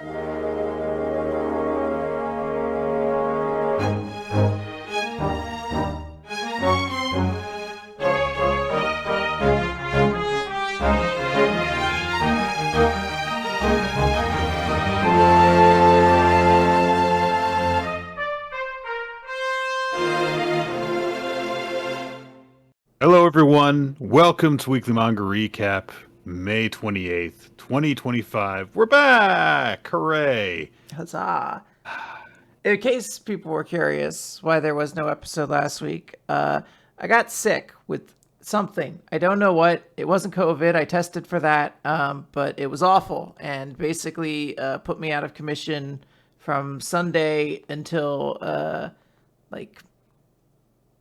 Hello, everyone. Welcome to Weekly Manga Recap, May 28th, 2025. We're back! Hooray! Huzzah. In case people were curious why there was no episode last week, I got sick with something. I don't know what. It wasn't COVID. I tested for that, but it was awful and basically put me out of commission from Sunday until like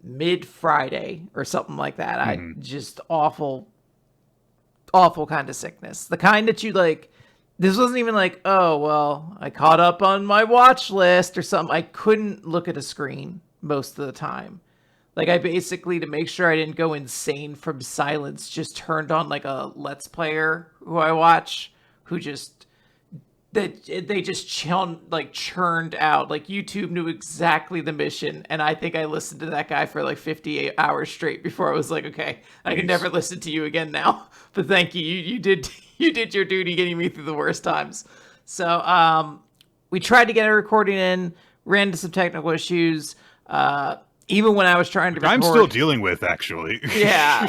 mid-Friday or something like that. I just awful kind of sickness. The kind that you like, this wasn't even like, oh, well, I caught up on my watch list or something. I couldn't look at a screen most of the time. Like, I basically, to make sure I didn't go insane from silence, just turned on like a Let's Player who I watch, who just, they just churned out. Like, YouTube knew exactly the mission, and I think I listened to that guy for like 58 hours straight before I was like, okay, I can never listen to you again now. But thank you. You did your duty getting me through the worst times. So we tried to get a recording in, ran into some technical issues. Even when I was trying to record, I'm still dealing with, actually. Yeah.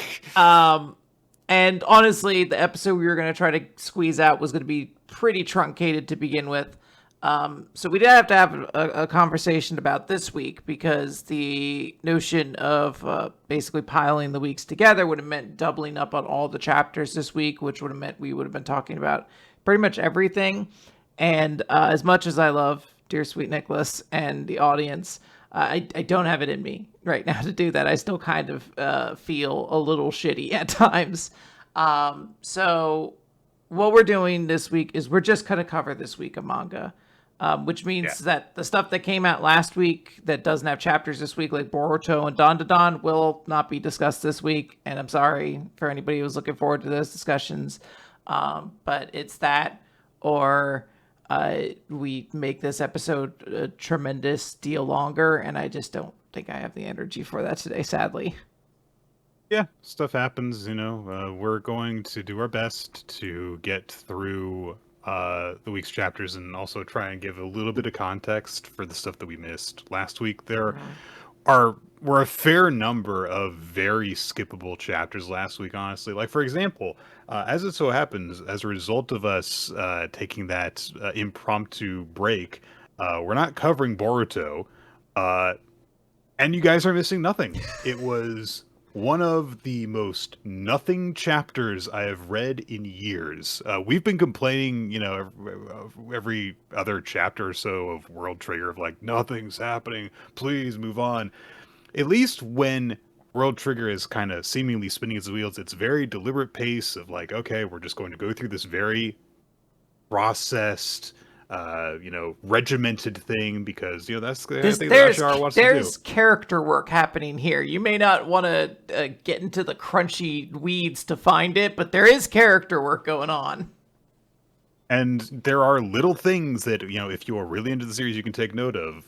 And honestly, the episode we were going to try to squeeze out was going to be pretty truncated to begin with. So we did have to have a conversation about this week, because the notion of basically piling the weeks together would have meant doubling up on all the chapters this week, which would have meant we would have been talking about pretty much everything. And as much as I love Dear Sweet Nicholas and the audience, I don't have it in me right now to do that. I still kind of feel a little shitty at times. So what we're doing this week is we're just going to cover this week of manga, which means that the stuff that came out last week that doesn't have chapters this week, like Boruto and Dandadan, will not be discussed this week. And I'm sorry for anybody who's looking forward to those discussions. But it's that, or we make this episode a tremendous deal longer, and I just don't think I have the energy for that today, sadly. Yeah, stuff happens, you know. We're going to do our best to get through the week's chapters and also try and give a little bit of context for the stuff that we missed last week. There were a fair number of very skippable chapters last week, honestly. Like, for example, as it so happens, as a result of us taking that impromptu break, we're not covering Boruto, and you guys are missing nothing. It was one of the most nothing chapters I have read in years. We've been complaining, you know, every other chapter or so of World Trigger of like, nothing's happening, please move on. At least when World Trigger is kind of seemingly spinning its wheels, it's very deliberate pace of like, okay, we're just going to go through this very processed, regimented thing, because, you know, that's the thing that Ashar wants to do. There's character work happening here. You may not want to get into the crunchy weeds to find it, but there is character work going on. And there are little things that, you know, if you are really into the series, you can take note of.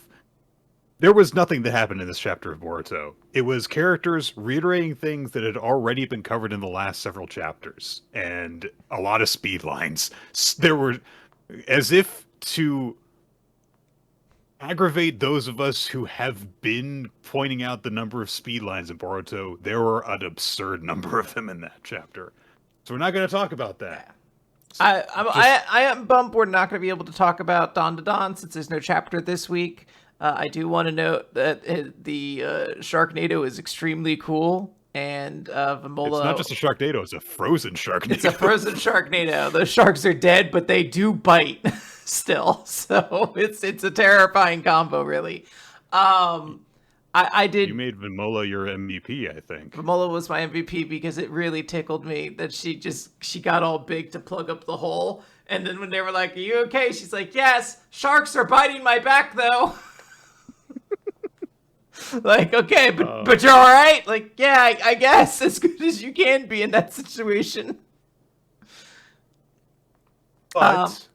There was nothing that happened in this chapter of Boruto. It was characters reiterating things that had already been covered in the last several chapters, and a lot of speed lines. There were, as if to aggravate those of us who have been pointing out the number of speed lines in Boruto, there were an absurd number of them in that chapter. So we're not going to talk about that. I am bummed we're not going to be able to talk about Dandadan since there's no chapter this week. I do want to note that the Sharknado is extremely cool, and Vimola... It's not just a Sharknado, it's a frozen Sharknado. It's a frozen Sharknado. Those sharks are dead, but they do bite still. So it's a terrifying combo, really. I did... You made Vimola your MVP, I think. Vimola was my MVP because it really tickled me that she got all big to plug up the hole. And then when they were like, are you okay? She's like, yes, sharks are biting my back, though. Like, okay, but you're all right? Like, yeah, I guess as good as you can be in that situation. But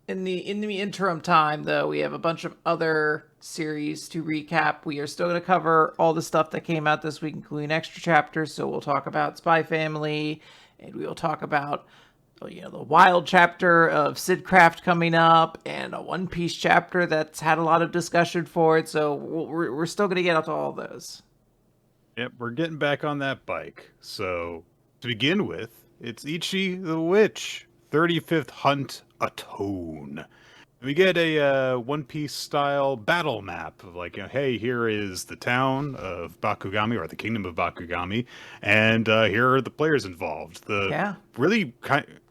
In the interim time, though, we have a bunch of other series to recap. We are still going to cover all the stuff that came out this week, including extra chapters. So we'll talk about Spy Family, and we will talk about the Wild chapter of Syd Craft coming up, and a One Piece chapter that's had a lot of discussion for it. So we're still going to get out to all those. Yep, we're getting back on that bike. So, to begin with, it's Ichi the Witch, 35th Hunt Atone. We get a One Piece style battle map of like, hey, here is the town of Bakugami, or the kingdom of Bakugami, and here are the players involved. Yeah. Really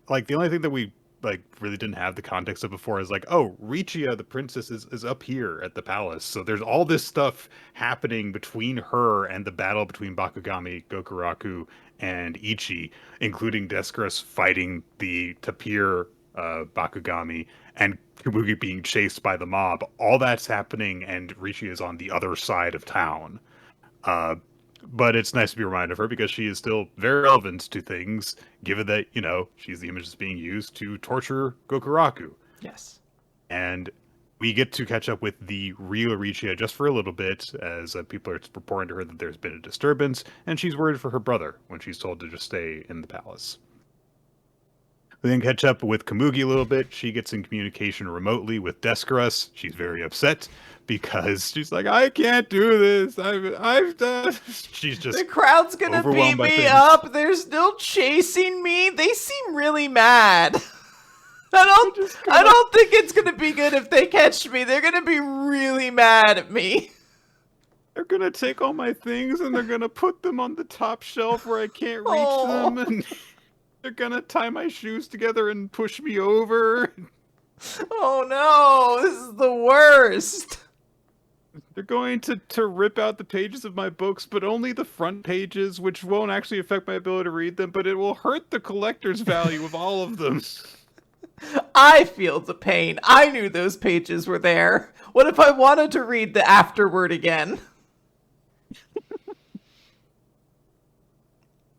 like the only thing that we like really didn't have the context of before is like, oh, Richia, the princess, is up here at the palace. So there's all this stuff happening between her and the battle between Bakugami, Gokuraku, and Ichi, including Descartes fighting the Tapir Bakugami, and Kabuki being chased by the mob. All that's happening, and Richia is on the other side of town. But it's nice to be reminded of her because she is still very relevant to things, given that, she's the image that's being used to torture Gokuraku. Yes. And we get to catch up with the real Richia just for a little bit, as people are reporting to her that there's been a disturbance, and she's worried for her brother when she's told to just stay in the palace. We then catch up with Kamugi a little bit. She gets in communication remotely with Descartes. She's very upset because she's like, I can't do this. I've done. She's just the crowd's gonna beat me up. They're still chasing me. They seem really mad. I don't think it's gonna be good if they catch me. They're gonna be really mad at me. They're gonna take all my things and they're gonna put them on the top shelf where I can't reach them, and they're gonna tie my shoes together and push me over. Oh no, this is the worst. They're going to rip out the pages of my books, but only the front pages, which won't actually affect my ability to read them, but it will hurt the collector's value of all of them. I feel the pain. I knew those pages were there. What if I wanted to read the afterword again?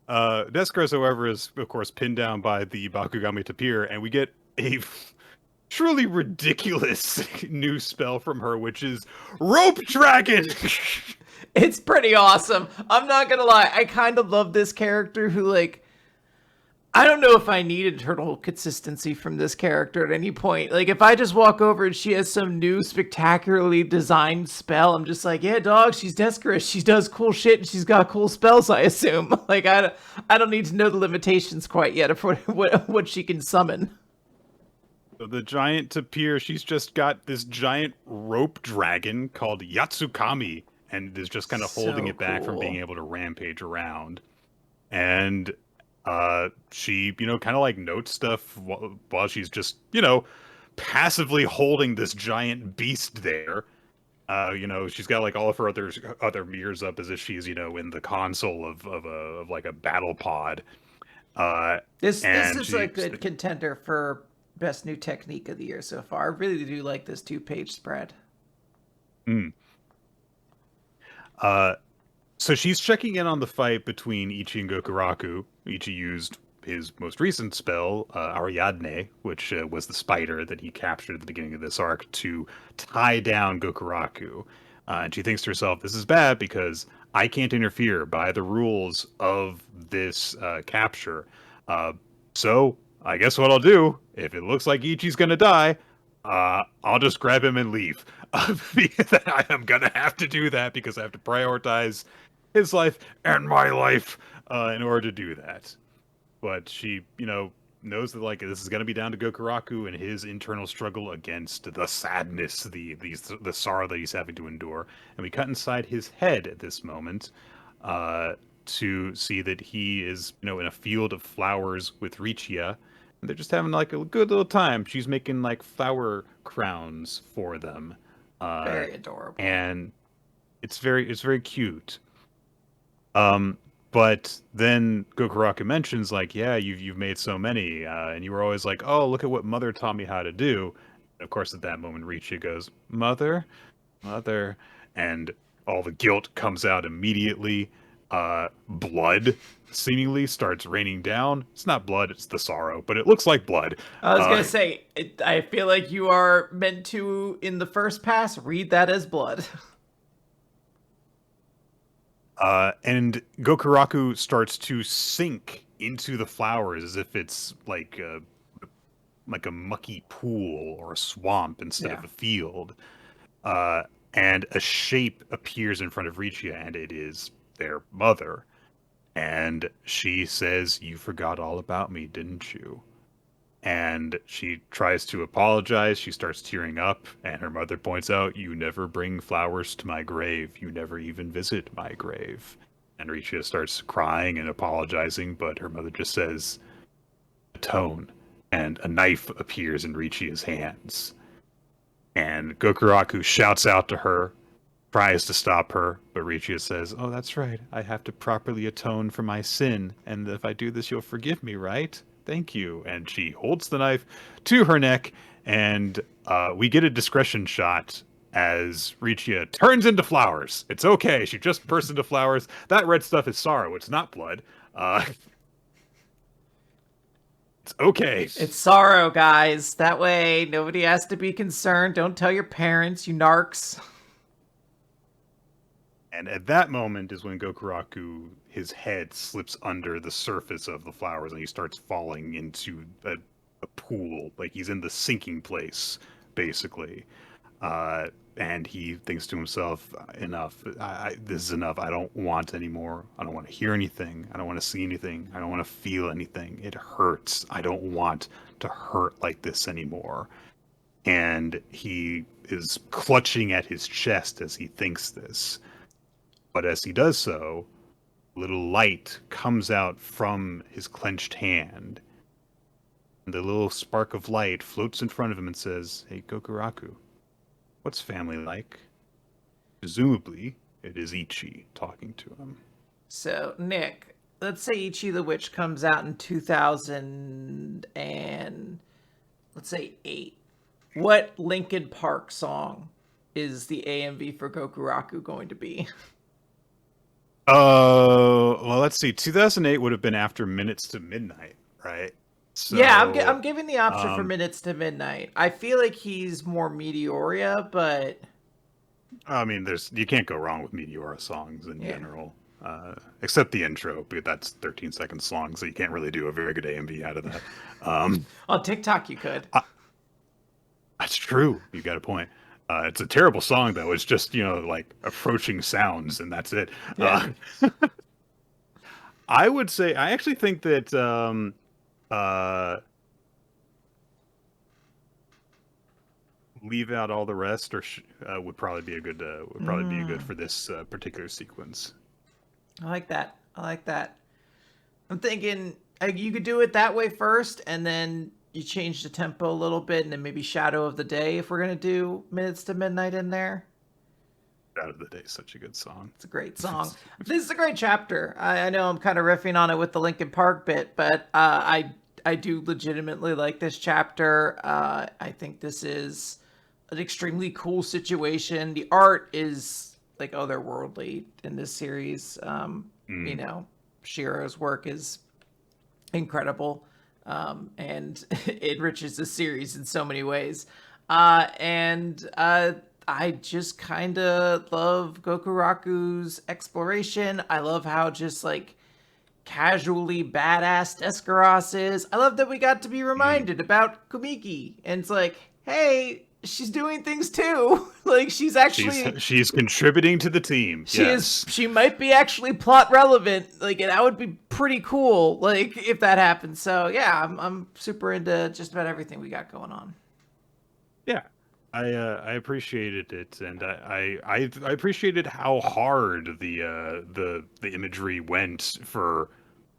Descartes, however, is, of course, pinned down by the Bakugami Tapir, and we get a truly ridiculous new spell from her, which is Rope Dragon! It's pretty awesome. I'm not gonna lie. I kind of love this character who, I don't know if I need internal consistency from this character at any point. Like, if I just walk over and she has some new spectacularly designed spell, I'm just like, yeah, dog, she's Descartes. She does cool shit and she's got cool spells, I assume. Like, I don't need to know the limitations quite yet of what she can summon. So the giant Tapir, she's just got this giant rope dragon called Yatsukami, and is just kind of holding it back from being able to rampage around. And she, kind of like notes stuff while she's just, passively holding this giant beast there. She's got like all of her other mirrors up as if she's, in the console of a battle pod. This is a good contender for best new technique of the year so far. I really do like this 2-page spread. So she's checking in on the fight between Ichi and Gokuraku. Ichi used his most recent spell, Ariadne, which was the spider that he captured at the beginning of this arc, to tie down Gokuraku. And she thinks to herself, this is bad because I can't interfere by the rules of this capture. So I guess what I'll do, if it looks like Ichi's going to die, I'll just grab him and leave. I am going to have to do that because I have to prioritize his life and my life in order to do that. But she, knows that this is going to be down to Gokuraku and his internal struggle against the sadness, the sorrow that he's having to endure. And we cut inside his head at this moment to see that he is, in a field of flowers with Richia. And they're just having a good little time. She's making flower crowns for them. Very adorable. And it's very cute. But then Gokuraku mentions yeah, you've made so many, and you were always like, oh, look at what Mother taught me how to do. And of course, at that moment, Richia goes, Mother, and all the guilt comes out immediately. blood seemingly starts raining down. It's not blood, it's the sorrow, but it looks like blood. I was gonna say, I feel like you are meant to, in the first pass, read that as blood. And Gokuraku starts to sink into the flowers as if it's like a mucky pool or a swamp instead of a field. And a shape appears in front of Richiya, and it is their mother. And she says, "You forgot all about me, didn't you?" And she tries to apologize. She starts tearing up, and her mother points out, "You never bring flowers to my grave. You never even visit my grave." And Richiya starts crying and apologizing, but her mother just says, "Atone." And a knife appears in Richiya's hands. And Gokuraku shouts out to her, tries to stop her, but Richiya says, "Oh, that's right. I have to properly atone for my sin, and if I do this, you'll forgive me, right? Thank you." And she holds the knife to her neck, and we get a discretion shot as Richiya turns into flowers. It's okay. She just burst into flowers. That red stuff is sorrow. It's not blood. It's okay. It's sorrow, guys. That way, nobody has to be concerned. Don't tell your parents, you narcs. And at that moment is when Gokuraku, his head slips under the surface of the flowers and he starts falling into a pool. Like he's in the sinking place, basically. And he thinks to himself, enough. This is enough. I don't want any more. I don't want to hear anything. I don't want to see anything. I don't want to feel anything. It hurts. I don't want to hurt like this anymore. And he is clutching at his chest as he thinks this. But as he does so, a little light comes out from his clenched hand. And the little spark of light floats in front of him and says, "Hey, Gokuraku, what's family like?" Presumably, it is Ichi talking to him. So, Nick, let's say Ichi the Witch comes out in 2000 and, let's say, 8. What Linkin Park song is the AMV for Gokuraku going to be? Well, let's see. 2008 would have been after Minutes to Midnight, right? So, yeah, I'm giving the option for Minutes to Midnight. I feel like he's more Meteoria, but I mean, you can't go wrong with Meteora songs in general, except the intro, but that's 13 seconds long, so you can't really do a very good AMV out of that. On TikTok, you could. That's true. You got a point. It's a terrible song, though. It's just, like approaching sounds, and that's it. Yeah. I would say, I actually think that leave out all the rest, or would probably be a good for this particular sequence. I like that. I'm thinking you could do it that way first, and then you change the tempo a little bit, and then maybe Shadow of the Day if we're gonna do Minutes to Midnight in there. Shadow of the Day is such a good song. It's a great song. This is a great chapter. I know I'm kind of riffing on it with the Linkin Park bit, but I do legitimately like this chapter. I think this is an extremely cool situation. The art is like otherworldly in this series. Shiro's work is incredible. And it enriches the series in so many ways. I just kind of love Gokuraku's exploration. I love how just like casually badass Descaros is. I love that we got to be reminded about Kumiki. And it's like, hey, she's doing things too. Like she's she's contributing to the team. She might be actually plot relevant. Like that would be pretty cool. Like if that happens. So yeah, I'm super into just about everything we got going on. Yeah, I appreciated it, and I appreciated how hard the imagery went for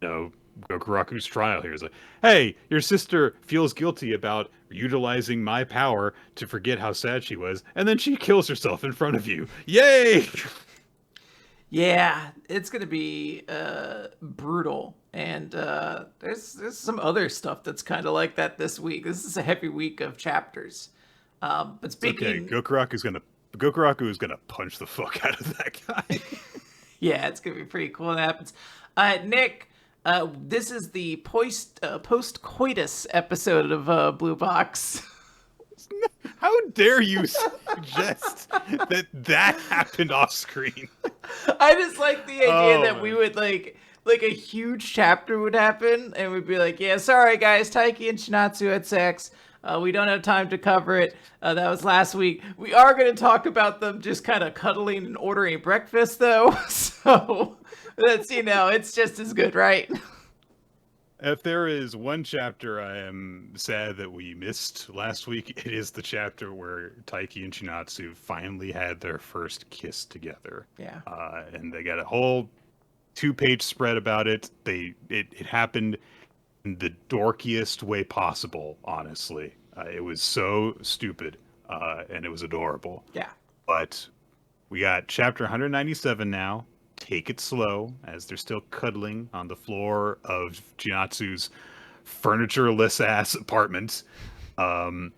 Gokuraku's trial here. Is like, hey, your sister feels guilty about utilizing my power to forget how sad she was, and then she kills herself in front of you. Yay! Yeah, it's gonna be brutal, and there's some other stuff that's kind of like that this week. This is a heavy week of chapters. But speaking, Gokuraku is gonna punch the fuck out of that guy. Yeah, it's gonna be pretty cool when that happens. Nick, this is the post-coitus episode of Blue Box. How dare you suggest that happened off screen? I just like the idea that we man. would like a huge chapter would happen, and we'd be like, "Yeah, sorry guys, Taiki and Shinatsu had sex. We don't have time to cover it. That was last week. We are going to talk about them just kind of cuddling and ordering breakfast, though. So that's it's just as good, right?" If there is one chapter I am sad that we missed last week, it is the chapter where Taiki and Shinatsu finally had their first kiss together. Yeah. And they got a whole 2-page spread about it. It happened in the dorkiest way possible, honestly. It was so stupid, and it was adorable. Yeah. But we got chapter 197 now. Take it slow, as they're still cuddling on the floor of Chinatsu's furniture-less ass apartment. And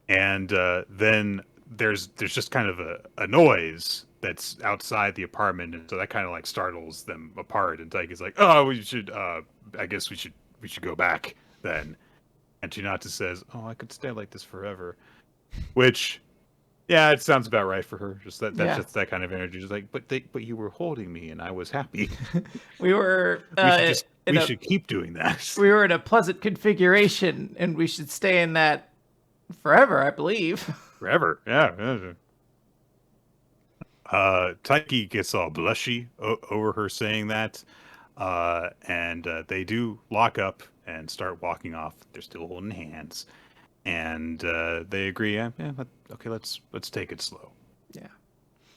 then there's just kind of a noise that's outside the apartment, and so that kind of like startles them apart. And Taiki's like, "Oh, we should. I guess we should go back then." And Chinatsu says, "Oh, I could stay like this forever," which. Yeah, it sounds about right for her. Just that's just that kind of energy. Just like, but you were holding me and I was happy. We were. We should keep doing that. We were in a pleasant configuration, and we should stay in that forever, I believe. Forever, yeah. Taiki gets all blushy over her saying that, and they do lock up and start walking off. They're still holding hands. And they agree. Yeah. Okay, let's take it slow. Yeah.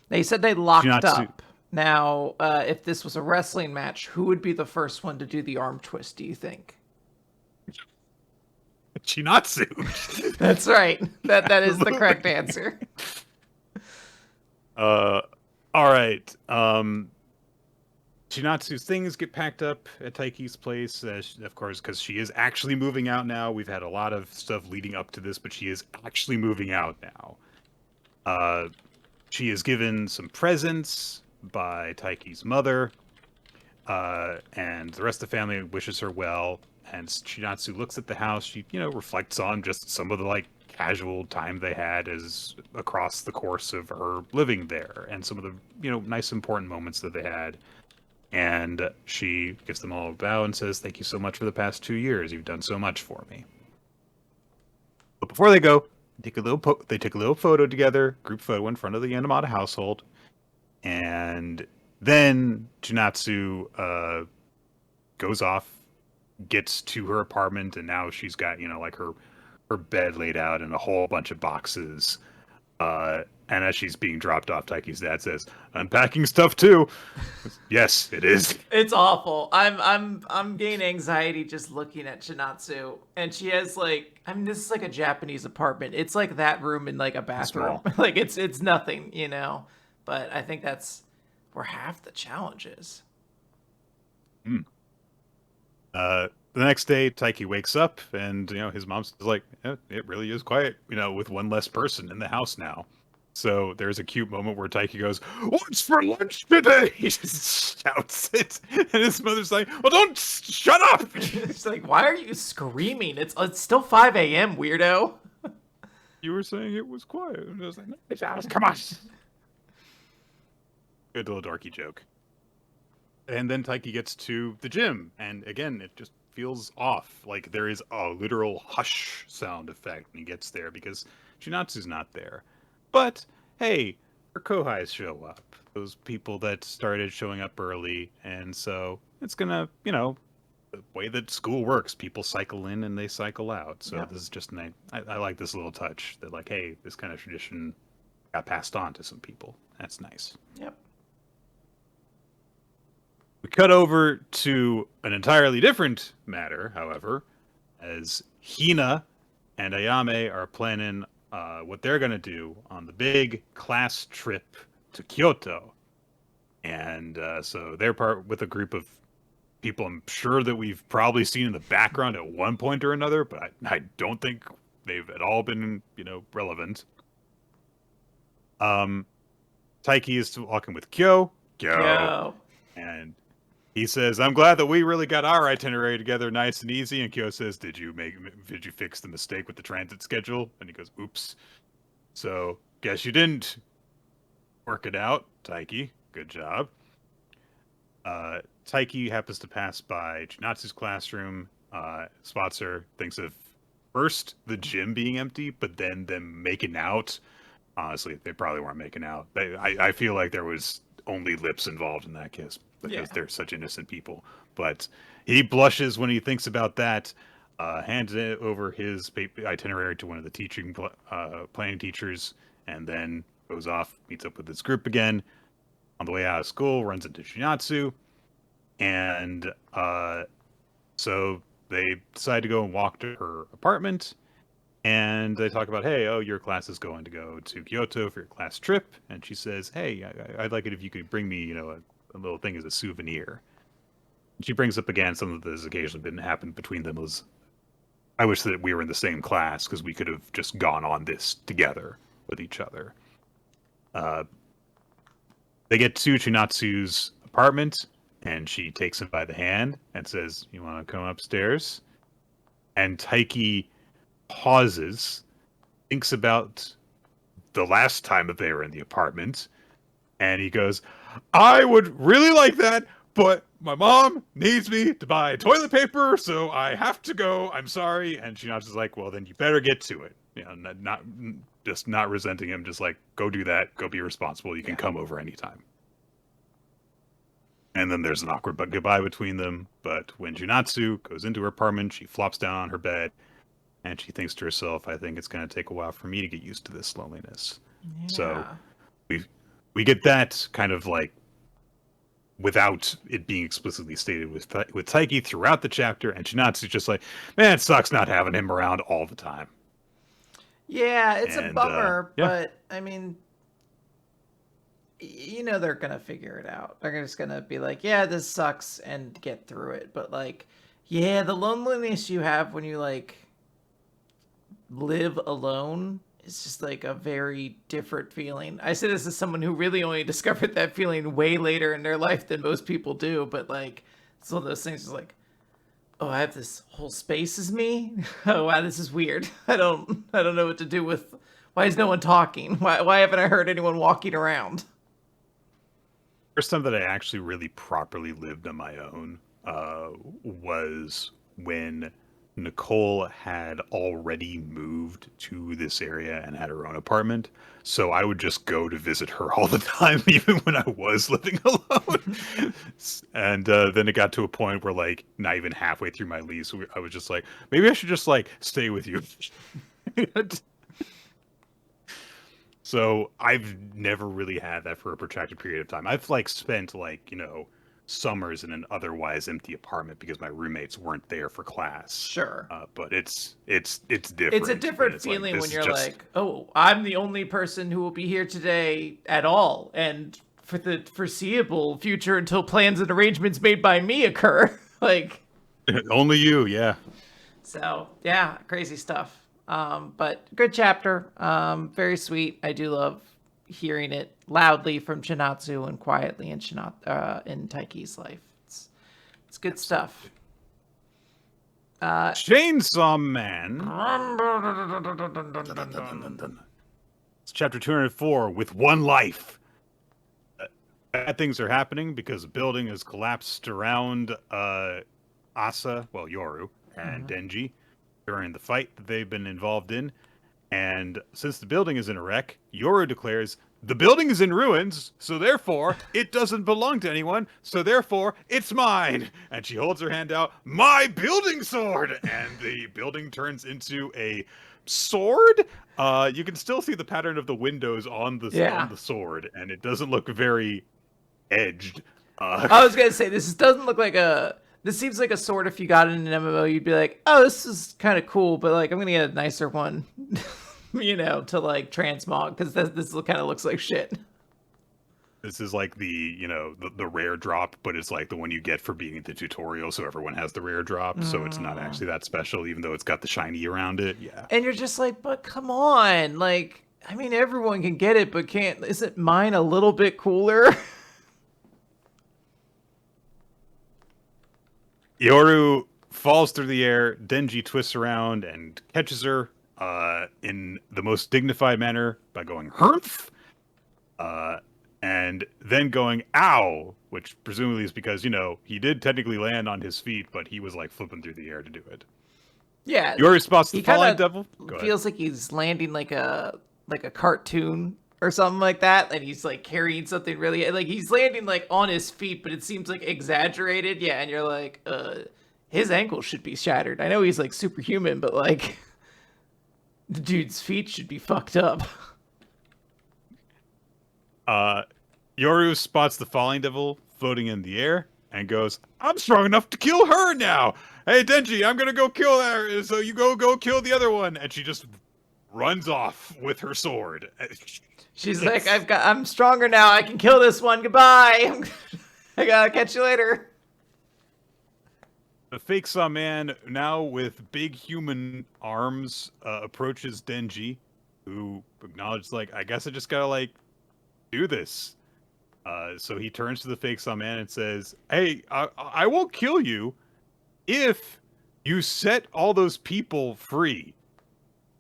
They said they locked up. Now, if this was a wrestling match, who would be the first one to do the arm twist? Do you think? Chinatsu. That's right. That is the correct answer. All right. Chinatsu's things get packed up at Taiki's place, of course, because she is actually moving out now. We've had a lot of stuff leading up to this, but she is actually moving out now. She is given some presents by Taiki's mother, and the rest of the family wishes her well. And Chinatsu looks at the house. She, reflects on just some of the casual time they had as across the course of her living there, and some of the nice important moments that they had. And she gives them all a bow and says, "Thank you so much for the past 2 years. You've done so much for me." But before they go, they take a little photo together, group photo in front of the Yamada household. And then Chinatsu goes off, gets to her apartment, and now she's got, her bed laid out and a whole bunch of boxes. And as she's being dropped off, Taiki's dad says, "Unpacking stuff too." Yes, it is. It's awful. I'm getting anxiety just looking at Chinatsu, and she has this is like a Japanese apartment. It's like that room in a bathroom. It's nothing, But I think that's where half the challenge is. The next day, Taiki wakes up, and his mom's like, "It really is quiet, with one less person in the house now." So there's a cute moment where Taiki goes, "What's for lunch today?" He just shouts it, and his mother's like, "Well, don't shut up." She's like, "Why are you screaming? It's still 5 a.m., weirdo." You were saying it was quiet. And I was like, "Come on." Good little dorky joke. And then Taiki gets to the gym, and again, it just feels off. Like there is a literal hush sound effect when he gets there because Chinatsu's not there. But hey, her kohais show up. Those people that started showing up early, and so it's gonna, the way that school works, people cycle in and they cycle out. So This is just nice. I like this little touch that hey, this kind of tradition got passed on to some people. That's nice. Yep. We cut over to an entirely different matter, however, as Hina and Ayame are planning what they're going to do on the big class trip to Kyoto. And so they're part with a group of people I'm sure that we've probably seen in the background at one point or another, but I don't think they've at all been, relevant. Taiki is walking with Kyo Kyo. And he says, I'm glad that we really got our itinerary together nice and easy. And Kyo says, did you fix the mistake with the transit schedule? And he goes, oops. So, guess you didn't work it out, Taiki. Good job. Taiki happens to pass by Chinatsu's classroom, spots her, thinks of first the gym being empty, but then them making out. Honestly, they probably weren't making out. I feel like there was only lips involved in that kiss because they're such innocent people. But he blushes when he thinks about that, hands over his itinerary to one of the planning teachers, and then goes off, meets up with his group again. On the way out of school, runs into Shinatsu, and so they decide to go and walk to her apartment. And they talk about, hey, your class is going to go to Kyoto for your class trip. And she says, hey, I'd like it if you could bring me, a little thing as a souvenir. She brings up again something that has occasionally been happened between them was, I wish that we were in the same class because we could have just gone on this together with each other. They get to Chinatsu's apartment, and she takes him by the hand and says, you want to come upstairs? And Taiki pauses, thinks about the last time that they were in the apartment, and he goes, I would really like that, but my mom needs me to buy toilet paper, so I have to go. I'm sorry. And Shinatsu's like, well, then you better get to it. Not resenting him, just like, go do that, go be responsible. You can come over anytime. And then there's an awkward goodbye between them. But when Junatsu goes into her apartment, she flops down on her bed, and she thinks to herself, I think it's going to take a while for me to get used to this loneliness. Yeah. So we get that kind of like, without it being explicitly stated with Taiki throughout the chapter, and Chinatsu's just like, man, it sucks not having him around all the time. Yeah, it's a bummer, but I mean, they're gonna figure it out. They're just gonna be like, yeah, this sucks, and get through it. But like, yeah, the loneliness you have when you like live alone is just like a very different feeling. I say this as someone who really only discovered that feeling way later in their life than most people do, but like, it's one of those things like, oh, I have this whole space as me. Oh wow, this is weird. I don't know what to do with. Why is no one talking? Why haven't I heard anyone walking around? First time that I actually really properly lived on my own was when Nicole had already moved to this area and had her own apartment. So I would just go to visit her all the time, even when I was living alone. And then it got to a point where, like, not even halfway through my lease, I was just like, maybe I should just, like, stay with you. So I've never really had that for a protracted period of time. I've, like, spent, like, summers in an otherwise empty apartment because my roommates weren't there for class. Sure. But it's different. It's a different feeling when you're like, oh, I'm the only person who will be here today at all, and for the foreseeable future until plans and arrangements made by me occur. Like, only you, yeah. So yeah, crazy stuff. But good chapter. Very sweet. I do love hearing it loudly from Chinatsu and quietly in Taiki's life. It's good stuff. Chainsaw Man. It's chapter 204 with one life. Bad things are happening because a building has collapsed around Asa, well, Yoru, and Denji during the fight that they've been involved in. And since the building is in a wreck, Yoru declares, the building is in ruins, so therefore, it doesn't belong to anyone, so therefore, it's mine! And she holds her hand out, my building sword! And the building turns into a sword? You can still see the pattern of the windows on the sword, and it doesn't look very edged. I was gonna say, this doesn't look like this seems like a sword if you got it in an MMO, you'd be like, oh, this is kind of cool, but like, I'm gonna get a nicer one. To like transmog, because this kind of looks like shit. This is like the rare drop, but it's like the one you get for being in the tutorial, so everyone has the rare drop, so it's not actually that special, even though it's got the shiny around it. Yeah. And you're just like, but come on, like, I mean, everyone can get it, but isn't mine a little bit cooler? Yoru falls through the air. Denji twists around and catches her in the most dignified manner by going "Humph," and then going "Ow," which presumably is because he did technically land on his feet, but he was like flipping through the air to do it. Yeah, Yoru spots the he falling kind devil. of feels like he's landing like a cartoon or something like that, and he's like carrying something really like he's landing like on his feet, but it seems like exaggerated. Yeah, and you're like, his ankle should be shattered. I know he's like superhuman, but like the dude's feet should be fucked up. Yoru spots the falling devil floating in the air and goes, "I'm strong enough to kill her now. Hey Denji, I'm gonna go kill her. So you go kill the other one." And she just runs off with her sword. She's like, I'm stronger now. I can kill this one. Goodbye. I gotta catch you later. The fake saw man, now with big human arms, approaches Denji, who acknowledges, like, I guess I just gotta, like, do this. So he turns to the fake saw man and says, "Hey, I won't kill you if you set all those people free.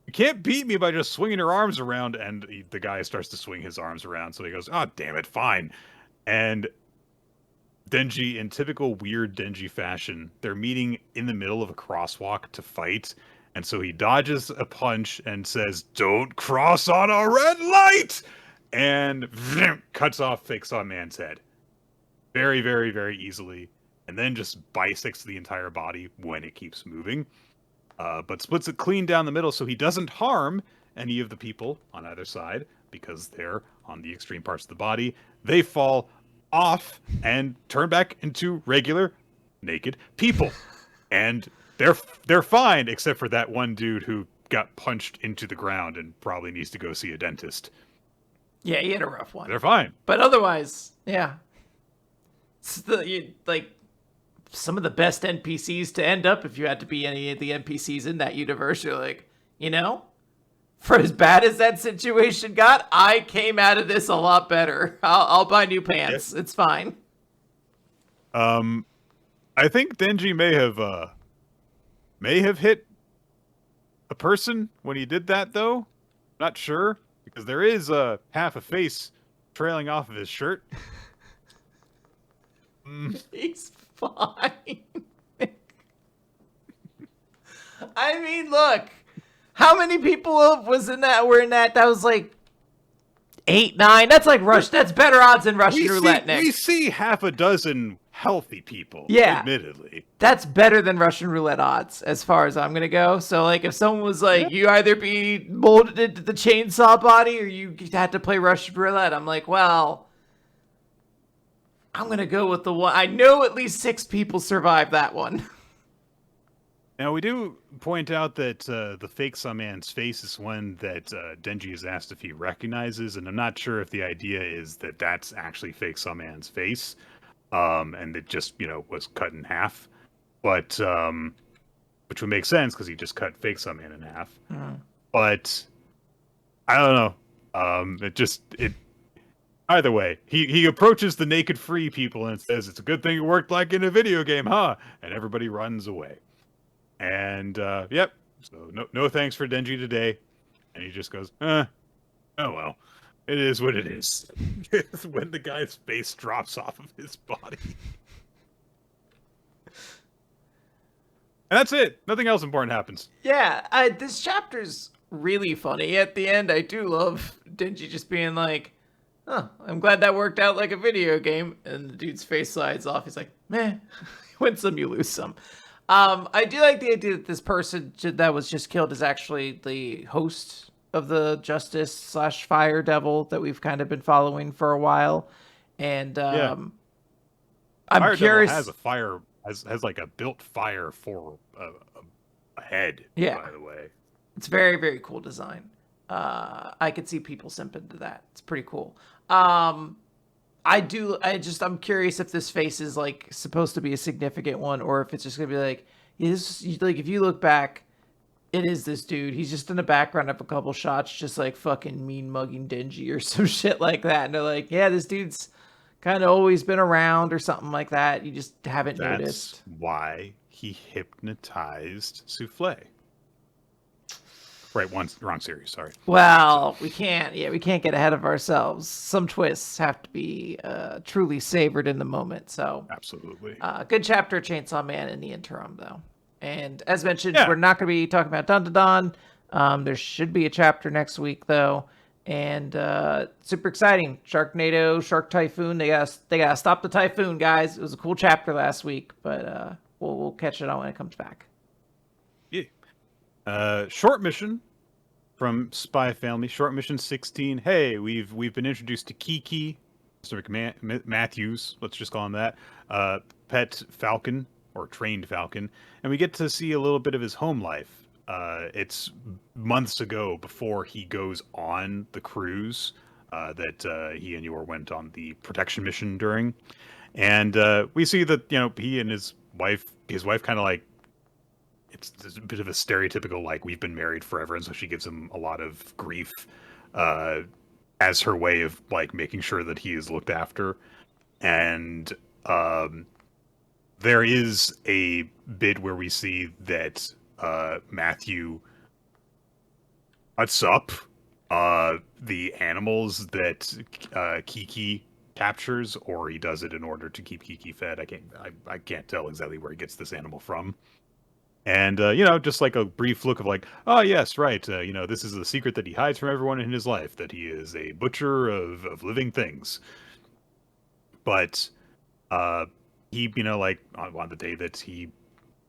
You can't beat me by just swinging your arms around." And the guy starts to swing his arms around, so he goes, "Oh, damn it, fine." And Denji, in typical weird Denji fashion, they're meeting in the middle of a crosswalk to fight, and so he dodges a punch and says, "Don't cross on a red light!" And cuts off Fake Saw Man's head. Very, very, very easily, and then just bisects the entire body when it keeps moving. But splits it clean down the middle so he doesn't harm any of the people on either side because they're on the extreme parts of the body. They fall off and turn back into regular naked people. And they're fine except for that one dude who got punched into the ground and probably needs to go see a dentist. Yeah, he had a rough one. They're fine. But otherwise, yeah. It's like some of the best NPCs to end up if you had to be any of the NPCs in that universe. You're like, for as bad as that situation got, I came out of this a lot better. I'll buy new pants. It's fine. I think Denji may have hit a person when he did that, though. Not sure, because there is half a face trailing off of his shirt. He's fine. I mean, look. How many people were in that? That was like 8, 9. That's like Rush. That's better odds than Russian roulette, Nick. We see half a dozen healthy people. Yeah, admittedly, that's better than Russian roulette odds as far as I'm gonna go. So, like, if someone was like, you either be molded into the chainsaw body or you had to play Russian roulette, I'm like, well, I'm gonna go with the one. I know at least 6 people survived that one. Now, we do point out that the fake Saw Man's face is one that Denji is asked if he recognizes, and I'm not sure if the idea is that that's actually fake Saw Man's face, and it just, was cut in half, but which would make sense because he just cut fake Saw Man in half. But I don't know. Either way, he approaches the naked free people and says, "It's a good thing it worked like in a video game, huh?" And everybody runs away. And, yep, so no thanks for Denji today. And he just goes, oh well, it is what it is. When the guy's face drops off of his body. And that's it. Nothing else important happens. Yeah, this chapter's really funny at the end. I do love Denji just being like, I'm glad that worked out like a video game. And the dude's face slides off. He's like, meh, win some, you lose some. I do like the idea that this person that was just killed is actually the host of the Justice/Fire Devil that we've kind of been following for a while. And I'm Fire curious. Devil has a fire, has like a built fire for a head. Yeah, by the way, it's very, very cool design. I could see people simping to that. It's pretty cool. I'm curious if this face is like supposed to be a significant one, or if it's just gonna be like, like if you look back, it is this dude. He's just in the background of a couple shots, just like fucking mean mugging Denji or some shit like that. And they're like, yeah, this dude's kind of always been around or something like that. You just haven't That's noticed. why he hypnotized Souffle. Right, wrong series. Sorry. Well, we can't. Yeah, we can't get ahead of ourselves. Some twists have to be truly savored in the moment. So, Absolutely. good chapter, Chainsaw Man, in the interim, though. And as mentioned, Yeah. we're not going to be talking about Dun Dun Dun. There should be a chapter next week, though, and super exciting. Sharknado, Shark Typhoon. They gotta stop the typhoon, guys. It was a cool chapter last week, but we'll catch it on when it comes back. Yeah. Short mission from Spy Family. Short mission 16. Hey, we've been introduced to Kiki, Mr. Matthews. Let's just call him that. Pet Falcon or trained Falcon, and we get to see a little bit of his home life. It's months ago before he goes on the cruise that he and Yor went on the protection mission during, and we see that he and his wife kind of like it's a bit of a stereotypical like we've been married forever, and so she gives him a lot of grief uh, as her way of like making sure that he is looked after, and there is a bit where we see that Matthew cuts up the animals that Kiki captures, or he does it in order to keep Kiki fed. I can't tell exactly where he gets this animal from. And just like a brief look of like, oh yes, right. This is a secret that he hides from everyone in his life, that he is a butcher of living things. But he, like on the day that he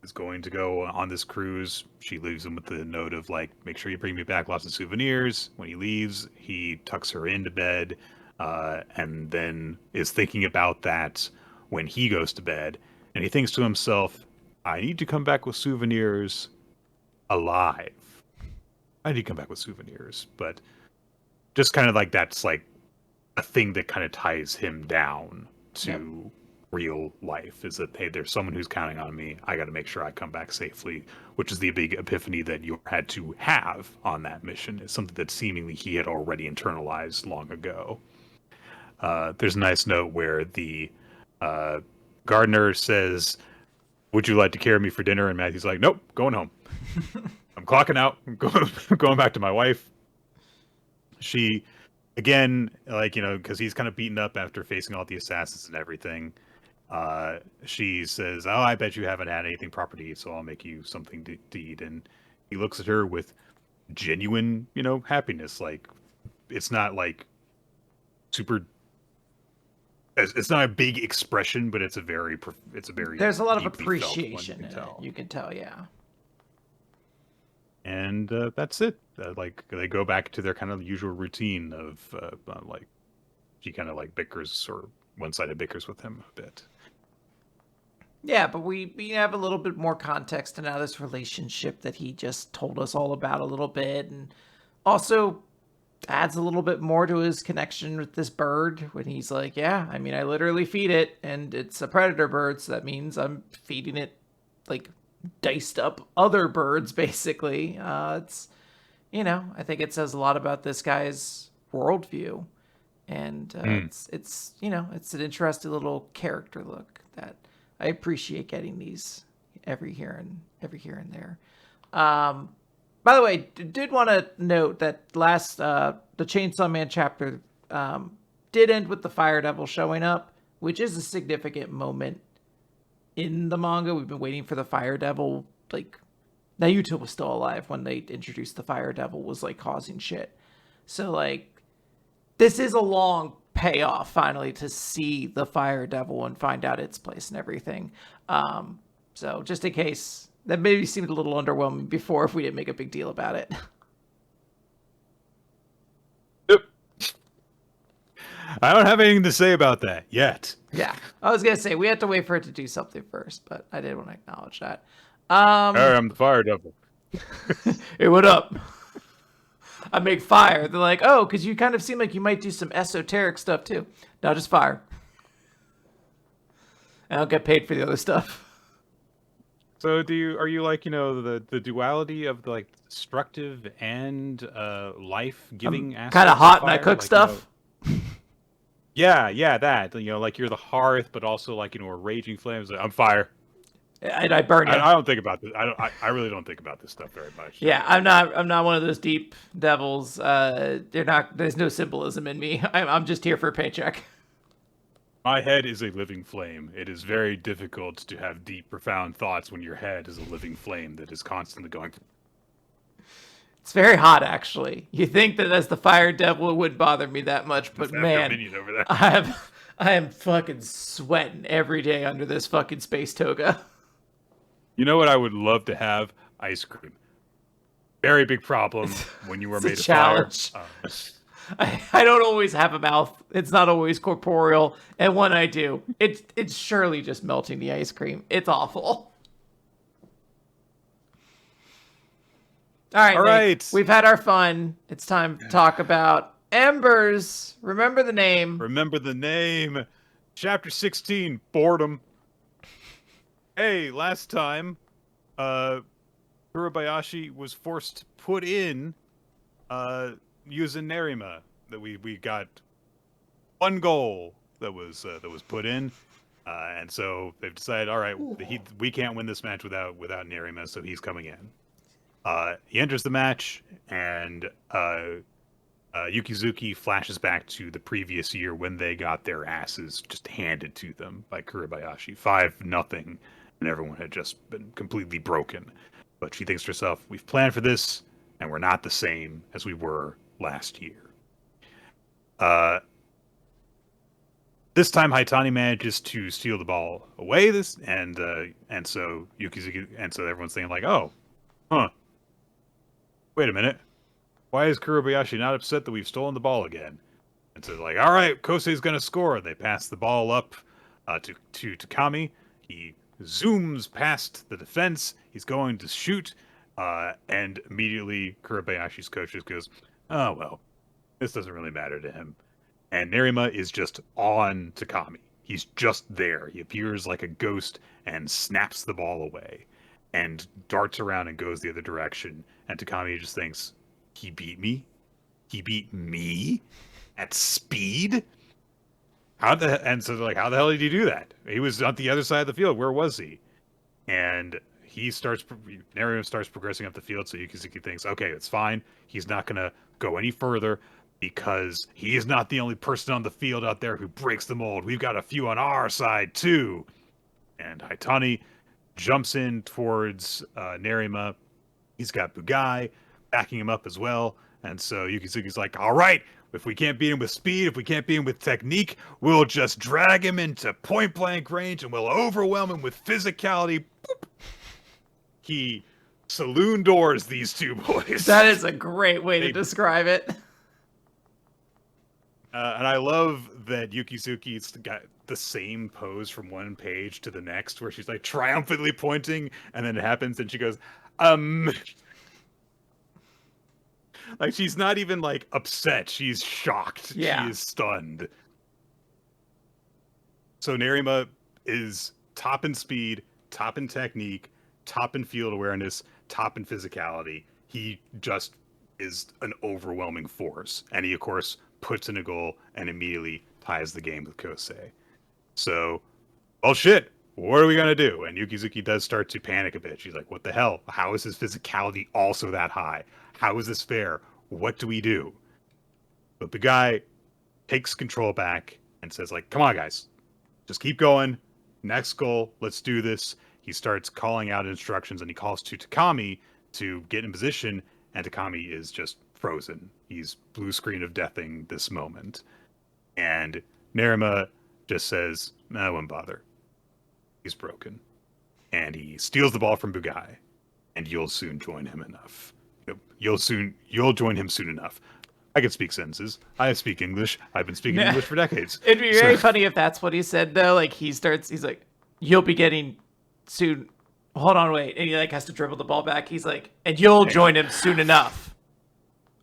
is going to go on this cruise, she leaves him with the note of like, make sure you bring me back lots of souvenirs. When he leaves, he tucks her into bed, and then is thinking about that when he goes to bed, and he thinks to himself, I need to come back with souvenirs alive. I need to come back with souvenirs, but just kind of like that's like a thing that kind of ties him down to real life, is that, hey, there's someone who's counting on me. I got to make sure I come back safely, which is the big epiphany that you had to have on that mission. It's something that seemingly he had already internalized long ago. There's a nice note where the gardener says, would you like to carry me for dinner? And Matthew's like, nope, going home. I'm clocking out. I'm going back to my wife. She, again, like, because he's kind of beaten up after facing all the assassins and everything. She says, oh, I bet you haven't had anything proper to eat, so I'll make you something to eat. And he looks at her with genuine, happiness. Like, it's not like super. It's not a big expression, but it's a very. There's a lot of deeply felt one, appreciation in it. You can tell, yeah. And that's it. Like they go back to their kind of usual routine of like she kind of like bickers, or one-sided bickers with him a bit. Yeah, but we have a little bit more context to now this relationship that he just told us all about a little bit, and also adds a little bit more to his connection with this bird when he's like, yeah, I mean, I literally feed it, and it's a predator bird, so that means I'm feeding it like diced up other birds, basically. It's, I think it says a lot about this guy's worldview, and it's it's an interesting little character look that I appreciate getting these every here and there. By the way, did want to note that last the Chainsaw Man chapter did end with the Fire Devil showing up, which is a significant moment in the manga. We've been waiting for the Fire Devil. Like, Naruto was still alive when they introduced the Fire Devil, was like causing shit. So like, this is a long payoff finally to see the Fire Devil and find out its place and everything. So just in case. That maybe seemed a little underwhelming before if we didn't make a big deal about it. Yep. I don't have anything to say about that yet. Yeah. I was going to say, we have to wait for it to do something first, but I did want to acknowledge that. I'm the Fire Devil. Hey, what up? I make fire. They're like, oh, because you kind of seem like you might do some esoteric stuff too. No, just fire. I don't get paid for the other stuff. So are you like, the duality of the like destructive and life-giving aspect? Kind of hot and I cook stuff. Yeah, that. Like you're the hearth, but also like a raging flames. Like, I'm fire. And I burn you. I don't think about this. I don't. I really don't think about this stuff very much. Yeah, I'm not one of those deep devils. They're not. There's no symbolism in me. I'm just here for a paycheck. My head is a living flame. It is very difficult to have deep, profound thoughts when your head is a living flame that is constantly going. It's very hot, actually. You think that as the fire devil it wouldn't bother me that much, but man, Minion over there. I am fucking sweating every day under this fucking space toga. You know what I would love to have? Ice cream. Very big problem when you were It's a made of challenge. fire. I don't always have a mouth. It's not always corporeal, and when I do, it's surely just melting the ice cream. It's awful. All right, All Nick, right. we've had our fun. It's time to talk about Embers. Remember the name. Remember the name. Chapter 16, Boredom. Hey, last time, Urabayashi was forced to put in, using Nerima. That we got one goal that was put in, and so they've decided, all right, we can't win this match without Nerima, so he's coming in. He enters the match, and Yukizuki flashes back to the previous year when they got their asses just handed to them by Kuribayashi, 5-0, and everyone had just been completely broken. But she thinks to herself, we've planned for this, and we're not the same as we were last year. This time Haitani manages to steal the ball away, and so Yukizuki, and so everyone's thinking like, oh, huh. Wait a minute. Why is Kurobayashi not upset that we've stolen the ball again? And so like, all right, Kosei's going to score. They pass the ball up to Takami. He zooms past the defense. He's going to shoot. And immediately Kurobayashi's coach just goes, oh, well, this doesn't really matter to him. And Nerima is just on Takami. He's just there. He appears like a ghost and snaps the ball away and darts around and goes the other direction. And Takami just thinks, he beat me? He beat me? At speed? And so they're like, how the hell did he do that? He was on the other side of the field. Where was he? And Nerima starts progressing up the field, so Yukizuki thinks, okay, it's fine. He's not going to go any further because he is not the only person on the field out there who breaks the mold. We've got a few on our side, too. And Haitani jumps in towards Nerima. He's got Bugai backing him up as well. And so Yukizuki's like, all right, if we can't beat him with speed, if we can't beat him with technique, we'll just drag him into point-blank range and we'll overwhelm him with physicality. Boop. He saloon doors these two boys. That is a great way to describe it. And I love that Yukizuki's got the same pose from one page to the next, where she's like triumphantly pointing, and then it happens, and she goes, like she's not even like upset; she's shocked. Yeah. She is stunned. So Nerima is top in speed, top in technique, top in field awareness, top in physicality. He just is an overwhelming force, and he of course puts in a goal and immediately ties the game with Kosei. So, well, shit, what are we going to do? And Yukizuki does start to panic a bit. She's like, what the hell? How is his physicality also that high? How is this fair? What do we do? But the guy takes control back and says, like, come on, guys. Just keep going. Next goal. Let's do this. He starts calling out instructions, and he calls to Takami to get in position, and Takami is just frozen. He's blue screen of deathing this moment. And Nerima just says, I won't bother. He's broken. And he steals the ball from Bugai. And you'll soon join him enough. You'll join him soon enough. I can speak sentences. I speak English. I've been speaking English for decades. It'd be very funny if that's what he said, though. Like, he's like, you'll be getting soon. Hold on, wait. And he, like, has to dribble the ball back. He's like, and you'll join him soon enough.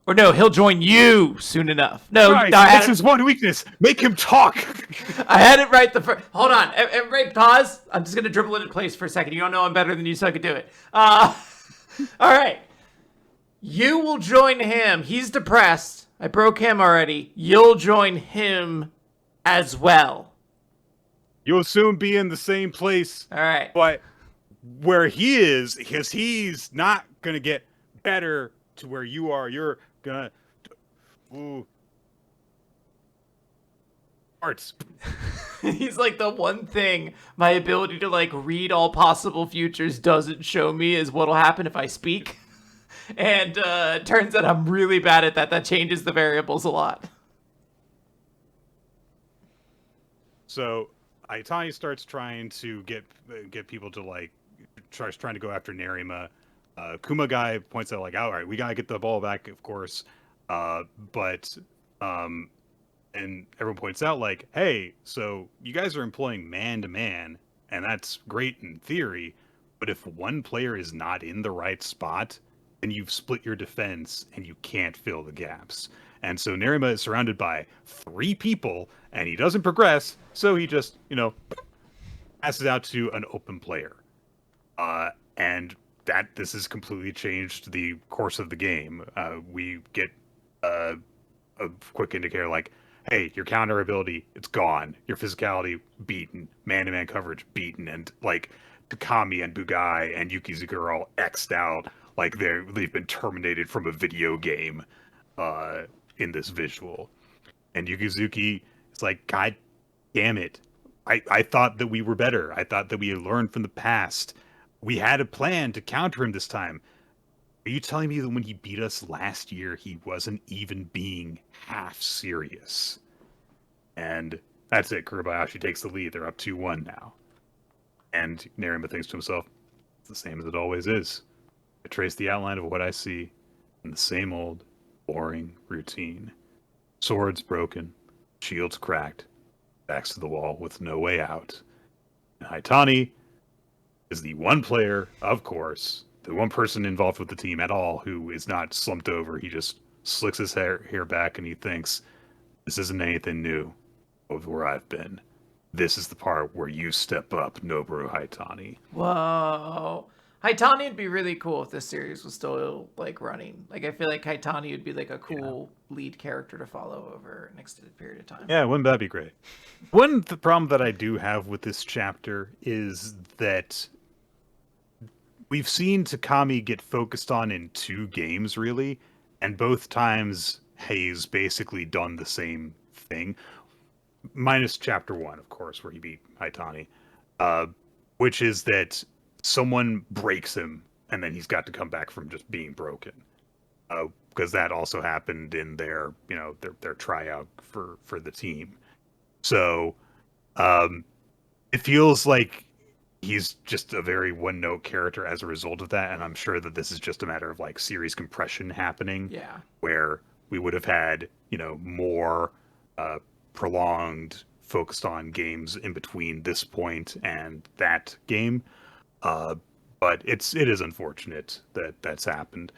Or no, he'll join you soon enough. No, right, that's his one weakness. Make him talk. I had it right the first. Hold on, everybody, pause. I'm just gonna dribble it in place for a second. You don't know I'm better than you, so I can do it. All right. You will join him. He's depressed. I broke him already. You'll join him as well. You'll soon be in the same place, All right. but where he is, because he's not gonna get better to where you are. You're gonna ooh arts. He's like, the one thing my ability to like read all possible futures doesn't show me is what'll happen if I speak. And it turns out I'm really bad at that. That changes the variables a lot. So Itani starts trying to get people to like starts trying to go after Nerima. Kuma guy points out like, all right, we gotta get the ball back, of course. But and everyone points out like, hey, so you guys are employing man to man, and that's great in theory, but if one player is not in the right spot, then you've split your defense and you can't fill the gaps. And so Nerima is surrounded by 3 people, and he doesn't progress, so he just, passes out to an open player. And that this has completely changed the course of the game. We get a quick indicator like, hey, your counter ability, it's gone. Your physicality, beaten. Man-to-man coverage, beaten. And, like, Takami and Bugai and Yukizuka are all X'd out. Like, they've been terminated from a video game in this visual. And Yukizuki is like, God damn it. I thought that we were better. I thought that we had learned from the past. We had a plan to counter him this time. Are you telling me that when he beat us last year, he wasn't even being half serious? And that's it. Kurobayashi takes the lead. They're up 2-1 now. And Nerima thinks to himself, it's the same as it always is. I trace the outline of what I see in the same old, boring routine. Swords broken, shields cracked, backs to the wall with no way out. And Haitani is the one player, of course, the one person involved with the team at all who is not slumped over. He just slicks his hair back and he thinks, this isn't anything new of where I've been. This is the part where you step up, Noboru Haitani. Whoa. Haitani would be really cool if this series was still like running. Like, I feel like Haitani would be like a cool lead character to follow over an extended period of time. Yeah, wouldn't that be great? One the problem that I do have with this chapter is that we've seen Takami get focused on in 2 games, really, and both times he's basically done the same thing. Minus chapter 1, of course, where he beat Haitani, which is that someone breaks him, and then he's got to come back from just being broken. Because that also happened in their tryout for the team. So it feels like he's just a very one-note character as a result of that, and I'm sure that this is just a matter of like series compression happening. Yeah. Where we would have had more prolonged focused on games in between this point and that game. But it is unfortunate that that's happened.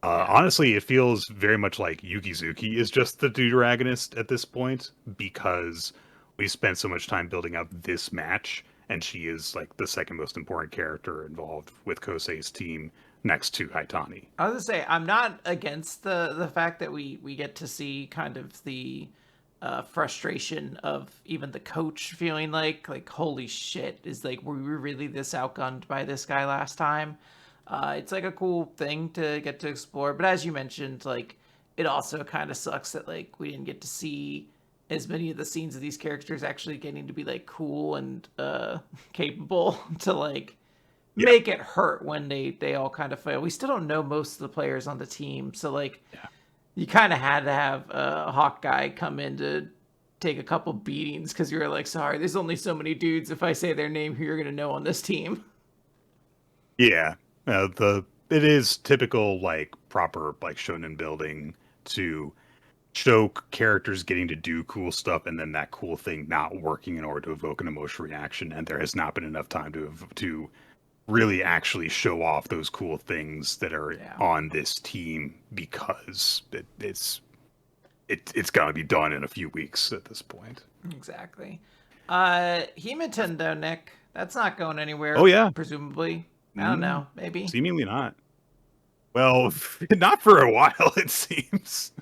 Honestly, it feels very much like Yukizuki is just the deuteragonist at this point because we spent so much time building up this match, and she is like the second most important character involved with Kosei's team next to Haitani. I was gonna say, I'm not against the fact that we get to see kind of the frustration of even the coach feeling like holy shit, is like, were we really this outgunned by this guy last time? It's like a cool thing to get to explore, but as you mentioned, like, it also kind of sucks that like we didn't get to see as many of the scenes of these characters actually getting to be like cool and capable to like make it hurt when they all kind of fail. We still don't know most of the players on the team, so like you kind of had to have a Hawkeye come in to take a couple beatings because you were like, sorry, there's only so many dudes, if I say their name, who you're gonna know on this team. Yeah, it is typical like proper like shonen building to show characters getting to do cool stuff and then that cool thing not working in order to evoke an emotional reaction, and there has not been enough time to really actually show off those cool things that are on this team because it's got to be done in a few weeks at this point. Exactly. Hima-Ten though, Nick, that's not going anywhere. Oh yeah, presumably. I don't know. Maybe. Seemingly not. Well, not for a while, it seems.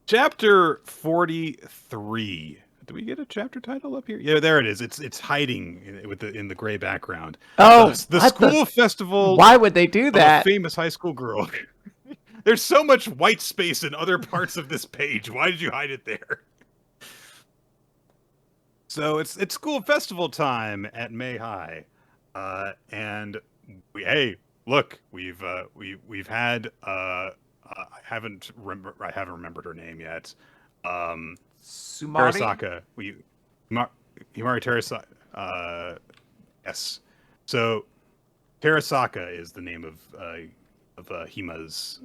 Chapter 43. Do we get a chapter title up here? Yeah, there it is. It's hiding in the gray background. Oh, The what school festival Why would they do of a that? famous high school girl. There's so much white space in other parts of this page. Why did you hide it there? So it's school festival time at May High, and look, we've had I haven't remembered her name yet. Sumari? Terasaka. Himari Terasaka. Yes. So Terasaka is the name of Hima's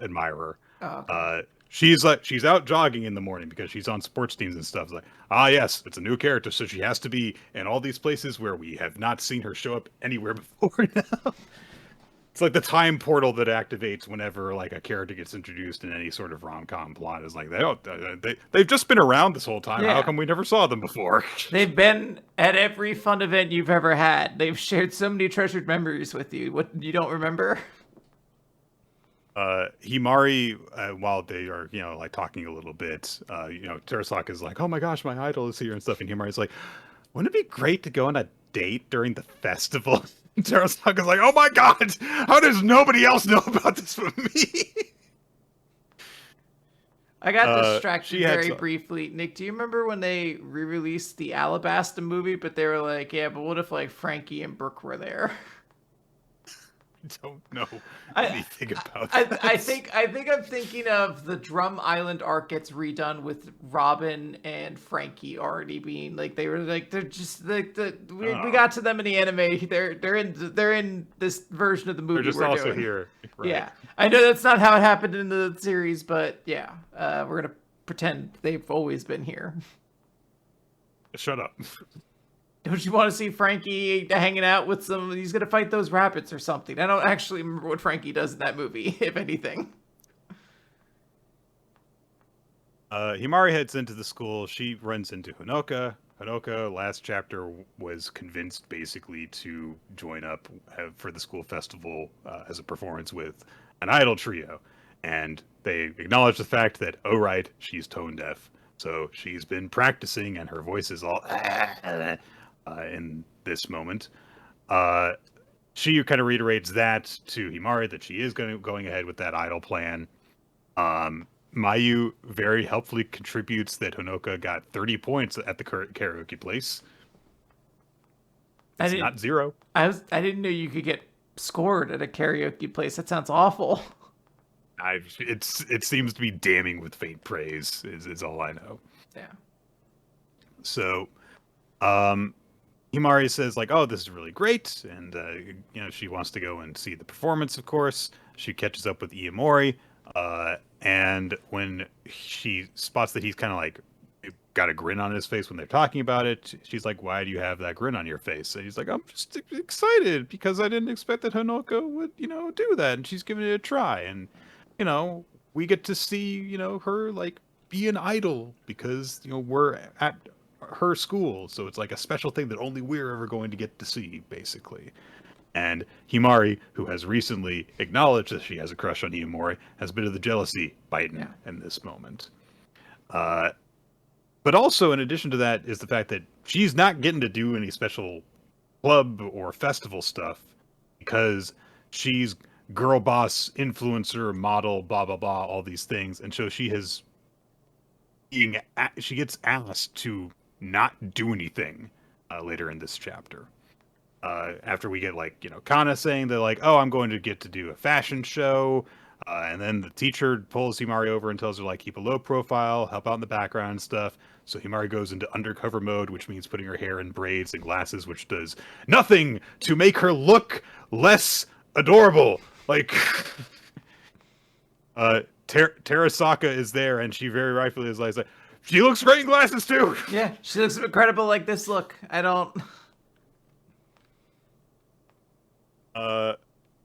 admirer. Oh, okay. She's out jogging in the morning because she's on sports teams and stuff. It's like, yes, it's a new character, so she has to be in all these places where we have not seen her show up anywhere before now. It's like the time portal that activates whenever like a character gets introduced in any sort of rom-com plot. Is like they've just been around this whole time. Yeah. How come we never saw them before? They've been at every fun event you've ever had. They've shared so many treasured memories with you. What you don't remember? Himari, while they are, like talking a little bit, Terasaka is like, oh my gosh, my idol is here and stuff. And Himari's like, wouldn't it be great to go on a date during the festival? And Terasaka's like, oh my god, how does nobody else know about this but me? I got distracted very briefly. Nick, do you remember when they re-released the Alabasta movie, but they were like, yeah, but what if like Frankie and Brooke were there? Don't know anything about that. I think I'm thinking of the Drum Island arc gets redone with Robin and Frankie already being like they're just like we got to them in the anime. They're in this version of the movie. They're just also here. Right. Yeah, I know that's not how it happened in the series, but yeah, we're gonna pretend they've always been here. Shut up. Don't you want to see Frankie hanging out with some? He's gonna fight those rabbits or something. I don't actually remember what Frankie does in that movie, if anything. Himari heads into the school. She runs into Honoka. Honoka, last chapter, was convinced basically to join up for the school festival as a performance with an idol trio. And they acknowledge the fact that, oh right, she's tone deaf. So she's been practicing and her voice is all in this moment. She kind of reiterates that to Himari that she is going ahead with that idol plan. Mayu very helpfully contributes that Honoka got 30 points at the karaoke place. It's not 0. I didn't know you could get scored at a karaoke place. That sounds awful. It seems to be damning with faint praise is all I know. Yeah. So, Himari says like, "Oh, this is really great," and she wants to go and see the performance. Of course, she catches up with Iamori, and when she spots that he's kind of like got a grin on his face when they're talking about it, she's like, "Why do you have that grin on your face?" And he's like, "I'm just excited because I didn't expect that Honoka would, do that, and she's giving it a try, and we get to see, her like be an idol because we're at her school, so it's like a special thing that only we're ever going to get to see, basically." And Himari, who has recently acknowledged that she has a crush on Iamori, has a bit of the jealousy biting in this moment. But also, in addition to that, is the fact that she's not getting to do any special club or festival stuff because she's girl boss, influencer, model, blah, blah, blah, all these things. And so she gets asked to not do anything later in this chapter. After we get Kana saying that oh, I'm going to get to do a fashion show, and then the teacher pulls Himari over and tells her keep a low profile, help out in the background and stuff. So Himari goes into undercover mode, which means putting her hair in braids and glasses, which does nothing to make her look less adorable. Terasaka is there, and she very rightfully is like, she looks great in glasses too. Yeah, she looks incredible like this look. I don't.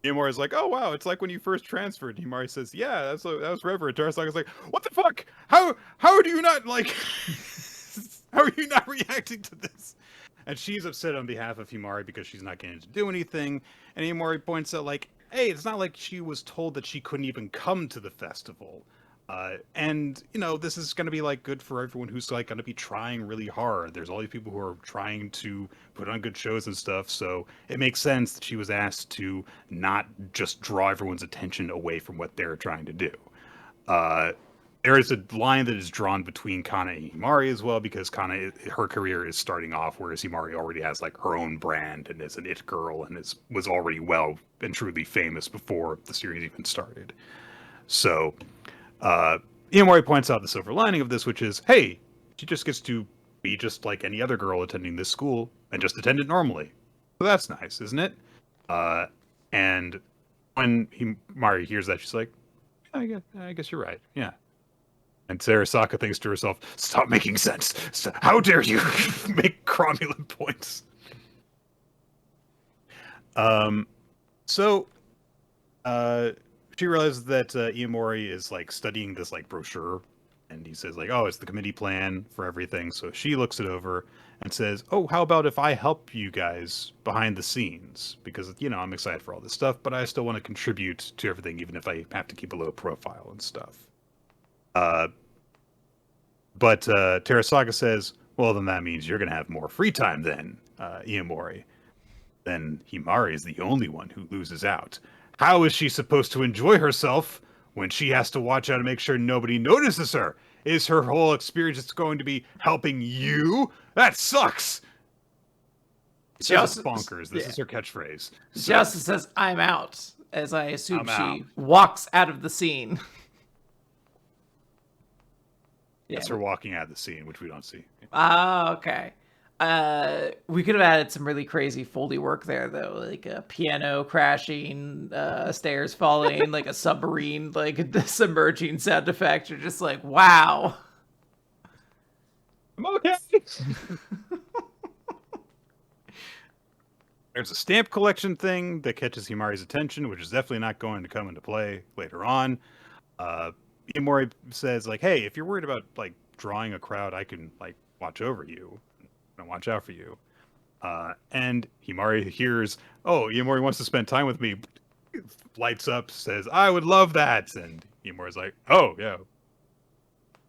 Himari is like, oh wow, it's like when you first transferred. And Himari says, yeah, that was forever. And Terasaka's like, what the fuck? How do you not how are you not reacting to this? And she's upset on behalf of Himari because she's not getting to do anything. And Himari points out hey, it's not like she was told that she couldn't even come to the festival. And this is going to be like good for everyone who's like going to be trying really hard. There's all these people who are trying to put on good shows and stuff. So it makes sense that she was asked to not just draw everyone's attention away from what they're trying to do. Uh, there is a line that is drawn between Kana and Himari as well, because Kana, her career is starting off, whereas Himari already has like her own brand and is an it girl and was already well and truly famous before the series even started. So Himari points out the silver lining of this, which is, hey, she just gets to be just like any other girl attending this school and just attend it normally. So that's nice, isn't it? And when Himari hears that, she's like, I guess you're right. Yeah. And Sarasaka thinks to herself, stop making sense. How dare you make cromulent points? So she realizes that Iamori is like studying this like brochure, and he says like, oh, it's the committee plan for everything. So she looks it over and says, oh, how about if I help you guys behind the scenes? Because, I'm excited for all this stuff, but I still want to contribute to everything, even if I have to keep a low profile and stuff. But Terasaka says, well, then that means you're going to have more free time then, Iamori. Then Himari is the only one who loses out. How is she supposed to enjoy herself when she has to watch out to make sure nobody notices her? Is her whole experience just going to be helping you? That sucks! She says bonkers. This is her catchphrase. She also says, I'm out, as I assume she walks out of the scene. That's her walking out of the scene, which we don't see. Oh, okay. We could have added some really crazy Foley work there, though, like a piano crashing, stairs falling, like a submarine, like a submerging sound effect. You're just like, wow. I'm okay. There's a stamp collection thing that catches Himari's attention, which is definitely not going to come into play later on. Himari says, like, hey, if you're worried about, like, drawing a crowd, I can, like, watch over you and watch out for you. And Himari hears, oh, Himari wants to spend time with me, lights up, says, I would love that. And Himari's like, oh, yeah.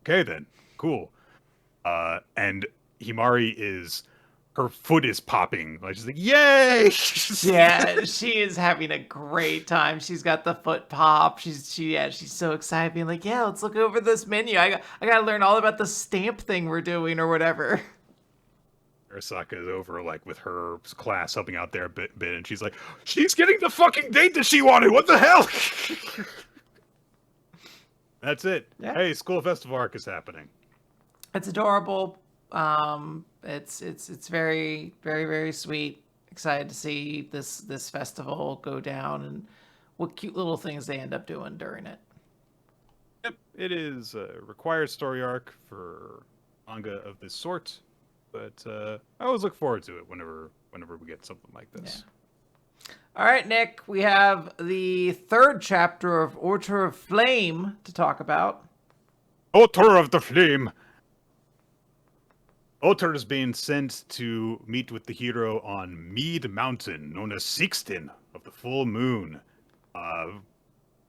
Okay, then. Cool. And Himari her foot is popping. Like, she's like, yay! Yeah, she is having a great time. She's got the foot pop. She's so excited, being like, yeah, let's look over this menu. I gotta learn all about the stamp thing we're doing or whatever. Arasaka is over, like, with her class helping out there a bit, and she's like, she's getting the fucking date that she wanted! What the hell? That's it. Yeah. Hey, School Festival arc is happening. It's adorable. It's very, very, very sweet. Excited to see this festival go down and what cute little things they end up doing during it. Yep, it is a required story arc for manga of this sort, but I always look forward to it whenever we get something like this. Yeah. All right, Nick, we have the third chapter of Altar of Flame to talk about. Altar of the Flame. Altar is being sent to meet with the hero on Mead Mountain, known as Sixten of the Full Moon,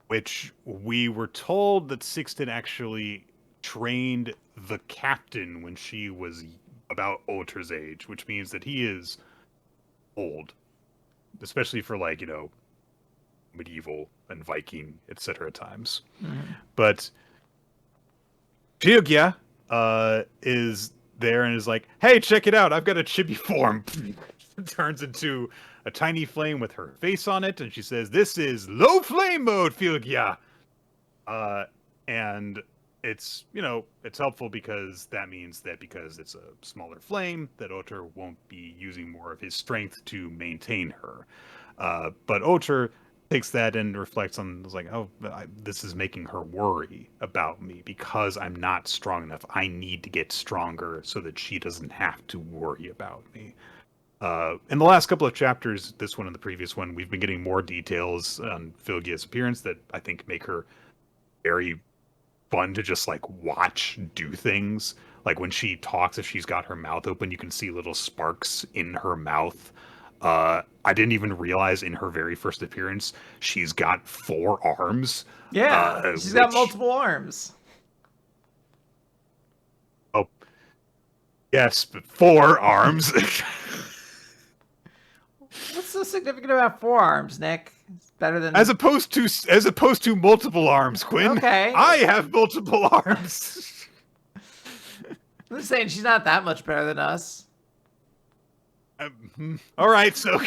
which we were told that Sixten actually trained the captain when she was about Altar's age, which means that he is old, especially for, like, medieval and Viking, etc. times. Mm-hmm. But Hyuga is there and is like, hey, check it out, I've got a chibi form. Turns into a tiny flame with her face on it, and she says, this is low flame mode, Hyuga. And it's, it's helpful because that means that because it's a smaller flame, that Altar won't be using more of his strength to maintain her. But Altar takes that and reflects on, like, oh, this is making her worry about me because I'm not strong enough. I need to get stronger so that she doesn't have to worry about me. In the last couple of chapters, this one and the previous one, we've been getting more details on Hyuga's appearance that I think make her very fun to just, like, watch do things. Like, when she talks, if she's got her mouth open, you can see little sparks in her mouth. I didn't even realize in her very first appearance she's got 4 arms. Yeah, she's got Which, multiple arms. oh yes, but 4 arms. What's so significant about forearms, Nick? It's better than As opposed to multiple arms, Quinn. Okay. I have multiple arms. I'm just saying she's not that much better than us. All right, so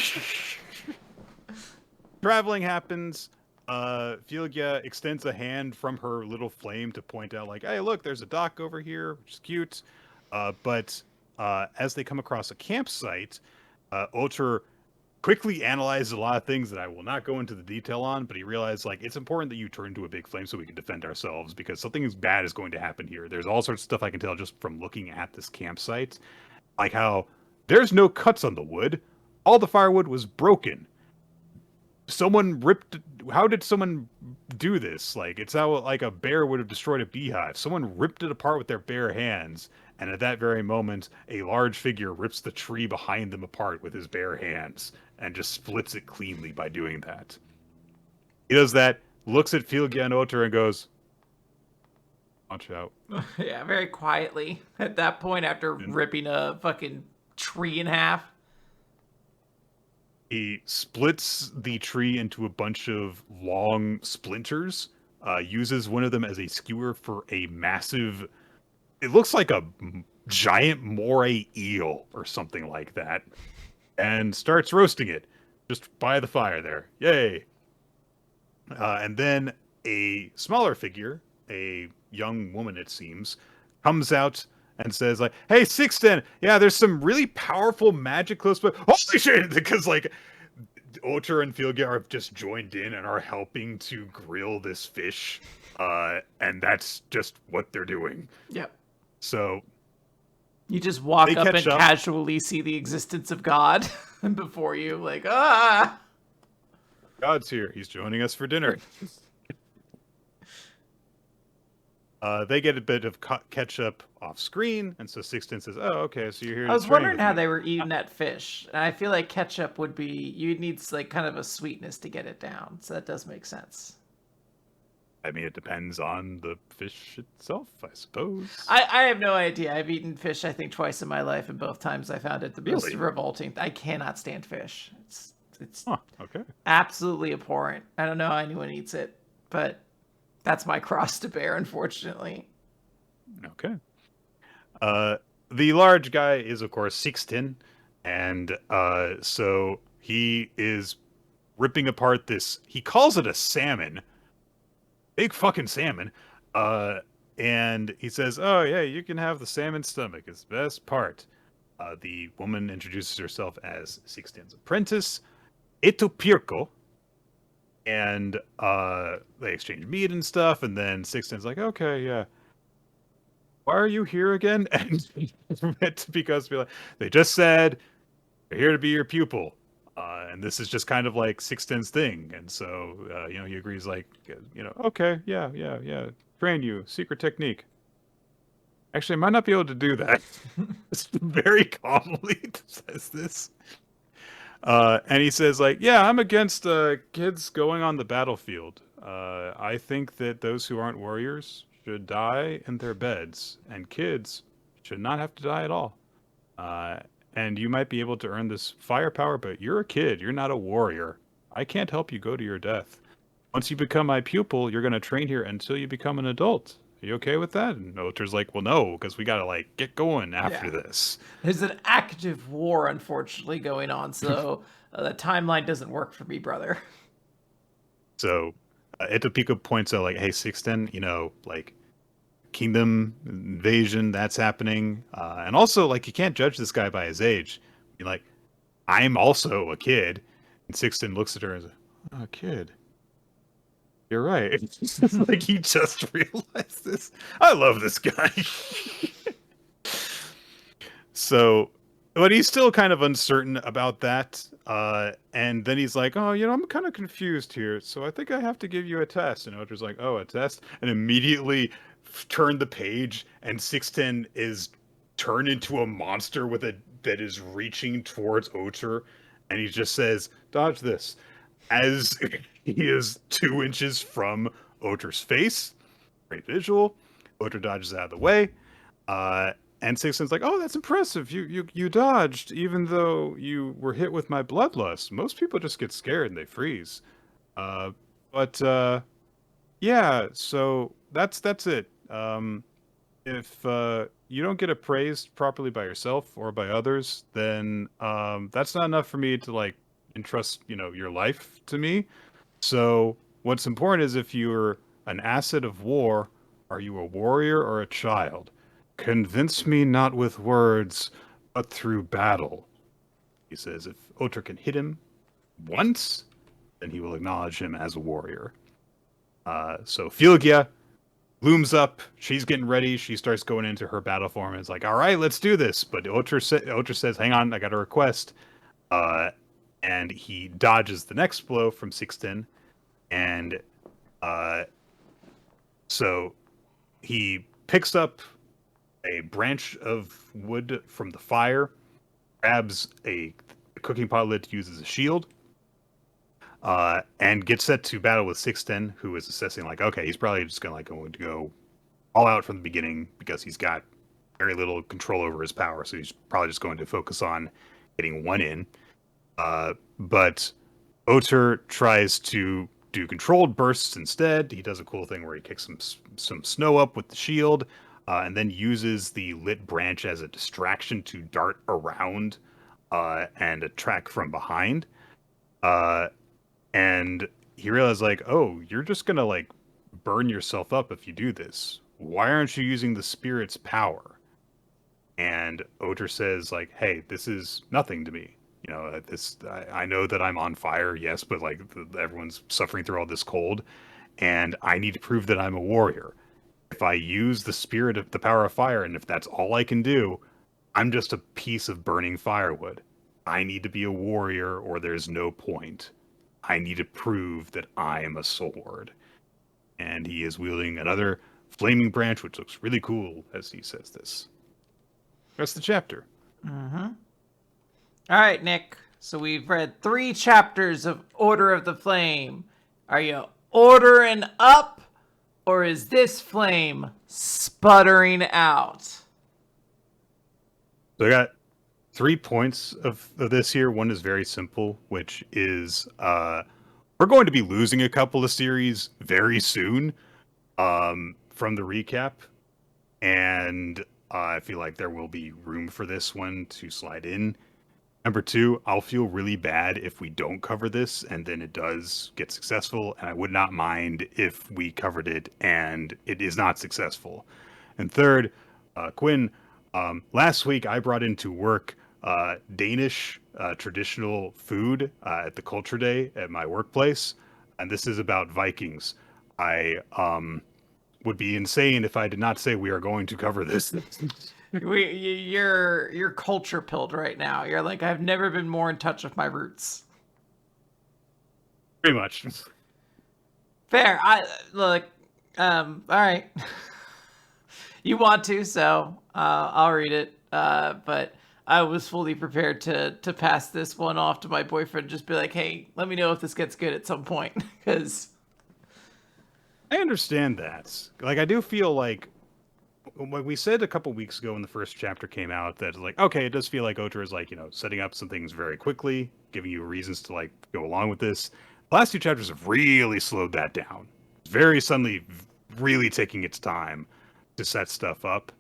traveling happens. Fieldya extends a hand from her little flame to point out, like, "Hey, look, there's a dock over here, which is cute." But as they come across a campsite, Ultra quickly analyzes a lot of things that I will not go into the detail on, but he realized, like, it's important that you turn into a big flame so we can defend ourselves, because something bad is going to happen here. There's all sorts of stuff I can tell just from looking at this campsite, like how there's no cuts on the wood. All the firewood was broken. Someone ripped. How did someone do this? Like, it's how like a bear would have destroyed a beehive. Someone ripped it apart with their bare hands, and at that very moment, a large figure rips the tree behind them apart with his bare hands and just splits it cleanly by doing that. He does that, looks at Fieldya and Otter, and goes, "Watch out." Yeah, very quietly at that point after ripping a fucking tree in half. He splits the tree into a bunch of long splinters, uses one of them as a skewer for a massive, it looks like a giant moray eel or something like that, and starts roasting it just by the fire there. Yay! And then a smaller figure, a young woman it seems, comes out and says, like, "Hey, Sixten, yeah, there's some really powerful magic close by." Holy shit! Because, like, Otter and Fieldya are just joined in and are helping to grill this fish. And that's just what they're doing. Yep. So you just walk up and up. casually see the existence of God before you, like, ah! God's here. He's joining us for dinner. They get a bit of catch up off screen, and so Sixten says, "Oh, okay, so you're here." I was wondering how they were eating that fish, and I feel like ketchup would be, you'd need like kind of a sweetness to get it down, so that does make sense. I mean, it depends on the fish itself, I suppose. I have no idea. I've eaten fish, I think, twice in my life, and both times I found it the most revolting. I cannot stand fish. It's okay. Absolutely abhorrent. I don't know how anyone eats it, but that's my cross to bear, unfortunately. Okay. The large guy is, of course, Sixten, and so he is ripping apart this. He calls it a salmon, big fucking salmon. And he says, "Oh yeah, you can have the salmon stomach. It's the best part." The woman introduces herself as Sixten's apprentice, Etopirko. And they exchange meat and stuff, and then Sixten's like, "Okay, yeah. Why are you here again?" And because they just said they're here to be your pupil, and this is just kind of like Sixten's thing. And so he agrees, like, "Okay, yeah, train you, secret technique." Actually, I might not be able to do that. It's very calmly says this. And he says, like, "Yeah, I'm against kids going on the battlefield. I think that those who aren't warriors should die in their beds, and kids should not have to die at all. And you might be able to earn this firepower, but you're a kid. You're not a warrior. I can't help you go to your death. Once you become my pupil, you're going to train here until you become an adult. Are you okay with that?" And Otter's like, "Well, no, because we got to, like, get going after this." There's an active war, unfortunately, going on, so the timeline doesn't work for me, brother. So Etopika points out, like, "Hey, Sixten, like, kingdom invasion, that's happening. And also, like, you can't judge this guy by his age. You're like, I'm also a kid." And Sixten looks at her and says, "Oh, kid. You're right." It's like he just realized this. I love this guy. So, but he's still kind of uncertain about that. And then he's like, "Oh, I'm kind of confused here. So I think I have to give you a test." And Otter's like, "Oh, a test?" And immediately turn the page, and Sixten is turned into a monster that is reaching towards Otter. And he just says, dodge this. As he is 2 inches from Oter's face. Great visual. Oter dodges out of the way. And Sixten's like, oh, that's impressive. You dodged, even though you were hit with my bloodlust. Most people just get scared and they freeze. But yeah, so that's it. If you don't get appraised properly by yourself or by others, then that's not enough for me to like entrust, your life to me. So what's important is if you're an asset of war, are you a warrior or a child? Convince me not with words, but through battle. He says if Oter can hit him once, then he will acknowledge him as a warrior. So Filgia looms up. She's getting ready. She starts going into her battle form and is like, all right, let's do this. But Oter says, hang on, I got a request. And he dodges the next blow from Sixten. And so he picks up a branch of wood from the fire, grabs a cooking pot lid to use as a shield, and gets set to battle with Sixten, who is assessing like, okay, he's probably just going to go all out from the beginning because he's got very little control over his power, so he's probably just going to focus on getting one in. But Oter tries to do controlled bursts instead. He does a cool thing where he kicks some snow up with the shield, and then uses the lit branch as a distraction to dart around and attack from behind. And he realized like, oh, you're just gonna like burn yourself up if you do this. Why aren't you using the spirit's power? And Oter says like, hey, this is nothing to me. I know that I'm on fire, yes, but like everyone's suffering through all this cold, and I need to prove that I'm a warrior. If I use the spirit of the power of fire, and if that's all I can do, I'm just a piece of burning firewood. I need to be a warrior, or there's no point. I need to prove that I am a sword. And he is wielding another flaming branch, which looks really cool as he says this. That's the chapter. Mm-hmm. All right, Nick. So we've read 3 chapters of Order of the Flame. Are you ordering up, or is this flame sputtering out? So I got 3 points of this here. One is very simple, which is we're going to be losing a couple of series very soon from the recap. And I feel like there will be room for this one to slide in. Number 2, I'll feel really bad if we don't cover this and then it does get successful. And I would not mind if we covered it and it is not successful. And third, Quinn, last week I brought into work Danish traditional food at the Culture Day at my workplace. And this is about Vikings. I would be insane if I did not say we are going to cover this. You're culture pilled right now. You're like, I've never been more in touch with my roots. Pretty much. Fair. All right. You want to, so I'll read it. But I was fully prepared to pass this one off to my boyfriend. Just be like, hey, let me know if this gets good at some point, because I understand that. Like, I do feel like what we said a couple weeks ago when the first chapter came out, that like, okay, it does feel like Oter is like, setting up some things very quickly, giving you reasons to like go along with this. The last 2 chapters have really slowed that down. It's very suddenly really taking its time to set stuff up.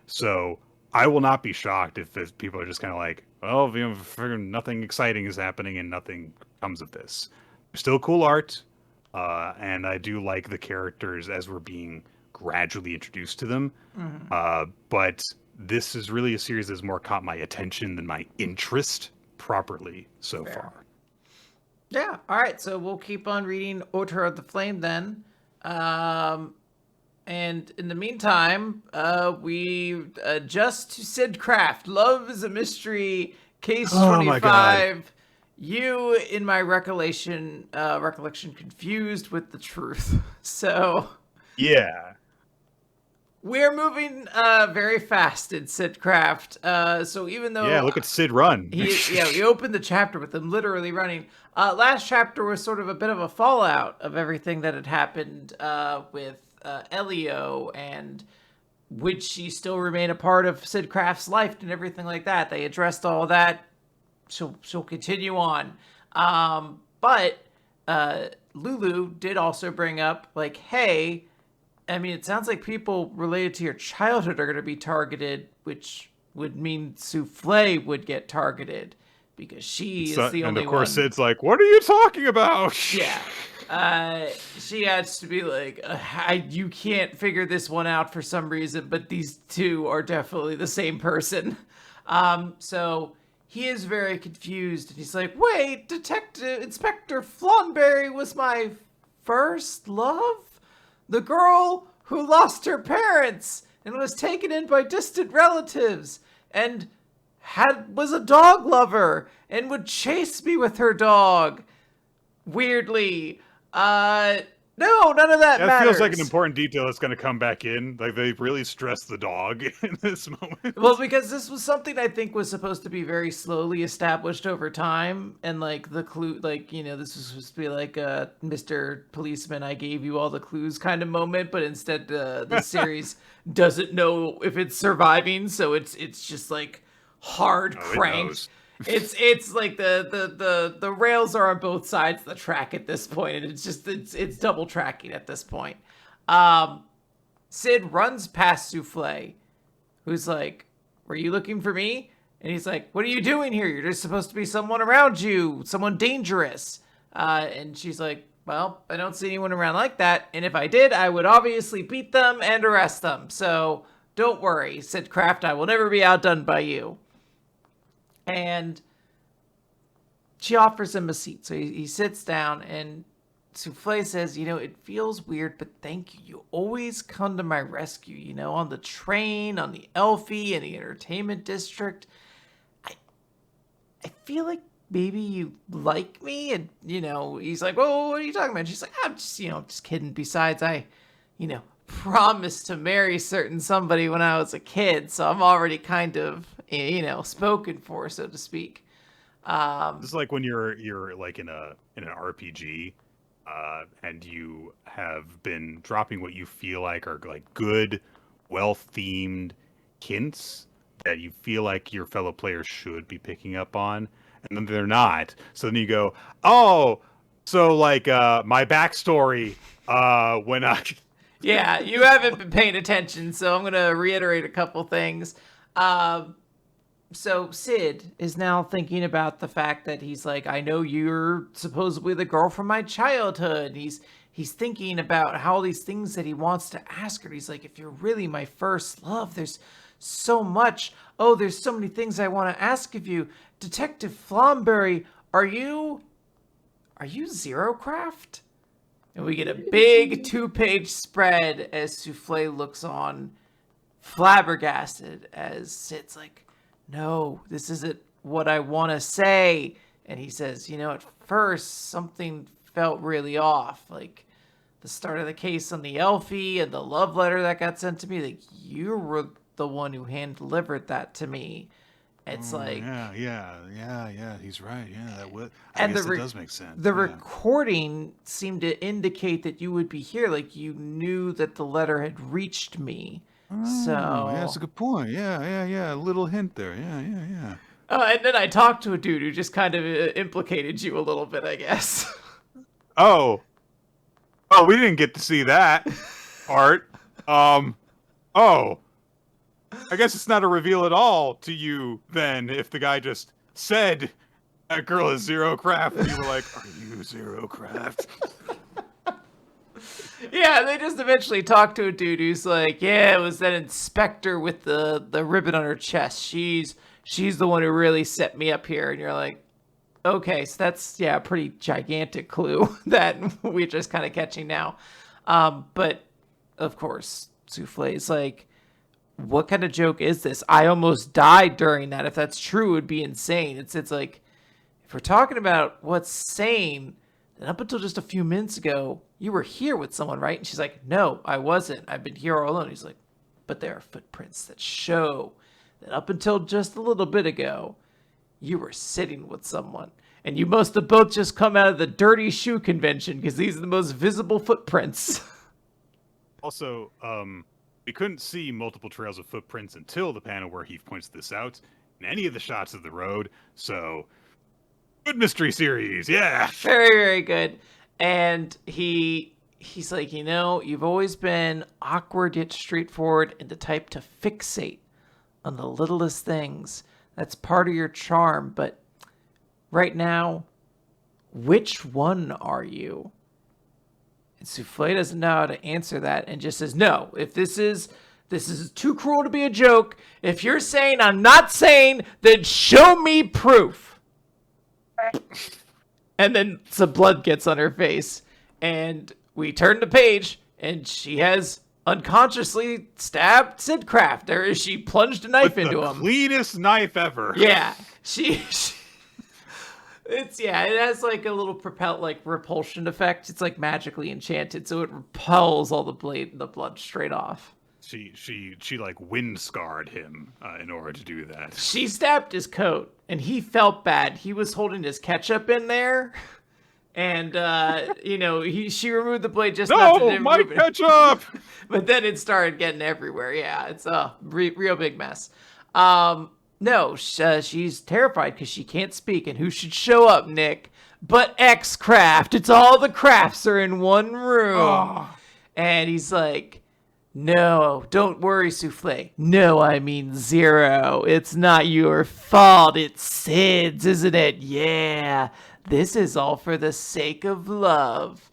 So I will not be shocked if people are just kind of like, well, nothing exciting is happening and nothing comes of this. Still cool art, and I do like the characters as we're being gradually introduced to them. Mm-hmm. But this is really a series that's more caught my attention than my interest properly so far. Yeah. All right. So we'll keep on reading Order of the Flame then. And in the meantime, we adjust to Syd Craft. Love is a Mystery, Case 25. You, in my recollection, confused with the truth. So... Yeah. We're moving very fast in Syd Craft. So even Yeah, though look at Syd run. he opened the chapter with him literally running. Last chapter was sort of a bit of a fallout of everything that had happened with Elio, and would she still remain a part of Syd Craft's life and everything like that. They addressed all that. She'll continue on. But Lulu did also bring up, like, hey, I mean, it sounds like people related to your childhood are going to be targeted, which would mean Souffle would get targeted because she is the And only of course, one. Syd's like, "What are you talking about?" Yeah. She has to be like, you can't figure this one out for some reason, but these two are definitely the same person. So he is very confused, and he's like, wait, Detective Inspector Flawnberry was my first love? The girl who lost her parents and was taken in by distant relatives and was a dog lover and would chase me with her dog. Weirdly. No, none of that That matters. feels like an important detail that's going to come back in. Like, they really stress the dog in this moment. Well, because this was something I think was supposed to be very slowly established over time, and like the clue, like, you know, this was supposed to be like a Mr. Policeman, I gave you all the clues kind of moment, but instead the series doesn't know if it's surviving, so it's just like hard cranked. It's like the rails are on both sides of the track at this point, and it's double tracking at this point. Syd runs past Souffle, who's like, were you looking for me? And he's like, what are you doing here? You're just supposed to be someone around you, someone dangerous. And she's like, well, I don't see anyone around like that, and if I did, I would obviously beat them and arrest them. So don't worry, Syd Craft, I will never be outdone by you. And she offers him a seat. So he sits down, and Souffle says, you know, it feels weird, but thank you. You always come to my rescue, you know, on the train, on the Elfie, in the entertainment district. I feel like maybe you like me. And, you know, he's like, well, what are you talking about? And she's like, I'm just, you know, just kidding. Besides, I, you know, promised to marry certain somebody when I was a kid, so I'm already kind of, you know, spoken for, so to speak. This is like when you're like in an RPG, and you have been dropping what you feel like are like good, well-themed hints that you feel like your fellow players should be picking up on, and then they're not. So then you go, oh, so like my backstory, when I Yeah, you haven't been paying attention, so I'm going to reiterate a couple things. So Syd is now thinking about the fact that he's like, I know you're supposedly the girl from my childhood. He's thinking about how all these things that he wants to ask her. He's like, if you're really my first love, there's so much. Oh, there's so many things I want to ask of you. Detective Flawnberry, are you Zero Craft? And we get a big 2-page spread as Souffle looks on, flabbergasted, as Syd's like, no, this isn't what I want to say. And he says, you know, at first, something felt really off. Like, the start of the case on the Elfie and the love letter that got sent to me, like, you were the one who hand-delivered that to me. It's like... Yeah, he's right. Yeah, that would... I guess it does make sense. The recording seemed to indicate that you would be here. Like, you knew that the letter had reached me. So... yeah, that's a good point. Yeah. A little hint there. Yeah. And then I talked to a dude who just kind of implicated you a little bit, I guess. Oh, we didn't get to see that part. I guess it's not a reveal at all to you then if the guy just said that girl is Zero Craft and you were like, are you Zero Craft? Yeah, they just eventually talked to a dude who's like, yeah, it was that inspector with the ribbon on her chest. She's the one who really set me up here. And you're like, okay, so that's, yeah, a pretty gigantic clue that we're just kind of catching now. But, of course, Souffle's like, what kind of joke is this? I almost died during that. If that's true, it would be insane. It's like, if we're talking about what's sane, then up until just a few minutes ago, you were here with someone, right? And she's like, no, I wasn't. I've been here all alone. He's like, but there are footprints that show that up until just a little bit ago, you were sitting with someone. And you must have both just come out of the dirty shoe convention, because these are the most visible footprints. Also, we couldn't see multiple trails of footprints until the panel where he points this out in any of the shots of the road. So, good mystery series, yeah. Very, very good. And he's like, you've always been awkward yet straightforward and the type to fixate on the littlest things. That's part of your charm, but right now, which one are you? And Souffle doesn't know how to answer that and just says, no, if this is too cruel to be a joke, if you're saying I'm not sane, then show me proof. And then some blood gets on her face, and we turn the page, and she has unconsciously stabbed Syd Craft. She plunged a knife into him. Cleanest knife ever. Yeah, it has like a little repulsion effect. It's like magically enchanted, so it repels all the blood straight off. She like wind scarred him in order to do that. She stabbed his coat, and he felt bad. He was holding his ketchup in there, and she removed the blade just not to remove my ketchup. But then it started getting everywhere. Yeah, it's a real big mess. No, she's terrified because she can't speak, and who should show up, Nick? But X-Craft. It's all the crafts are in one room, and he's like, no, don't worry, Souffle. No, I mean Zero. It's not your fault. It's Syd's, isn't it? Yeah, this is all for the sake of love.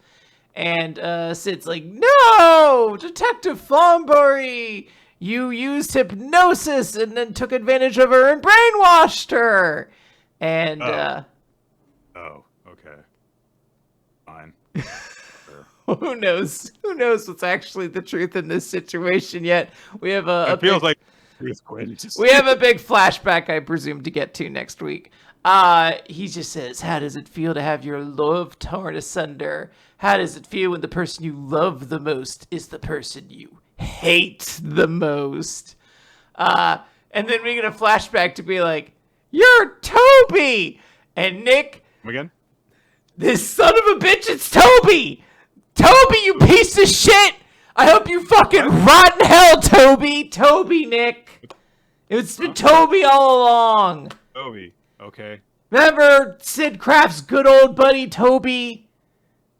And Syd's like, no, Detective Flambury. You used hypnosis and then took advantage of her and brainwashed her. And, Oh, okay. Fine. Who knows? Who knows what's actually the truth in this situation yet? We have it feels like Quinn. We have a big flashback, I presume, to get to next week. He just says, how does it feel to have your love torn asunder? How does it feel when the person you love the most is the person you hate the most? And then we get a flashback to be like, you're Toby! And Nick... Again? This son of a bitch, it's Toby! Toby, you piece of shit! I hope you fucking rot in hell, Toby! Toby, Nick! It's been Toby all along! Toby, okay. Remember Syd Craft's good old buddy, Toby?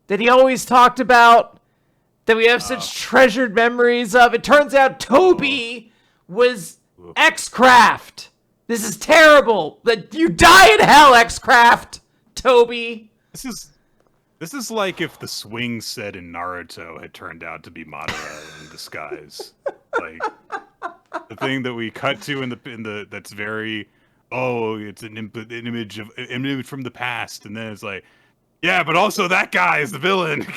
That he always talked about? That we have such treasured memories of? It turns out Toby was X-Craft! This is terrible! You die in hell, X-Craft! Toby! This is like if the swing set in Naruto had turned out to be Madara in disguise. Like the thing that we cut to in the that's very it's an image from the past, and then it's like, yeah, but also that guy is the villain.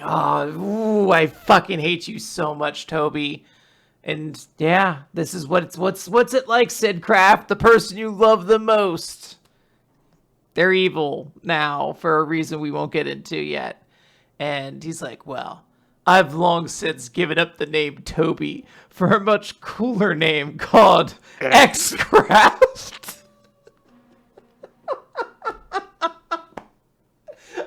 I fucking hate you so much, Toby. And yeah, this is what's it like, Syd Craft, the person you love the most. They're evil now for a reason we won't get into yet. And he's like, well, I've long since given up the name Toby for a much cooler name called X-Craft.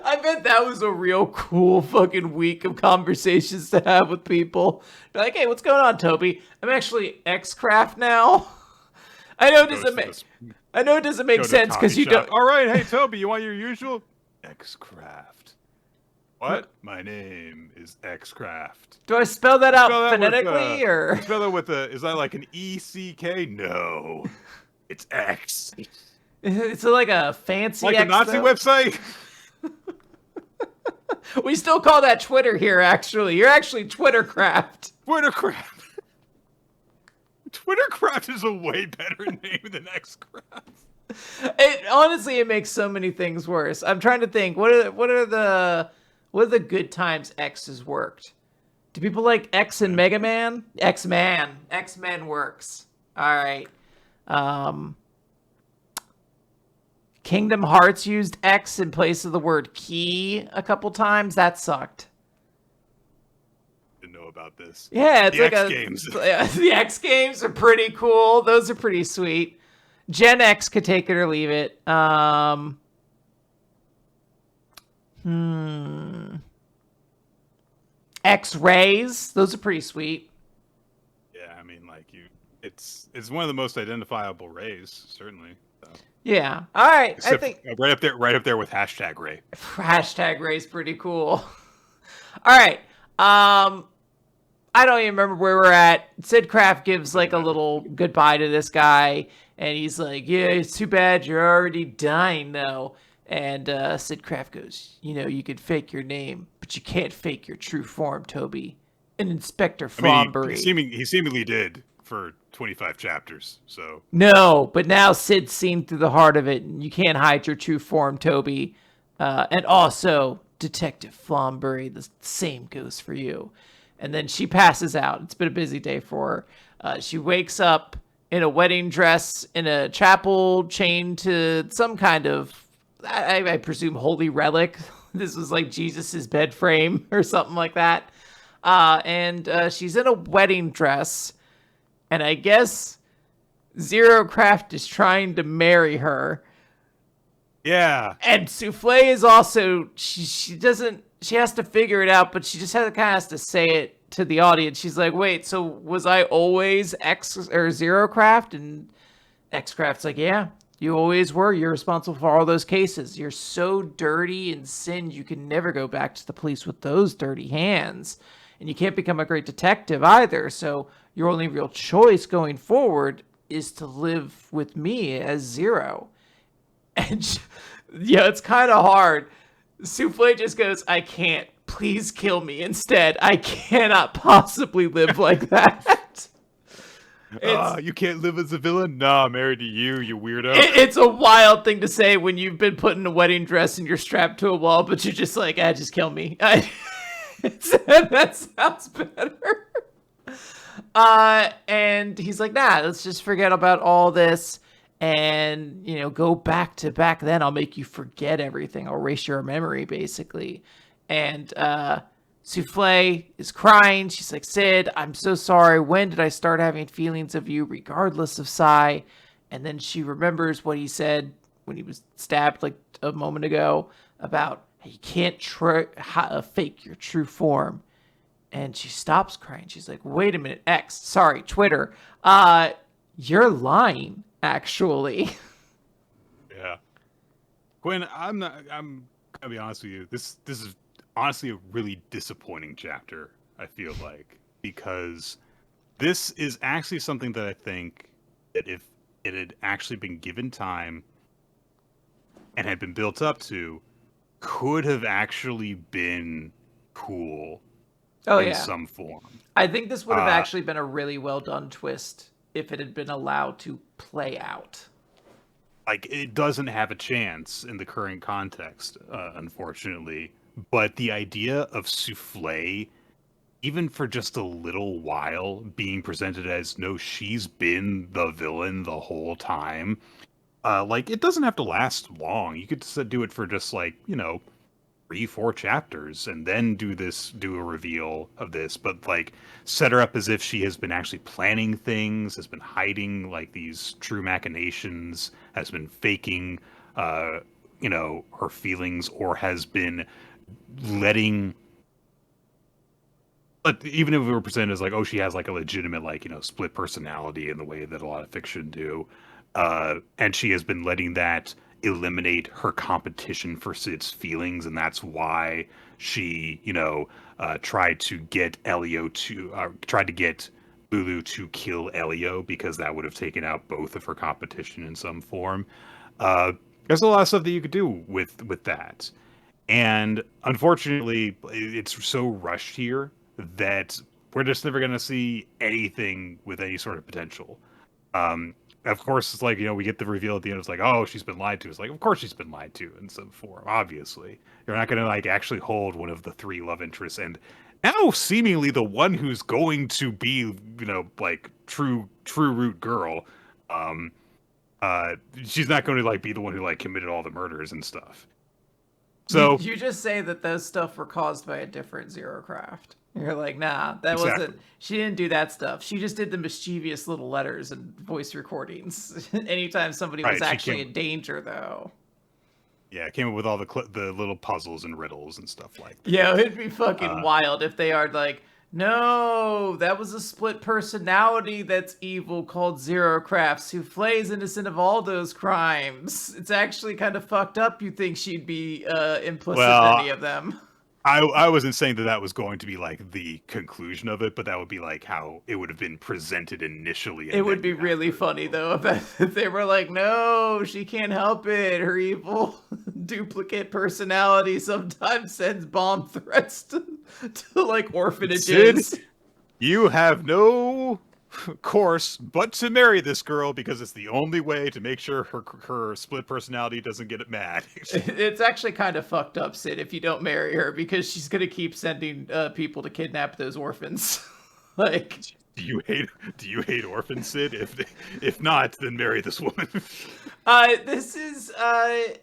I bet that was a real cool fucking week of conversations to have with people. They're like, hey, what's going on, Toby? I'm actually X-Craft now. I know it doesn't make sense because you don't. All right, hey Toby, you want your usual X-Craft? What? My name is X-Craft. Do I spell that out phonetically or? Spell that with is that like an E-C-K? No, it's X. It's like a fancy like X, a Nazi though. website. We still call that Twitter here. Actually, you're actually Twittercraft. Twittercraft. Twittercraft is a way better name than X-Craft. It makes so many things worse. I'm trying to think. What are the good times X has worked? Do people like X and Mega Man? X-Men works. All right. Kingdom Hearts used X in place of the word key a couple times. That sucked. Didn't know about this. Yeah, it's The like X Games. the X Games are pretty cool. Those are pretty sweet. Gen X could take it or leave it. X-rays, those are pretty sweet. Yeah, I mean, like it's one of the most identifiable rays, certainly. So. Yeah. All right. Except I think right up there with hashtag Ray. hashtag Ray's pretty cool. All right. I don't even remember where we're at. Syd Craft gives like a little goodbye to this guy, and he's like, "Yeah, it's too bad you're already dying, though." And Syd Craft goes, "You could fake your name, but you can't fake your true form, Toby." And Inspector Flombury. He seemingly did for 25 chapters. So no, but now Sid's seen through the heart of it, and you can't hide your true form, Toby. And also, Detective Flombury, the same goes for you. And then she passes out. It's been a busy day for her. She wakes up in a wedding dress in a chapel chained to some kind of, I presume, holy relic. This was like Jesus's bed frame or something like that. And she's in a wedding dress. And I guess Zero Craft is trying to marry her. yeah. And Souffle is also, she has to figure it out, but she just has to say it to the audience. She's like, wait, so was I always X or Zero Craft? And X Craft's like, yeah, you always were. You're responsible for all those cases. You're so dirty and sinned, you can never go back to the police with those dirty hands. And you can't become a great detective either. So your only real choice going forward is to live with me as Zero. And yeah, it's kind of hard. Souffle just goes, I can't. Please kill me instead. I cannot possibly live like that. You can't live as a villain? Nah, I'm married to you weirdo. It's a wild thing to say when you've been put in a wedding dress and you're strapped to a wall, but you're just like, just kill me. That sounds better. And he's like, nah, let's just forget about all this and, go back to back then. I'll make you forget everything. I'll erase your memory, basically. And Souffle is crying. She's like, Syd, I'm so sorry. When did I start having feelings of you, regardless of Psy? And then she remembers what he said when he was stabbed like a moment ago about you can't fake your true form. And she stops crying. She's like, wait a minute, Twitter. You're lying, actually. Yeah. Quinn, I'm gonna be honest with you. This is honestly a really disappointing chapter, I feel like, because this is actually something that I think that if it had actually been given time and had been built up to, could have actually been cool in some form. I think this would have actually been a really well done twist if it had been allowed to play out. Like, it doesn't have a chance in the current context, unfortunately. But the idea of Souffle, even for just a little while, being presented as, no, she's been the villain the whole time. It doesn't have to last long. You could do it for just 3-4 chapters and then do a reveal of this, but set her up as if she has been actually planning things, has been hiding these true machinations, has been faking her feelings, or has been letting, but even if we were presented as she has a legitimate split personality in the way that a lot of fiction do, and she has been letting that eliminate her competition for Syd's feelings, and that's why she tried to get Lulu to kill Elio, because that would have taken out both of her competition in some form. There's a lot of stuff that you could do with that, and unfortunately it's so rushed here that we're just never going to see anything with any sort of potential. Of course, it's we get the reveal at the end. It's oh, she's been lied to. It's of course she's been lied to in some form. Obviously, you're not going to actually hold one of the 3 love interests, and now seemingly the one who's going to be true root girl. She's not going to be the one who committed all the murders and stuff. So you just say that those stuff were caused by a different Zero Craft. You're like, nah, that exactly. wasn't. She didn't do that stuff. She just did the mischievous little letters and voice recordings. Anytime somebody was Right, she actually came. in danger, though. Yeah, came up with all the little puzzles and riddles and stuff like that. Yeah, it'd be fucking Uh, wild if they are like, no, that was a split personality that's evil called Zero Craft. Souffle's innocent of all those crimes. It's actually kind of fucked up. You think she'd be implicit in well, any of them? I wasn't saying that was going to be like the conclusion of it, but that would be like how it would have been presented initially. And It would then be you have really to, funny though if they were like, no, she can't help it. Her evil duplicate personality sometimes sends bomb threats to like orphanages. Syd, you have no course but to marry this girl because it's the only way to make sure her split personality doesn't get mad. It's actually kind of fucked up, Syd, if you don't marry her because she's gonna keep sending people to kidnap those orphans. Like, Do you hate orphans, Syd? If not, then marry this woman. this is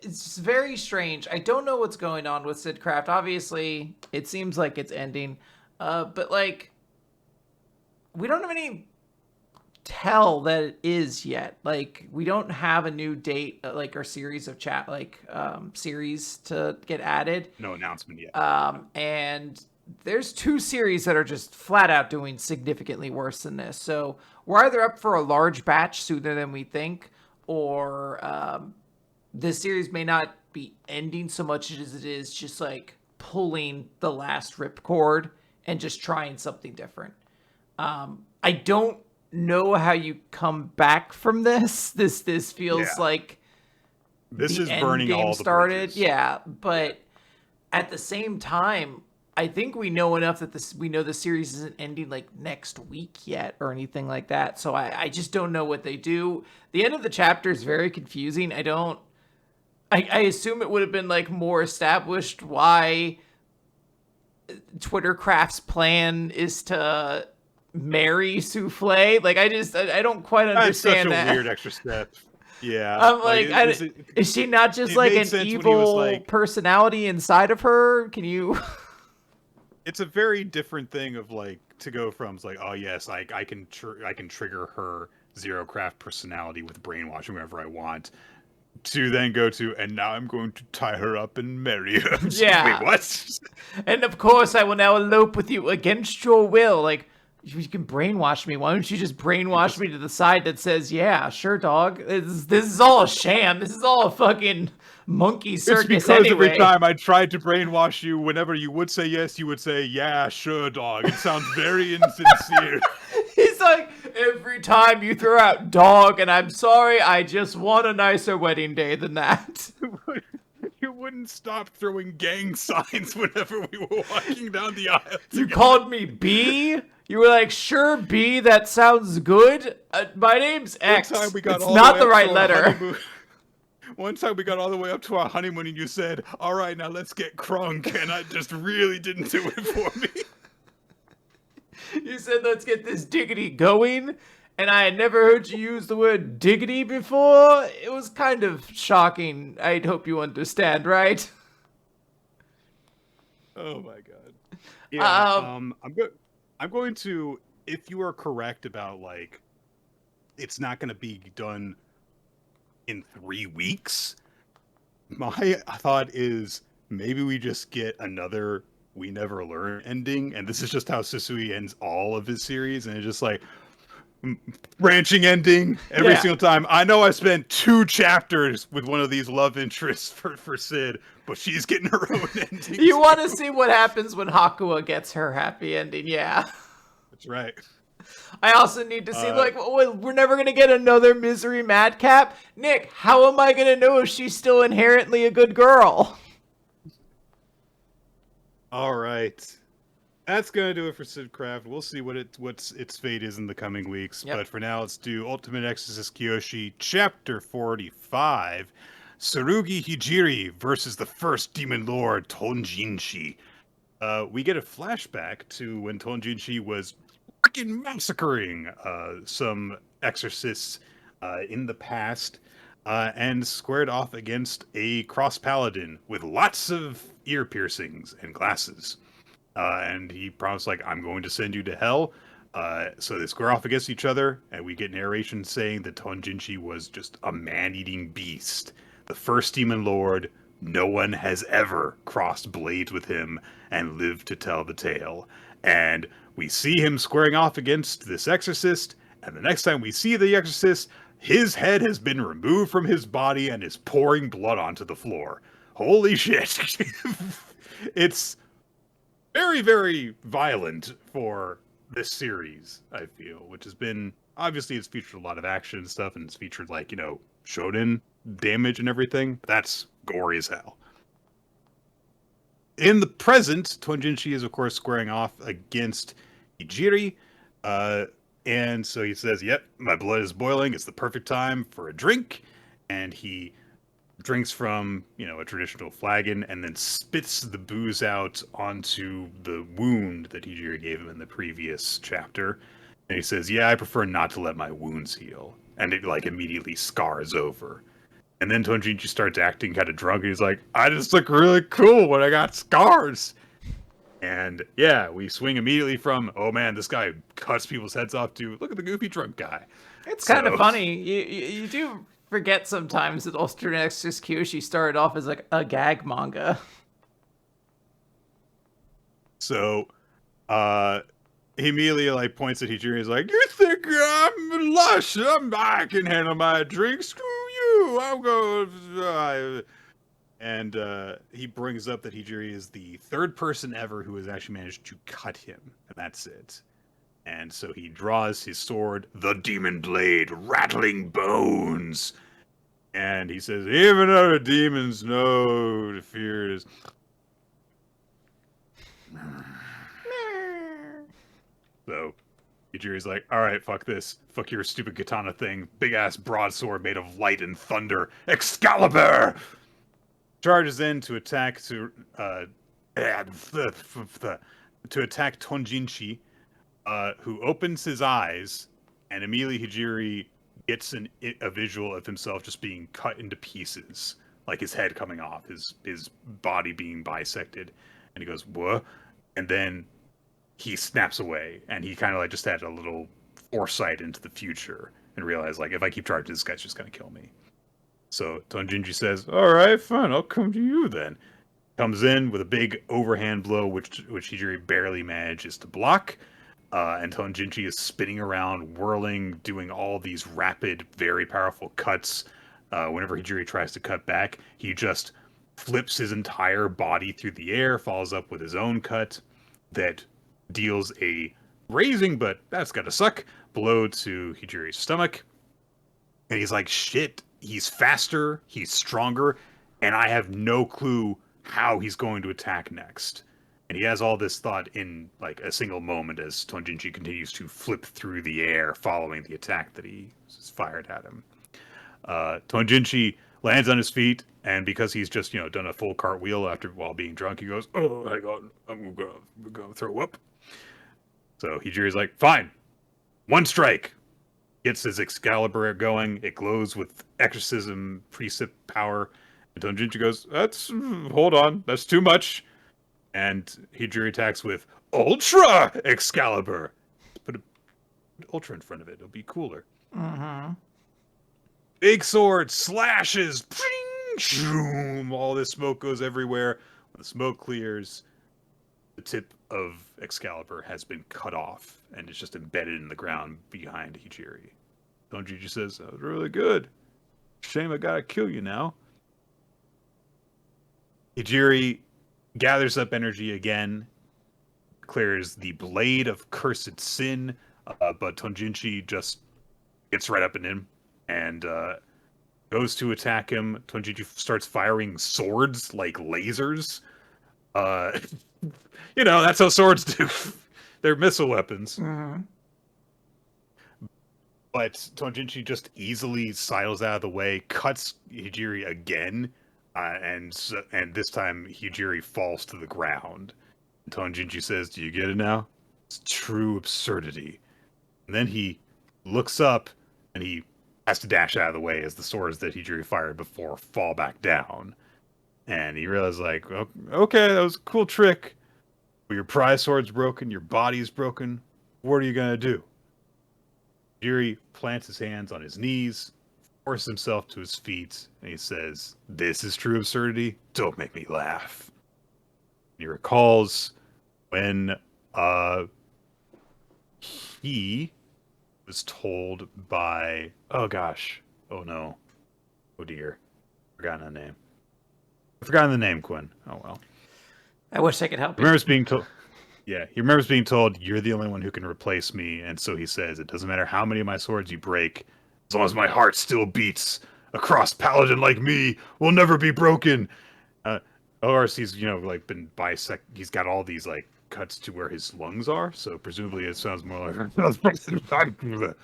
it's very strange. I don't know what's going on with Syd Craft. Obviously, it seems like it's ending, but like, we don't have any tell that it is yet. Like, we don't have a new date, like our series of series to get added. No announcement yet. And there's 2 series that are just flat out doing significantly worse than this. So we're either up for a large batch sooner than we think, or this series may not be ending so much as it is just like pulling the last ripcord and just trying something different. I don't know how you come back from this. This feels like this the is end burning game all the started. bridges. Yeah, but at the same time, I think we know enough that we know the series isn't ending like next week yet or anything like that. So I just don't know what they do. The end of the chapter is very confusing. I assume it would have been like more established why Twitter Craft's plan is to marry Souffle. Like, I don't quite understand That's such that. a weird extra step. Yeah. I'm like, is she not just like an evil personality inside of her? Can you? It's a very different thing of like to go from it's like, oh yes, I can trigger her Zero Craft personality with brainwashing wherever I want, to then go to and now I'm going to tie her up and marry her. Yeah. Wait, what? And of course, I will now elope with you against your will. Like, you can brainwash me. Why don't you just brainwash me to the side that says, yeah, sure, dog. This is all a sham. This is all a fucking monkey circus. It's because anyway. every time I tried to brainwash you, whenever you would say yes, you would say, yeah, sure, dog. It sounds very insincere. He's like, every time you throw out dog, and I'm sorry, I just want a nicer wedding day than that. You wouldn't stop throwing gang signs whenever we were walking down the aisle together. You called me B? You were like, sure, B, that sounds good. My name's X. It's not the right letter. One time we got all the way up to our honeymoon and you said, all right, now let's get crunk. And I just really didn't do it for me. You said, let's get this diggity going. And I had never heard you use the word diggity before. It was kind of shocking. I'd hope you understand, right? Oh my god. Yeah, I'm going to, if you are correct about like, it's not going to be done in 3 weeks, my thought is maybe we just get another We Never Learn ending, and this is just how Sisui ends all of his series, and it's just like, branching ending every single time. I know I spent 2 chapters with one of these love interests for Syd, but she's getting her own ending. You want to see what happens when Hakua gets her happy ending, yeah. That's right. I also need to see, like, we're never going to get another Misery Madcap? Nick, how am I going to know if she's still inherently a good girl? All right. That's going to do it for Syd Craft. We'll see what its fate is in the coming weeks. Yep. But for now, let's do Ultimate Exorcist Kiyoshi, Chapter 45, Tsurugi Hijiri versus the first Demon Lord, Tonjinshi. We get a flashback to when Tonjinshi was freaking massacring some exorcists in the past. and squared off against a cross paladin with lots of ear piercings and glasses. And he promised, like, I'm going to send you to hell. So they square off against each other, and we get narration saying that Tonjinshi was just a man-eating beast. The first demon lord. No one has ever crossed blades with him and lived to tell the tale. And we see him squaring off against this exorcist, and the next time we see the exorcist, his head has been removed from his body and is pouring blood onto the floor. Holy shit. It's very, very violent for this series, I feel, which has been, obviously it's featured a lot of action and stuff, and it's featured, like, shonen damage and everything. That's gory as hell. In the present, Tonjinshi is, of course, squaring off against Hijiri, and so he says, yep, my blood is boiling, it's the perfect time for a drink, and he drinks from, a traditional flagon, and then spits the booze out onto the wound that Hijiri gave him in the previous chapter. And he says, yeah, I prefer not to let my wounds heal. And it, immediately scars over. And then Tonjinshi starts acting kind of drunk, and he's like, I just look really cool when I got scars. And, yeah, we swing immediately from, oh man, this guy cuts people's heads off, to, look at the goofy drunk guy. It's kind of funny. You do forget sometimes that Ulster Nexus Kiyoshi started off as like a gag manga. So, he immediately points at Hijiri. He's like, "You think I'm lush? I can handle my drink. Screw you! I'm going." And he brings up that Hijiri is the third person ever who has actually managed to cut him, and that's it. And so he draws his sword, the demon blade, rattling bones. And he says, even other demons know the fear is... So, Hijiri's like, alright, fuck this. Fuck your stupid katana thing. Big-ass broadsword made of light and thunder. Excalibur! Charges in to attack to attack Tonjinshi, who opens his eyes, and immediately Hijiri gets a visual of himself just being cut into pieces, like his head coming off, his body being bisected, and he goes, what? And then he snaps away, and he kind of just had a little foresight into the future, and realized, if I keep charging, this guy's just gonna kill me. So Tonjinshi says, alright, fine, I'll come to you then. Comes in with a big overhand blow, which Hijiri barely manages to block. And Tonjinshi is spinning around, whirling, doing all these rapid, very powerful cuts. Whenever Hijiri tries to cut back, he just flips his entire body through the air, follows up with his own cut that deals a grazing, but that's gotta suck, blow to Hijiri's stomach. And he's like, shit, he's faster, he's stronger, and I have no clue how he's going to attack next. And he has all this thought in a single moment as Tonjinshi continues to flip through the air following the attack that he fired at him. Tonjinshi lands on his feet, and because he's just done a full cartwheel while being drunk, he goes, "Oh, hang on, I'm gonna throw up." So Hijiri's like, "Fine, one strike." Gets his Excalibur going. It glows with exorcism precip power. And Tonjinshi goes, hold on, that's too much. And Hijiri attacks with Ultra Excalibur. Put an Ultra in front of it. It'll be cooler. Mm-hmm. Big sword slashes. Shoom, all this smoke goes everywhere. When the smoke clears, the tip of Excalibur has been cut off and it's just embedded in the ground behind Hijiri. Tonjinshi says, that was really good. Shame I gotta kill you now. Hijiri gathers up energy again, clears the blade of cursed sin, but Tonjinshi just gets right up in him and goes to attack him. Tonjinshi starts firing swords like lasers. That's how swords do. They're missile weapons. Mm-hmm. But Tonjinshi just easily sidles out of the way, cuts Hijiri again, and this time Hijiri falls to the ground. Tonjinshi says, do you get it now? It's true absurdity. And then he looks up, and he has to dash out of the way as the swords that he drew fired before fall back down. And he realizes, like, okay, that was a cool trick. But your prize sword's broken, your body's broken. What are you going to do? Jiri plants his hands on his knees, forces himself to his feet, and he says, "This is true absurdity. Don't make me laugh." And he recalls when he was told by, oh gosh, oh no, oh dear, forgotten the name. I've forgotten the name, Quinn. Oh well. I wish I could help He remembers being told. Yeah, he remembers being told, "You're the only one who can replace me," and so he says, "It doesn't matter how many of my swords you break, as long as my heart still beats. A crossed paladin like me will never be broken." Of course, he's like been bisect. He's got all these like cuts to where his lungs are, so presumably it sounds more like.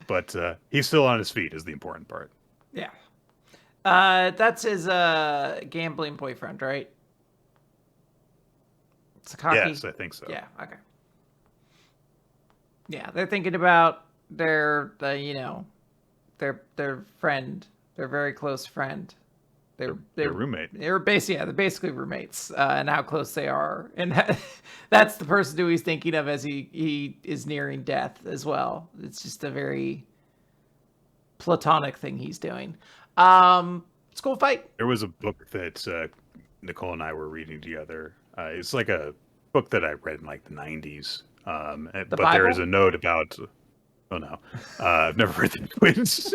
But he's still on his feet is the important part. Yeah. That's his gambling boyfriend, right? Sakaki? Yes, I think so. Yeah, okay. Yeah, they're thinking about their friend, their very close friend. Their roommate. They're basically roommates, and how close they are, and that's the person who he's thinking of as he is nearing death as well. It's just a very platonic thing he's doing. It's a cool fight. There was a book that Nicole and I were reading together. It's like a book that I read in like the 90s. But Bible? there is a note about. Oh no, I've never read the twins.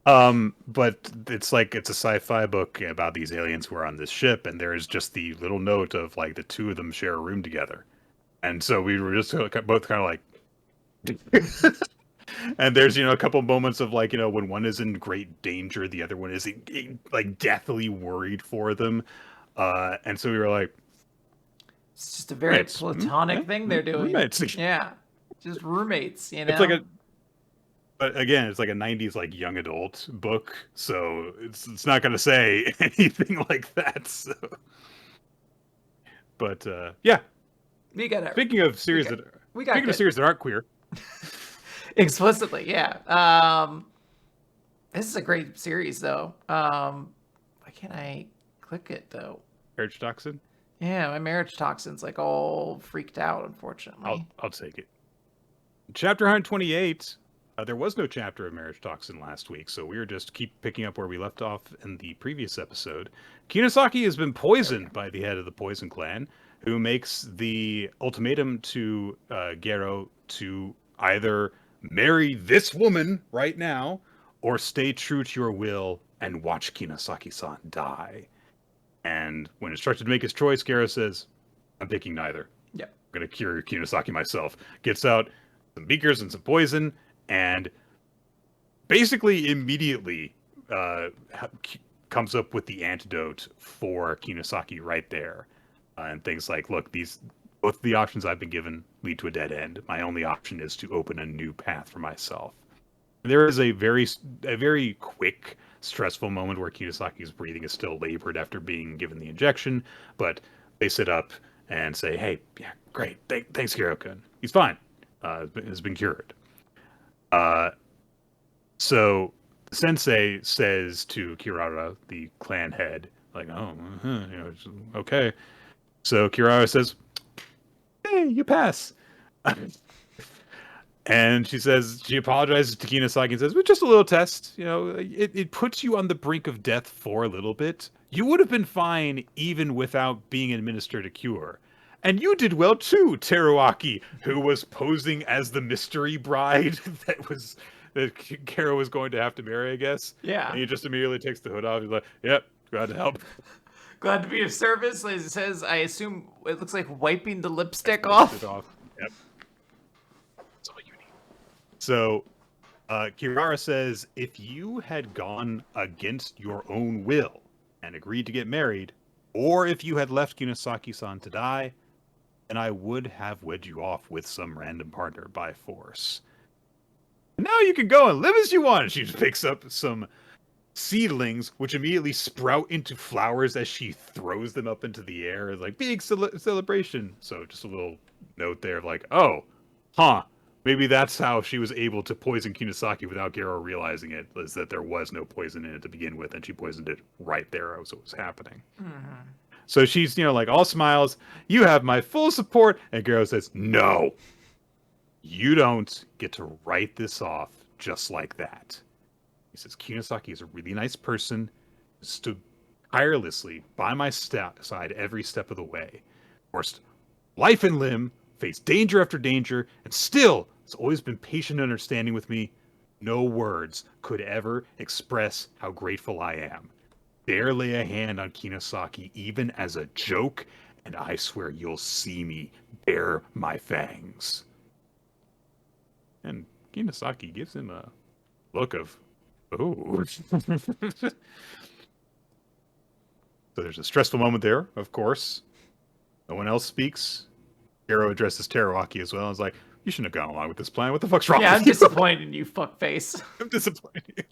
But it's a sci-fi book about these aliens who are on this ship, and there is just the little note of like the two of them share a room together, and so we were just both kind of like. And there's a couple moments of like when one is in great danger, the other one is like deathly worried for them, and so we were like, it's just a very platonic thing they're doing. Roommates. Yeah, just roommates. It's like but again, it's like a 90s like young adult book, so it's not going to say anything like that. So. But yeah, we got it. Speaking of series that aren't queer. Explicitly, yeah. This is a great series, though. Why can't I click it though? Marriagetoxin? Yeah, my Marriagetoxin's like all freaked out, unfortunately. I'll take it. Chapter 128. There was no chapter of Marriagetoxin last week, so we were just keep picking up where we left off in the previous episode. Kiyoshi has been poisoned by the head of the Poison Clan, who makes the ultimatum to Gero to either marry this woman right now, or stay true to your will and watch Kiyoshi-san die. And when instructed to make his choice, Gero says, "I'm picking neither. Yeah, I'm gonna cure Kiyoshi myself." Gets out some beakers and some poison, and basically immediately comes up with the antidote for Kiyoshi right there. And things like, look, both the options I've been given lead to a dead end. My only option is to open a new path for myself. There is a very quick, stressful moment where Kiyoshi's breathing is still labored after being given the injection, but they sit up and say, "Hey, yeah, great, thanks, Gero-kun. He's fine. Has been cured." So the sensei says to Kirara, the clan head, like, "Oh, okay." So Kirara says, "Hey, you pass." And she apologizes to Kiyoshi and says, "Well, just a little test. It puts you on the brink of death for a little bit. You would have been fine even without being administered a cure. And you did well too, Teruaki, who was posing as the mystery bride that Kara was going to have to marry, I guess." Yeah. And he just immediately takes the hood off. He's like, "Yep, glad to help. Glad to be of service." As it says, I assume it looks like wiping the lipstick off. Yep. That's all you need. So, Kirara says, "If you had gone against your own will and agreed to get married, or if you had left Kiyoshi-san to die, then I would have wed you off with some random partner by force. Now you can go and live as you want." And she picks up some seedlings, which immediately sprout into flowers as she throws them up into the air, like big celebration. So just a little note there of like, oh, huh, Maybe that's how she was able to poison Kinosaki without Gero realizing it, is that there was no poison in it to begin with, and she poisoned it right there as it was happening. Mm-hmm. So she's, like all smiles, you have my full support, and Gero says, no, you don't get to write this off just like that. He says, Kinosaki is a really nice person, stood tirelessly by my side every step of the way, forced life and limb, faced danger after danger, and still has always been patient and understanding with me. No words could ever express how grateful I am. Dare lay a hand on Kinosaki even as a joke, and I swear you'll see me bare my fangs. And Kinosaki gives him a look of, oh. So there's a stressful moment there, of course. No one else speaks. Gero addresses Teruaki as well. And is like, you shouldn't have gone along with this plan. What the fuck's wrong with you? I'm disappointed in you, fuckface. I'm disappointed.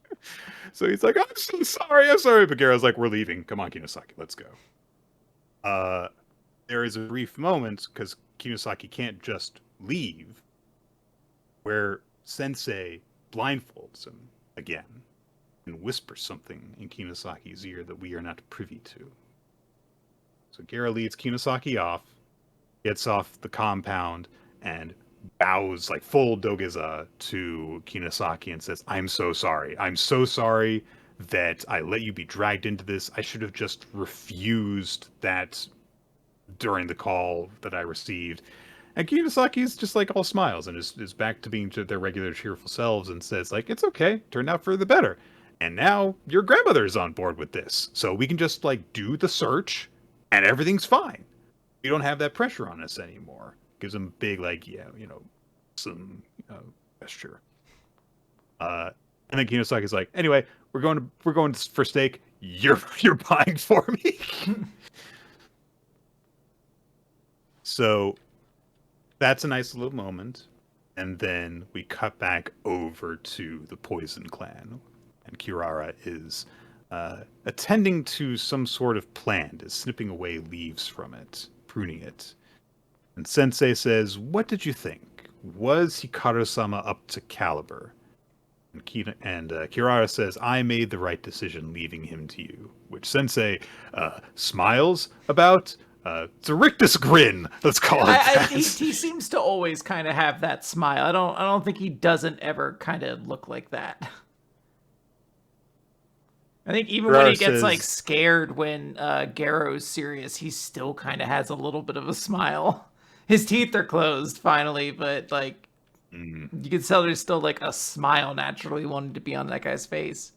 So he's like, I'm so sorry. I'm sorry. But Gero's like, we're leaving. Come on, Kinosaki. Let's go. There is a brief moment, because Kinosaki can't just leave, where Sensei blindfolds him again and whispers something in Kinosaki's ear that we are not privy to. So Gero leads Kinosaki off, gets off the compound, and bows like full Dogeza to Kinosaki and says, I'm so sorry. I'm so sorry that I let you be dragged into this. I should have just refused that during the call that I received. And Kinosaki is just like all smiles and is back to being to their regular cheerful selves and says like, it's okay, turned out for the better. And now your grandmother is on board with this. So we can just like do the search and everything's fine. We don't have that pressure on us anymore. Gives him big like, some gesture. And then Kinosaki's like, anyway, we're going for steak. You're buying for me. So that's a nice little moment. And then we cut back over to the Poison Clan. And Kirara is attending to some sort of plant, is snipping away leaves from it, pruning it. And Sensei says, what did you think? Was Hikaru-sama up to caliber? And Kirara says, I made the right decision leaving him to you. Which Sensei smiles about. It's a rictus grin, let's call it that. He seems to always kind of have that smile. I don't think he doesn't ever kind of look like that. I think even when he gets like scared when Gero's serious, he still kind of has a little bit of a smile. His teeth are closed finally, but like you can tell there's still like a smile naturally wanting to be on that guy's face.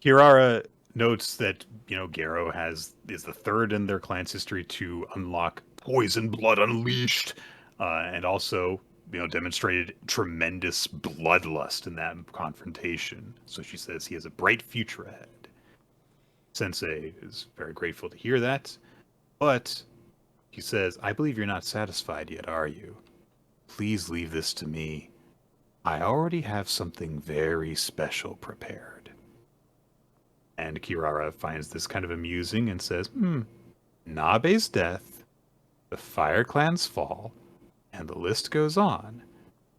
Kirara notes that Gero is the third in their clan's history to unlock Poison Blood Unleashed, and also demonstrated tremendous bloodlust in that confrontation. So she says he has a bright future ahead. Sensei is very grateful to hear that, but he says, I believe you're not satisfied yet, are you? Please leave this to me. I already have something very special prepared. And Kirara finds this kind of amusing and says, Nabe's death, the Fire Clan's fall, and the list goes on.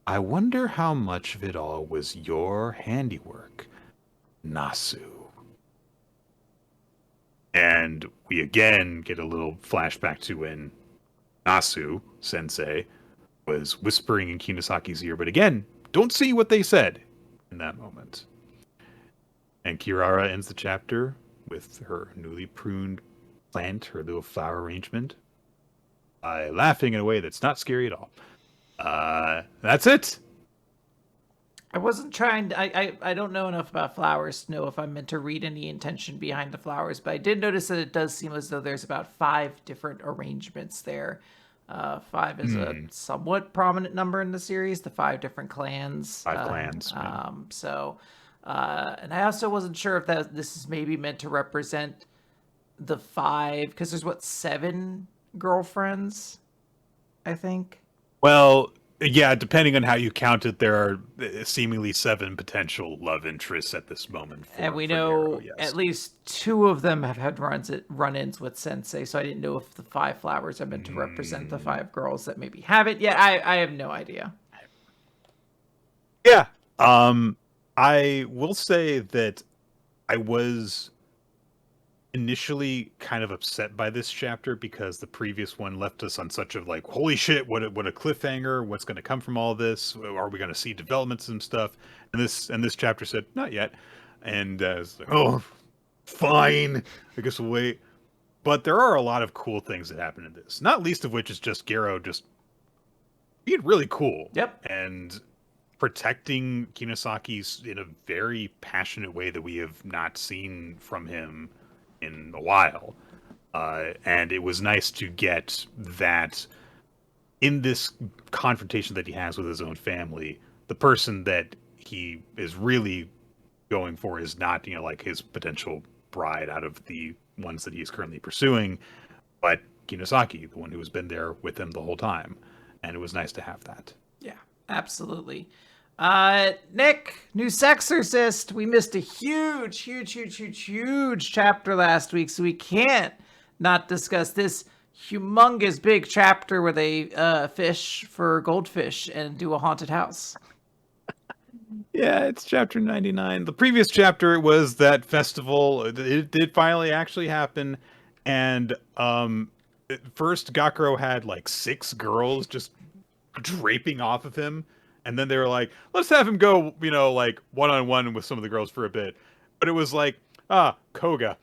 I wonder how much of it all was your handiwork, Nasu. And we again get a little flashback to when Nasu, Sensei, was whispering in Kinosaki's ear, but again, don't see what they said in that moment. And Kirara ends the chapter with her newly pruned plant, her little flower arrangement, by laughing in a way that's not scary at all. That's it. I wasn't trying to, I don't know enough about flowers to know if I'm meant to read any intention behind the flowers, but I did notice that it does seem as though there's about 5 different arrangements there. 5 is a somewhat prominent number in the series, the 5 different clans. 5 clans. And I also wasn't sure if this is maybe meant to represent the 5, because there's 7 girlfriends, I think. Well, Yeah, depending on how you count it, there are seemingly 7 potential love interests at this moment And we for Garo. know Yes. at least 2 of them have had run-ins with Sensei, so I didn't know if the 5 flowers are meant to represent the 5 girls that maybe have it. Yeah, I have no idea. Yeah. I will say that I was initially kind of upset by this chapter because the previous one left us on such of like, holy shit, what a cliffhanger, what's going to come from all this, are we going to see developments and stuff, and this chapter said not yet, and it's like, oh, fine, I guess we'll wait. But there are a lot of cool things that happen in this, not least of which is just Garo just being really cool Yep. and protecting Kinosaki's in a very passionate way that we have not seen from him in a while. And it was nice to get that in this confrontation that he has with his own family. The person that he is really going for is not, like his potential bride out of the ones that he is currently pursuing, but Kinosaki, the one who has been there with him the whole time. And it was nice to have that. Yeah, absolutely. Nick, new Exorcist. We missed a huge chapter last week, so we can't not discuss this humongous big chapter where they fish for goldfish and do a haunted house. Yeah, it's chapter 99. The previous chapter was that festival. It did finally actually happen. And at first Gakuro had like 6 girls just draping off of him. And then they were like, let's have him go, like one-on-one with some of the girls for a bit. But it was like, Koga.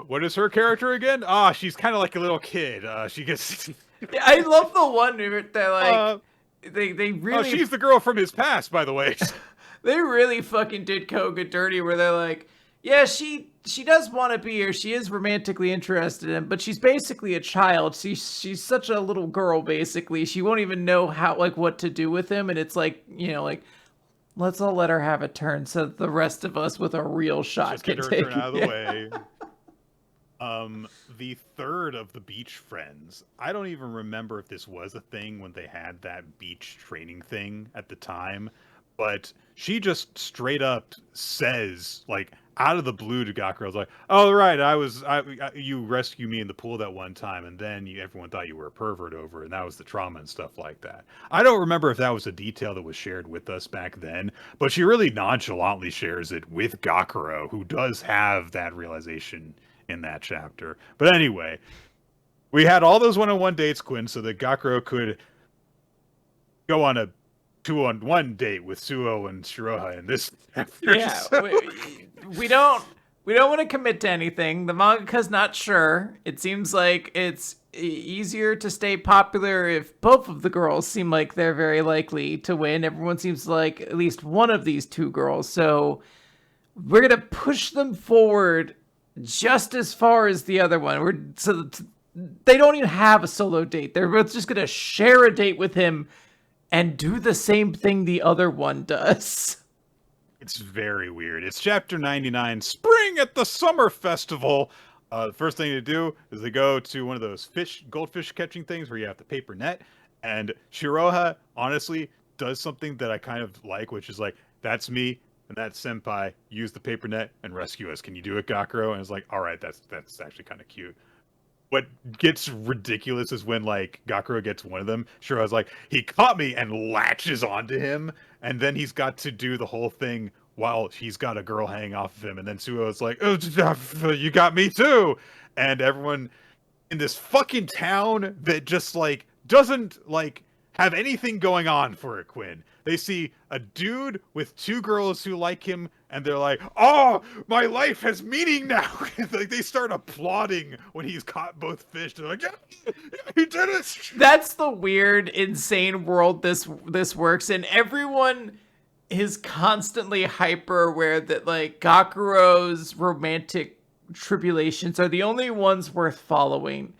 What is her character again? She's kind of like a little kid. She gets... Yeah, I love the one where they're like... They really... Oh, she's the girl from his past, by the way. They really fucking did Koga dirty where they're like, yeah, she does want to be here. She is romantically interested in him, but she's basically a child. She's such a little girl, basically. She won't even know what to do with him. And it's like, let's all let her have a turn so that the rest of us with a real shot Just can get her take turn out of the way. The third of the beach friends. I don't even remember if this was a thing when they had that beach training thing at the time, but she just straight up says, like, out of the blue to Gakuro, was like, "Oh right, you rescued me in the pool that one time, and then everyone thought you were a pervert over, and that was the trauma and stuff like that." I don't remember if that was a detail that was shared with us back then, but she really nonchalantly shares it with Gakuro, who does have that realization in that chapter. But anyway, we had all those one-on-one dates, Quinn, so that Gakuro could go on a 2-on-1 date with Suo and Shiroha in this chapter. Yeah, we don't want to commit to anything. The mangaka's not sure. It seems like it's easier to stay popular if both of the girls seem like they're very likely to win. Everyone seems like at least one of these 2 girls. So we're going to push them forward just as far as the other one. So they don't even have a solo date. They're both just going to share a date with him and do the same thing the other one does. It's very weird. It's chapter 99, Spring at the Summer Festival. The first thing to do is they go to one of those goldfish catching things where you have the paper net. And Shiroha, honestly, does something that I kind of like, which is like, that's me and that's Senpai. Use the paper net and rescue us. Can you do it, Gakuro? And it's like, all right, that's actually kind of cute. What gets ridiculous is when, like, Gakuro gets one of them. Shiroha's like, he caught me, and latches onto him, and then he's got to do the whole thing while he's got a girl hanging off of him, and then Suo's like, oh, you got me too! And everyone in this fucking town that just, like, doesn't, like, have anything going on for it, Quinn. They see a dude with 2 girls who like him, and they're like, oh, my life has meaning now. Like, they start applauding when he's caught both fish. They're like, yeah, he did it. That's the weird, insane world this works in. Everyone is constantly hyper aware that, like, Gakuro's romantic tribulations are the only ones worth following.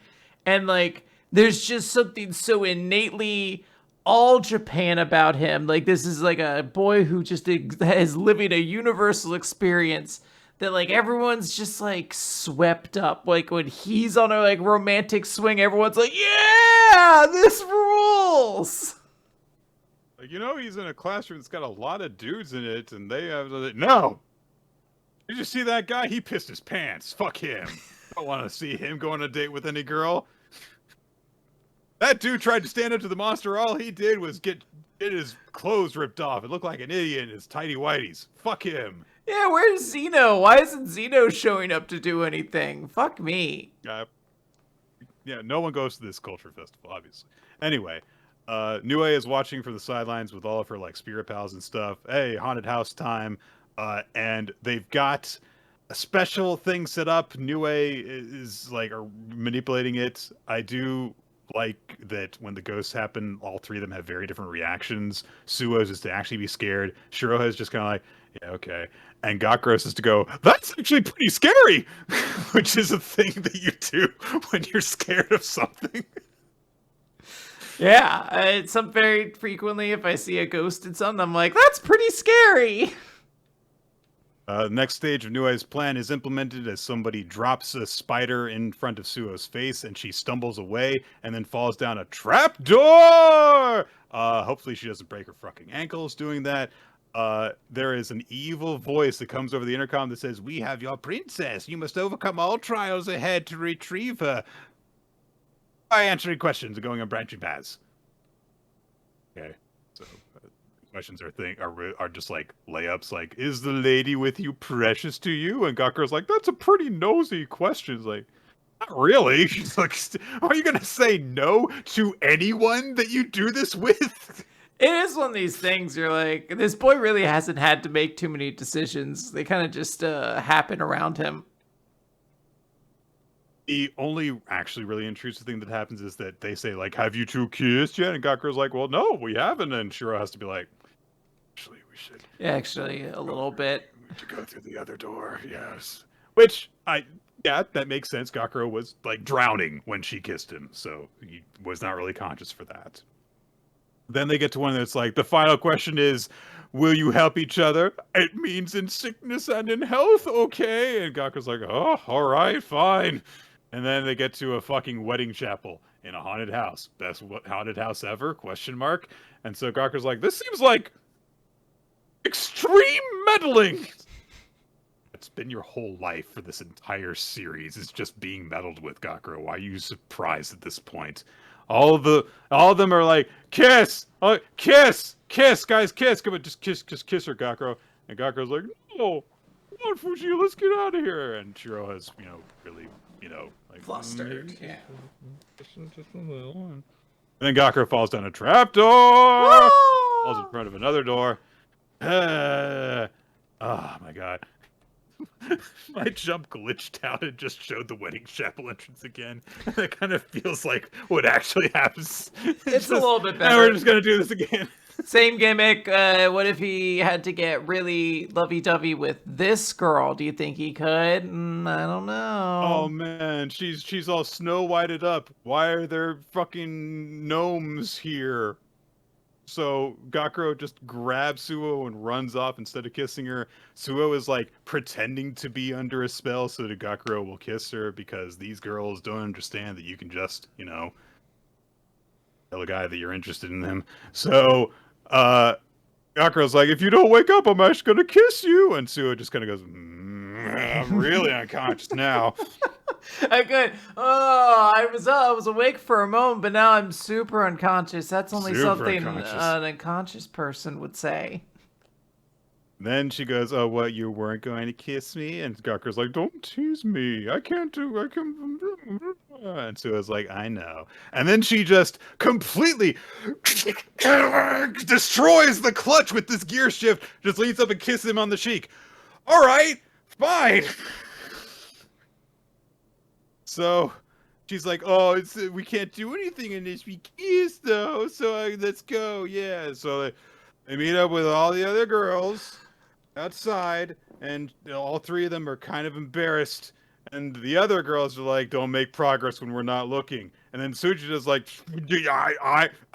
And, like, there's just something so innately all Japan about him. Like, this is like a boy who just is living a universal experience that like everyone's just like swept up. Like when he's on a like romantic swing, everyone's like, yeah, this rules. Like, he's in a classroom that's got a lot of dudes in it, and they have no. Did you see that guy? He pissed his pants. Fuck him. I don't want to see him go on a date with any girl. That dude tried to stand up to the monster. All he did was get his clothes ripped off. It looked like an idiot in his tighty whities. Fuck him. Yeah, where's Zeno? Why isn't Zeno showing up to do anything? Fuck me. Yeah, no one goes to this culture festival, obviously. Anyway, Nue is watching from the sidelines with all of her like spirit pals and stuff. Hey, haunted house time. And they've got a special thing set up. Nue is like manipulating it. I do like that when the ghosts happen, all three of them have very different reactions. Suo's is to actually be scared. Shiroha's just kind of like, yeah, okay. And Gakros is to go, that's actually pretty scary, which is a thing that you do when you're scared of something. Yeah, it's very frequently if I see a ghost in something, I'm like, that's pretty scary. The next stage of Nue's plan is implemented as somebody drops a spider in front of Suo's face and she stumbles away and then falls down a trap door! Hopefully she doesn't break her fucking ankles doing that. There is an evil voice that comes over the intercom that says, we have your princess. You must overcome all trials ahead to retrieve her. By answering questions and going on branching paths. Okay, so... questions are just like layups, like, is the lady with you precious to you? And Gakuro's like, that's a pretty nosy question. It's like, not really. She's like, are you gonna say no to anyone that you do this with? It is one of these things you're like, this boy really hasn't had to make too many decisions. They kind of just happen around him. The only actually really intrusive thing that happens is that they say, like, have you two kissed yet? And Gakuro's like, well, no, we haven't. And Shiro has to be like, actually, we should. Yeah, actually, a little bit. To go through the other door, yes. Which, that makes sense. Gakuro was, like, drowning when she kissed him, so he was not really conscious for that. Then they get to one that's like, the final question is, will you help each other? It means in sickness and in health, okay? And Gakuro's like, oh, all right, fine. And then they get to a fucking wedding chapel in a haunted house. Best haunted house ever? Question mark. And so Gakuro's like, this seems like extreme meddling. It's been your whole life for this entire series. It's just being meddled with, Gakuro. Why are you surprised at this point? All of them are like, kiss, kiss, guys, kiss. Come on, just kiss her, Gakuro. And Gakuro's like, no, come on, Fuji, let's get out of here. And Shiro has, really, like flustered. Yeah. Just a little. And then Gakuro falls down a trap door. Falls in front of another door. Oh my god. My jump glitched out and just showed the wedding chapel entrance again. That kind of feels like what actually happens. It's a little bit better. And we're just gonna do this again. Same gimmick. What if he had to get really lovey-dovey with this girl? Do you think he could? I don't know. Oh man, she's all snow whited up. Why are there fucking gnomes here? So Gakuro just grabs Suo and runs off instead of kissing her. Suo is like pretending to be under a spell so that Gakuro will kiss her because these girls don't understand that you can just, tell a guy that you're interested in him. So Gakuro's like, if you don't wake up, I'm actually gonna kiss you. And Suo just kind of goes, I'm really unconscious now. I could. Oh, I was awake for a moment, but now I'm super unconscious. That's only something an unconscious person would say. Then she goes, oh, what, you weren't going to kiss me? And Gakuro's like, don't tease me. I can. And Suo's like, I know. And then she just completely destroys the clutch with this gear shift, just leads up and kisses him on the cheek. All right, fine. So she's like, oh, we can't do anything unless we kiss, though. So let's go. Yeah. So they meet up with all the other girls outside, and all three of them are kind of embarrassed. And the other girls are like, don't make progress when we're not looking. And then Sujita's like,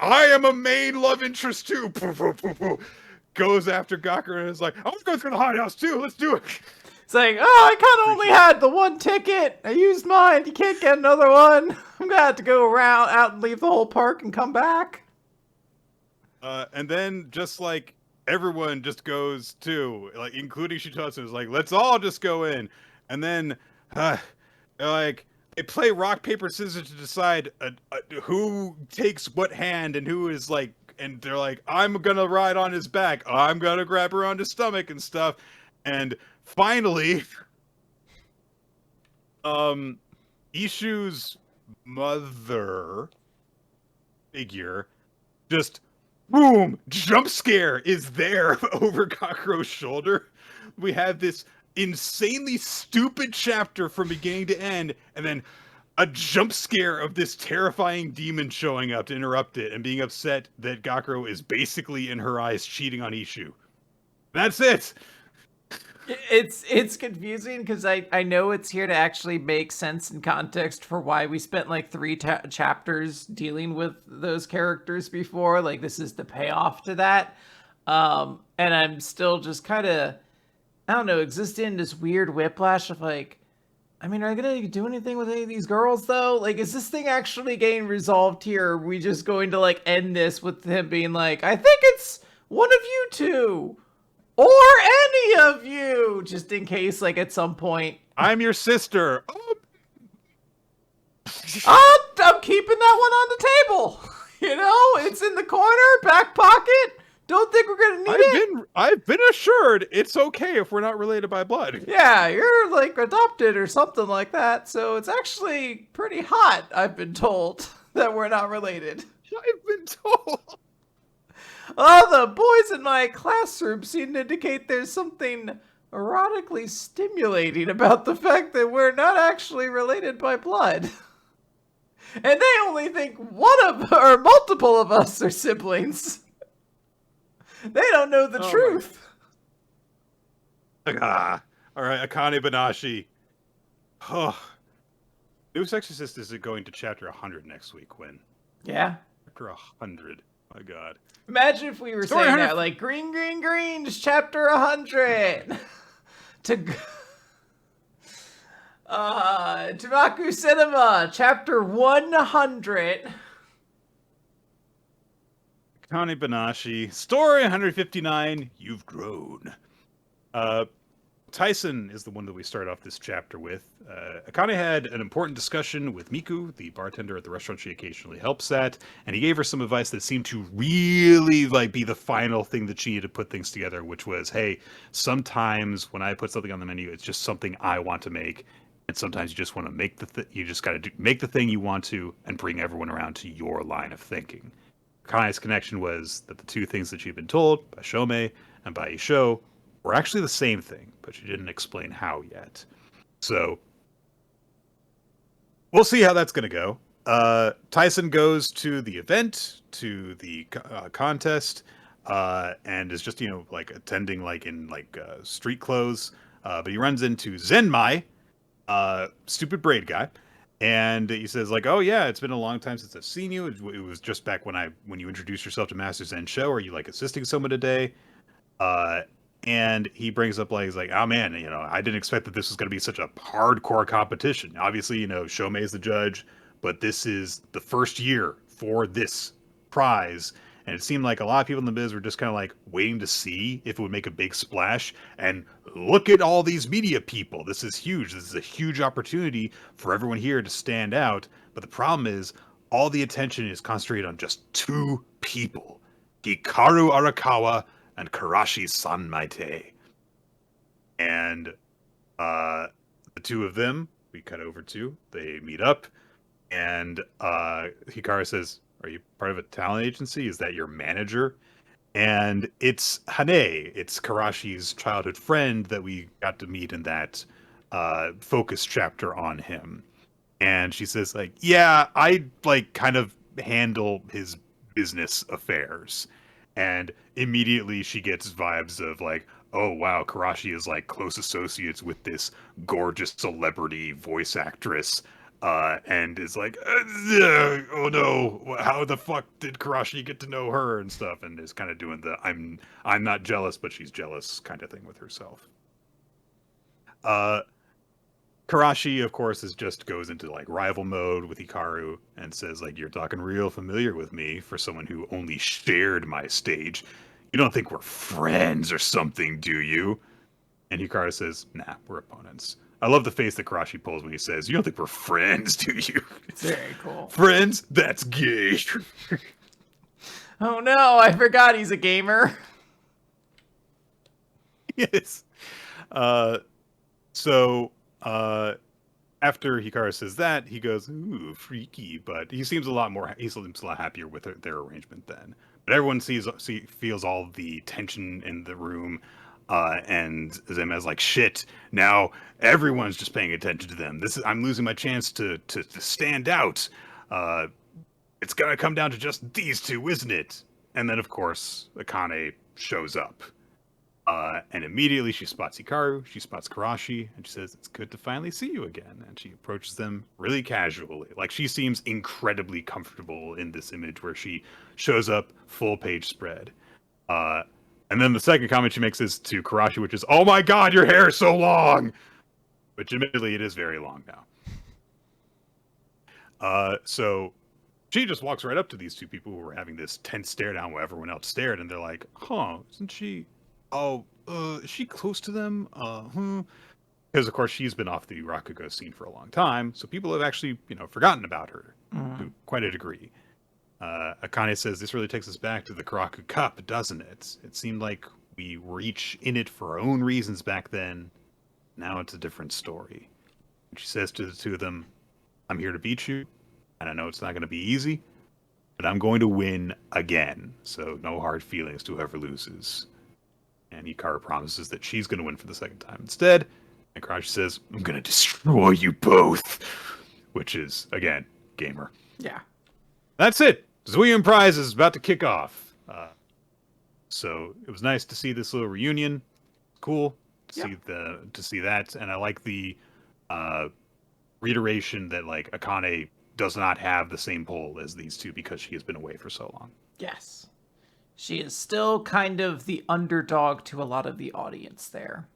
I am a main love interest too. Goes after Gakuro and is like, I want to go through the hot house too. Let's do it. It's like, oh, I kind of only had the one ticket. I used mine. You can't get another one. I'm gonna have to go around out and leave the whole park and come back. And then just like everyone just goes too, like including Shitatsu is like, let's all just go in. And then like they play rock paper scissors to decide who takes what hand and who is like, and they're like, I'm gonna ride on his back, I'm gonna grab around his stomach and stuff. And finally, Ishu's mother figure just boom, jump scare is there over Kakuro's shoulder. We have this insanely stupid chapter from beginning to end, and then a jump scare of this terrifying demon showing up to interrupt it and being upset that Gakuro is basically in her eyes cheating on Ishu. That's it. It's confusing because I know it's here to actually make sense in context for why we spent like 3 chapters dealing with those characters before. Like, this is the payoff to that. And I'm still just kind of, I don't know, existing in this weird whiplash of like, I mean, are they going to do anything with any of these girls though? Like, is this thing actually getting resolved here? Or are we just going to like end this with him being like, I think it's one of you two. Or any of you, just in case, like, at some point. I'm your sister. I'm keeping that one on the table. You know, it's in the corner, back pocket. Don't think we're gonna need it. I've been assured it's okay if we're not related by blood. Yeah, you're, like, adopted or something like that, so it's actually pretty hot, I've been told, that we're not related. I've been told. Oh, the boys in my classroom seem to indicate there's something erotically stimulating about the fact that we're not actually related by blood. And they only think one of, or multiple of us are siblings. They don't know the truth. All right, Akane-banashi. Oh. Deus Exorcist is going to chapter 100 next week, Quinn. Yeah. Chapter 100. My God. Imagine if we were saying that, like, green, green, green, just chapter 100. Tamaku Cinema, chapter 100. Akane-banashi, story 159, You've Grown. Tyson is the one that we start off this chapter with. Akane had an important discussion with Miku, the bartender at the restaurant she occasionally helps at, and he gave her some advice that seemed to really like be the final thing that she needed to put things together, which was, hey, sometimes when I put something on the menu, it's just something I want to make, and sometimes you just want to make you just got to make the thing you want to and bring everyone around to your line of thinking. Akane's connection was that the two things that she'd been told by Shomei and by Isho were actually the same thing, but she didn't explain how yet. So we'll see how that's going to go. Tyson goes to the event, to the contest, and is just, like attending like in street clothes. But he runs into Zenmai, stupid braid guy. And he says like, oh yeah, it's been a long time since I've seen you. It was just back when you introduced yourself to Master Zen Show. Are you like assisting someone today? And he brings up like, he's like, oh man, I didn't expect that this was going to be such a hardcore competition. Obviously, Shomei is the judge, but this is the first year for this prize. And it seemed like a lot of people in the biz were just kind of like waiting to see if it would make a big splash. And look at all these media people. This is huge. This is a huge opportunity for everyone here to stand out. But the problem is all the attention is concentrated on just 2 people, Hikaru Arakawa and Karashi Sanmaite. And the 2 of them, we cut over to, they meet up, and Hikaru says, are you part of a talent agency? Is that your manager? And it's Hane. It's Karashi's childhood friend that we got to meet in that focus chapter on him. And she says, like, yeah, I, like, kind of handle his business affairs. And immediately she gets vibes of, like, oh, wow, Karashi is, like, close associates with this gorgeous celebrity voice actress. And is like, oh no, how the fuck did Karashi get to know her and stuff, and is kind of doing the I'm not jealous, but she's jealous kind of thing with herself. Uh, Karashi, of course, just goes into like rival mode with Hikaru and says like, "You're talking real familiar with me for someone who only shared my stage. You don't think we're friends or something, do you?" And Hikaru says, "Nah, we're opponents." I love the face that Karashi pulls when he says, "You don't think we're friends, do you?" It's very cool. Friends? That's gay. Oh no, I forgot he's a gamer. Yes. So after Hikaru says that, he goes, "Ooh, freaky," but he seems a lot happier with their arrangement then. But everyone feels all the tension in the room, and them as like, "Shit, now everyone's just paying attention to them. I'm losing my chance to stand out. It's gonna come down to just these two, isn't it?" And then of course Akane shows up. And immediately she spots Hikaru, she spots Karashi, and she says, "It's good to finally see you again." And she approaches them really casually. Like, she seems incredibly comfortable in this image where she shows up full page spread. And then the second comment she makes is to Karashi, which is, "Oh my god, your hair is so long!" Which admittedly, it is very long now. So she just walks right up to these two people who were having this tense stare down while everyone else stared, and they're like, "Huh, isn't she... Oh, is she close to them? Because of course she's been off the Rakugo scene for a long time, so people have actually, forgotten about her to quite a degree." Akane says, "This really takes us back to the Karaku Cup, doesn't it? It seemed like we were each in it for our own reasons back then. Now it's a different story." And she says to the two of them, "I'm here to beat you, and I know it's not going to be easy, but I'm going to win again, so no hard feelings to whoever loses." And Hikaru promises that she's going to win for the second time instead. And Karashi says, "I'm going to destroy you both." Which is, again, gamer. Yeah. That's it. Zuium Prize is about to kick off. So it was nice to see this little reunion. Cool to see that. And I like the reiteration that like Akane does not have the same pull as these two because she has been away for so long. Yes. She is still kind of the underdog to a lot of the audience there.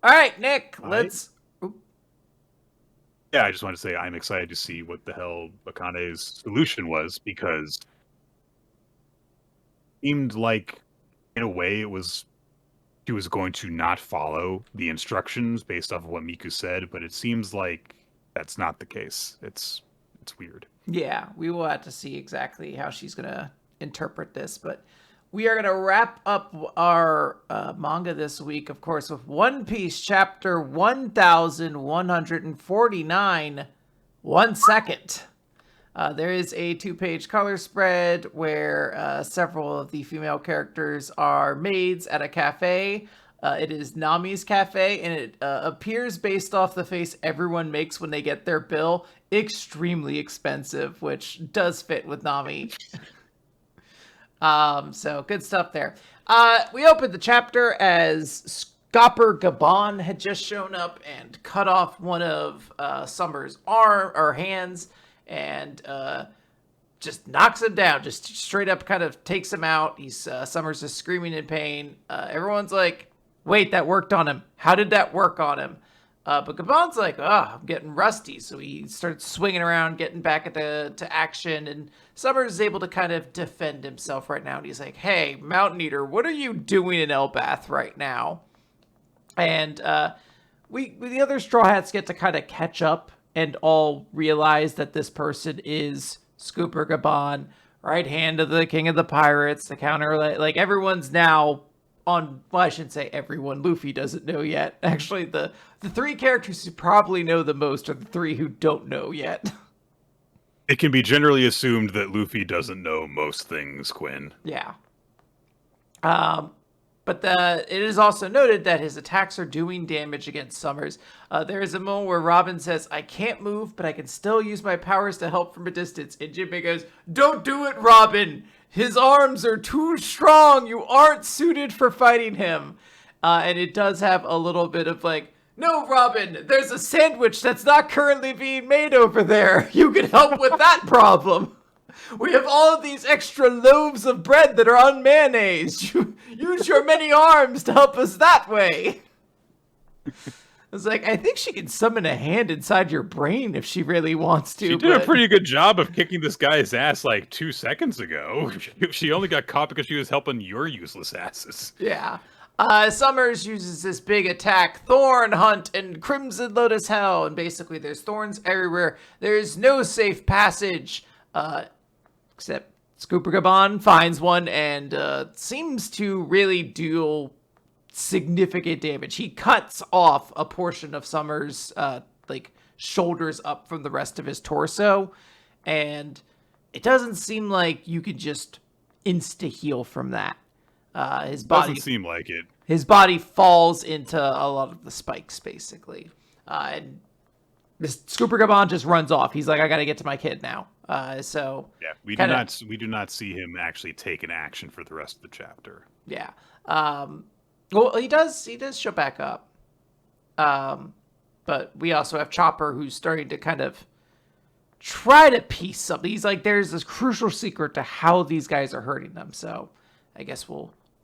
All right, Nick, let's... Yeah, I just want to say I'm excited to see what the hell Akane's solution was, because it seemed like, in a way, she was going to not follow the instructions based off of what Miku said, but it seems like that's not the case. It's weird. Yeah, we will have to see exactly how she's going to interpret this, but we are going to wrap up our manga this week, of course, with One Piece chapter 1149, 1 second. There is a 2-page color spread where several of the female characters are maids at a cafe. It is Nami's cafe, and it appears, based off the face everyone makes when they get their bill, extremely expensive, which does fit with Nami. So good stuff there. We opened the chapter as Scopper Gabon had just shown up and cut off one of Summer's hands, and just knocks him down, just straight up kind of takes him out. Summer's just screaming in pain. Everyone's like, "Wait, that worked on him. How did that work on him?" But Gabon's like, I'm getting rusty. So he starts swinging around, getting back to action. And Summers is able to kind of defend himself right now. And he's like, "Hey, Mountain Eater, what are you doing in Elbath right now?" And the other Straw Hats get to kind of catch up and all realize that this person is Scooper Gabon, right hand of the King of the Pirates, the counter. Like everyone's now on, well, I shouldn't say everyone. Luffy doesn't know yet. Actually, the 3 characters who probably know the most are the 3 who don't know yet. It can be generally assumed that Luffy doesn't know most things, Quinn. Yeah. But it is also noted that his attacks are doing damage against Summers. There is a moment where Robin says, "I can't move, but I can still use my powers to help from a distance." And Jinbei goes, "Don't do it, Robin! His arms are too strong! You aren't suited for fighting him!" And it does have a little bit of like, "No, Robin, there's a sandwich that's not currently being made over there. You can help with that problem. We have all of these extra loaves of bread that are unmayonnaised. Use your many arms to help us that way." was like, I think she can summon a hand inside your brain if she really wants to. She did a pretty good job of kicking this guy's ass like 2 seconds ago. She only got caught because she was helping your useless asses. Yeah. Summers uses this big attack, Thorn Hunt and Crimson Lotus Hell, and basically there's thorns everywhere. There's no safe passage, except Scooper Gaban finds one and seems to really deal significant damage. He cuts off a portion of Summers' shoulders up from the rest of his torso, and it doesn't seem like you could just insta-heal from that. His body doesn't seem like it. His body falls into a lot of the spikes, basically. And this Scooper Gaban just runs off. He's like, I gotta get to my kid now. We do not see him actually take an action for the rest of the chapter. Yeah. Well, he does show back up. But we also have Chopper, who's starting to kind of try to piece something. He's like, there's this crucial secret to how these guys are hurting them. So I guess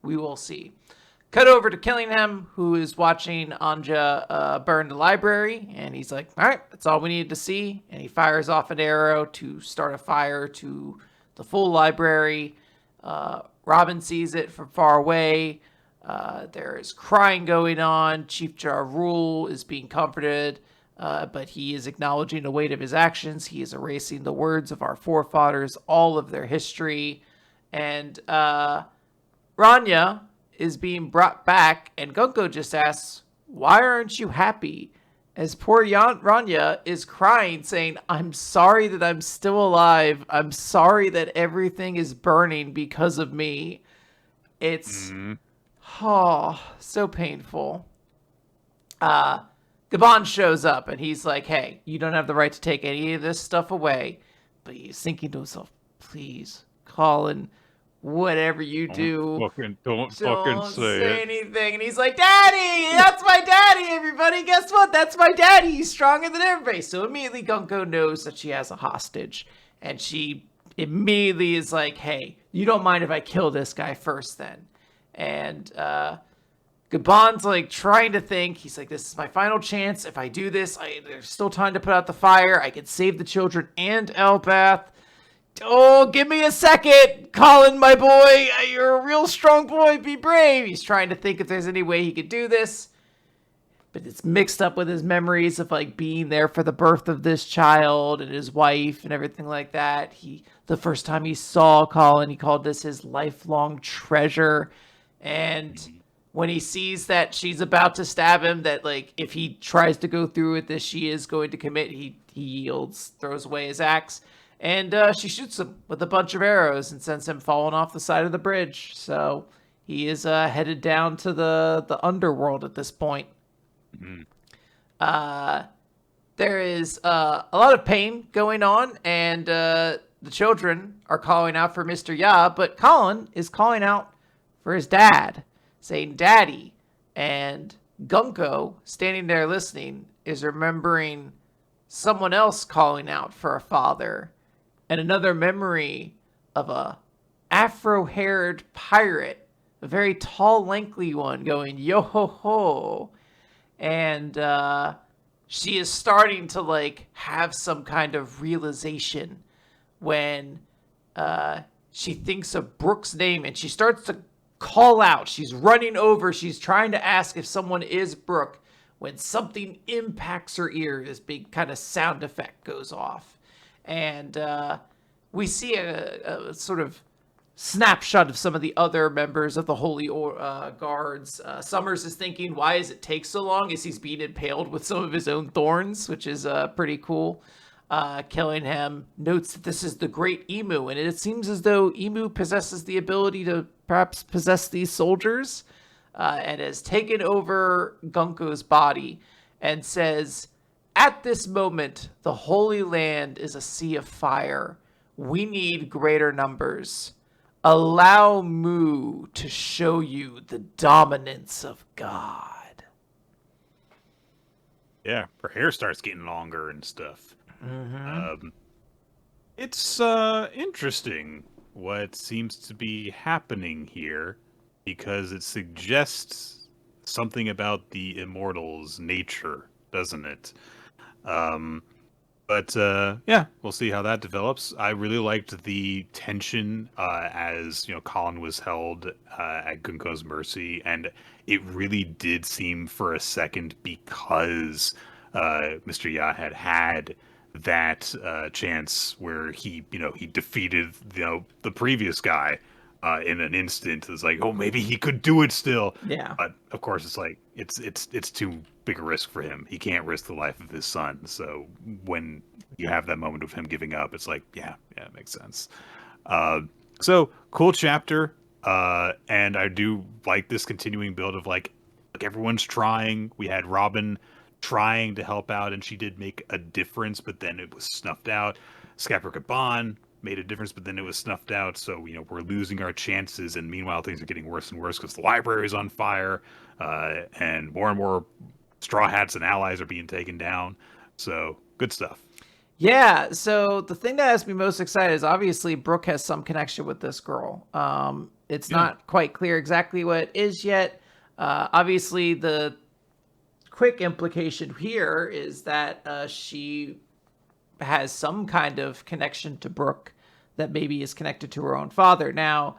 we will see. Cut over to Killingham, who is watching Anja burn the library, and he's like, all right, that's all we needed to see. And he fires off an arrow to start a fire to the full library. Robin sees it from far away. There is crying going on. Chief Ja Rule is being comforted, but he is acknowledging the weight of his actions. He is erasing the words of our forefathers, all of their history. And Ranya is being brought back, and Gunko just asks, why aren't you happy? As poor Ranya is crying, saying, I'm sorry that I'm still alive. I'm sorry that everything is burning because of me. It's, so painful. Gaban shows up, and he's like, hey, you don't have the right to take any of this stuff away. But he's thinking to himself, please, Colin, whatever you do, don't fucking say anything. And he's like, Daddy, that's my daddy, everybody. Guess what? That's my daddy. He's stronger than everybody. So immediately Gunko knows that she has a hostage. And she immediately is like, hey, you don't mind if I kill this guy first then? And Gaban's like trying to think. He's like, this is my final chance. If I do this, there's still time to put out the fire. I can save the children and Elbath. Oh, give me a second, Colin, my boy. You're a real strong boy. Be brave. He's trying to think if there's any way he could do this. But it's mixed up with his memories of like being there for the birth of this child and his wife and everything like that. The first time he saw Colin, he called this his lifelong treasure. And when he sees that she's about to stab him, that like if he tries to go through with this, she is going to commit, he yields, throws away his axe. And she shoots him with a bunch of arrows and sends him falling off the side of the bridge. So he is headed down to the underworld at this point. There is a lot of pain going on, and the children are calling out for Mr. Ya, but Colin is calling out for his dad, saying, Daddy. And Gunko, standing there listening, is remembering someone else calling out for a father. And another memory of a afro-haired pirate, a very tall, lanky one, going, yo ho ho. And she is starting to like have some kind of realization when she thinks of Brooke's name, and she starts to call out. She's running over. She's trying to ask if someone is Brooke, when something impacts her ear. This big kind of sound effect goes off. And we see a sort of snapshot of some of the other members of the Holy Guards. Summers is thinking, why does it take so long? As he's being impaled with some of his own thorns, which is pretty cool. Killingham notes that this is the Great Emu, and it seems as though Emu possesses the ability to perhaps possess these soldiers, and has taken over Gunko's body, and says, at this moment, the Holy Land is a sea of fire. We need greater numbers. Allow Mu to show you the dominance of God. Yeah, her hair starts getting longer and stuff. It's interesting what seems to be happening here, because it suggests something about the immortals' nature, doesn't it? Um, but yeah, we'll see how that develops. I really liked the tension as Colin was held at Gunko's mercy, and it really did seem for a second because Mr. Ya had that chance where he defeated the previous guy in an instant. It's like, oh, maybe he could do it still. Yeah. But of course, it's like it's too big a risk for him. He can't risk the life of his son. So when you have that moment of him giving up, it's like, yeah, it makes sense. So cool chapter, and I do like this continuing build of like everyone's trying. We had Robin trying to help out, and she did make a difference, but then it was snuffed out. Scapper made a difference, but then it was snuffed out. So we're losing our chances, and meanwhile things are getting worse and worse because the library is on fire, and more Straw Hats and allies are being taken down. So good stuff. Yeah, so the thing that has me most excited is obviously Brooke has some connection with this girl. It's not quite clear exactly what it is yet. Obviously, the quick implication here is that she has some kind of connection to Brooke that maybe is connected to her own father. Now,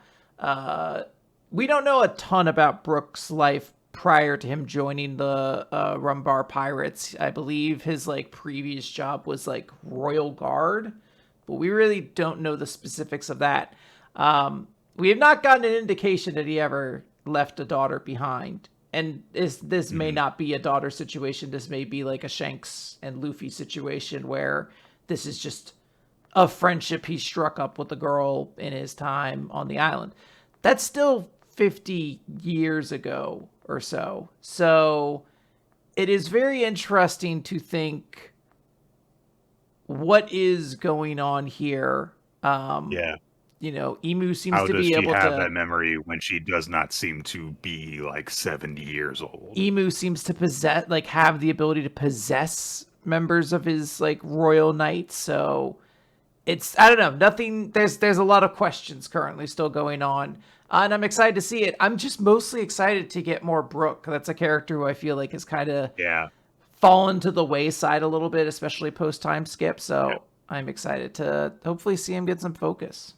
we don't know a ton about Brooke's life prior to him joining the Rumbar Pirates. I believe his previous job was Royal Guard, but we really don't know the specifics of that. We have not gotten an indication that he ever left a daughter behind. And this may not be a daughter situation. This may be like a Shanks and Luffy situation where this is just a friendship he struck up with a girl in his time on the island. That's still 50 years ago or so. So it is very interesting to think what is going on here. Yeah. Emu seems How to does be she able have to. that memory when she does not seem to be 70 years old? Emu seems to have the ability to possess members of his royal knights. So I don't know. Nothing. There's a lot of questions currently still going on, and I'm excited to see it. I'm just mostly excited to get more Brooke. That's a character who I feel like has kind of fallen to the wayside a little bit, especially post time skip. So I'm excited to hopefully see him get some focus.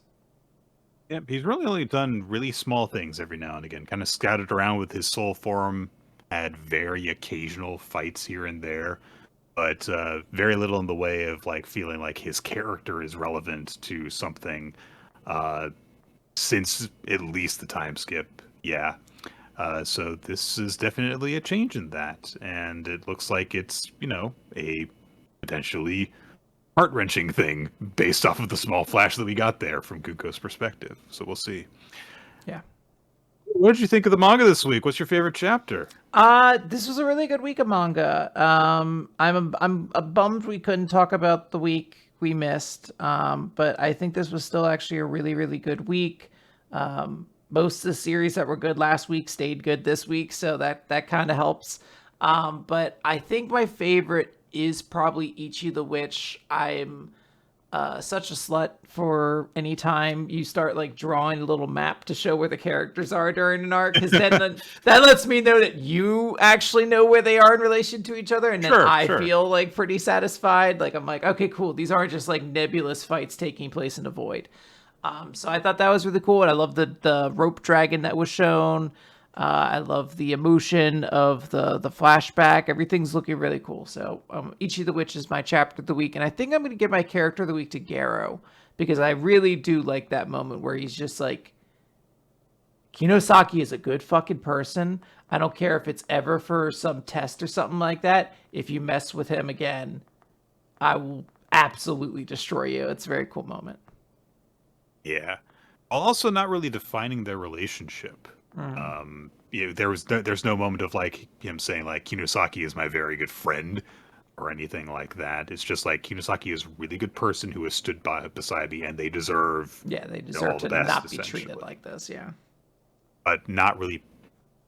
Yeah, he's really only done really small things every now and again. Kind of scattered around with his soul form, had very occasional fights here and there, but very little in the way of feeling like his character is relevant to something since at least the time skip. Yeah. So this is definitely a change in that, and it looks like it's a potentially heart-wrenching thing based off of the small flash that we got there from Gunko's perspective. So we'll see. Yeah. What did you think of the manga this week? What's your favorite chapter? This was a really good week of manga. I'm bummed we couldn't talk about the week we missed. But I think this was still actually a really, really good week. Most of the series that were good last week stayed good this week, so that kind of helps. But I think my favorite is probably Ichi the Witch. I'm such a slut for any time you start drawing a little map to show where the characters are during an arc, because then that lets me know that you actually know where they are in relation to each other, and then I feel pretty satisfied. I'm like, okay, cool. These aren't just nebulous fights taking place in a void. So I thought that was really cool, and I love the rope dragon that was shown. I love the emotion of the flashback. Everything's looking really cool. So Ichi the Witch is my chapter of the week. And I think I'm going to give my character of the week to Garo, because I really do like that moment where he's just like, Kinosaki is a good fucking person. I don't care if it's ever for some test or something like that. If you mess with him again, I will absolutely destroy you. It's a very cool moment. Yeah. Also not really defining their relationship. There's no moment of him saying Kinosaki is my very good friend or anything like that. It's just Kinosaki is a really good person who has stood beside me, and they deserve to not be treated like this. Yeah, but not really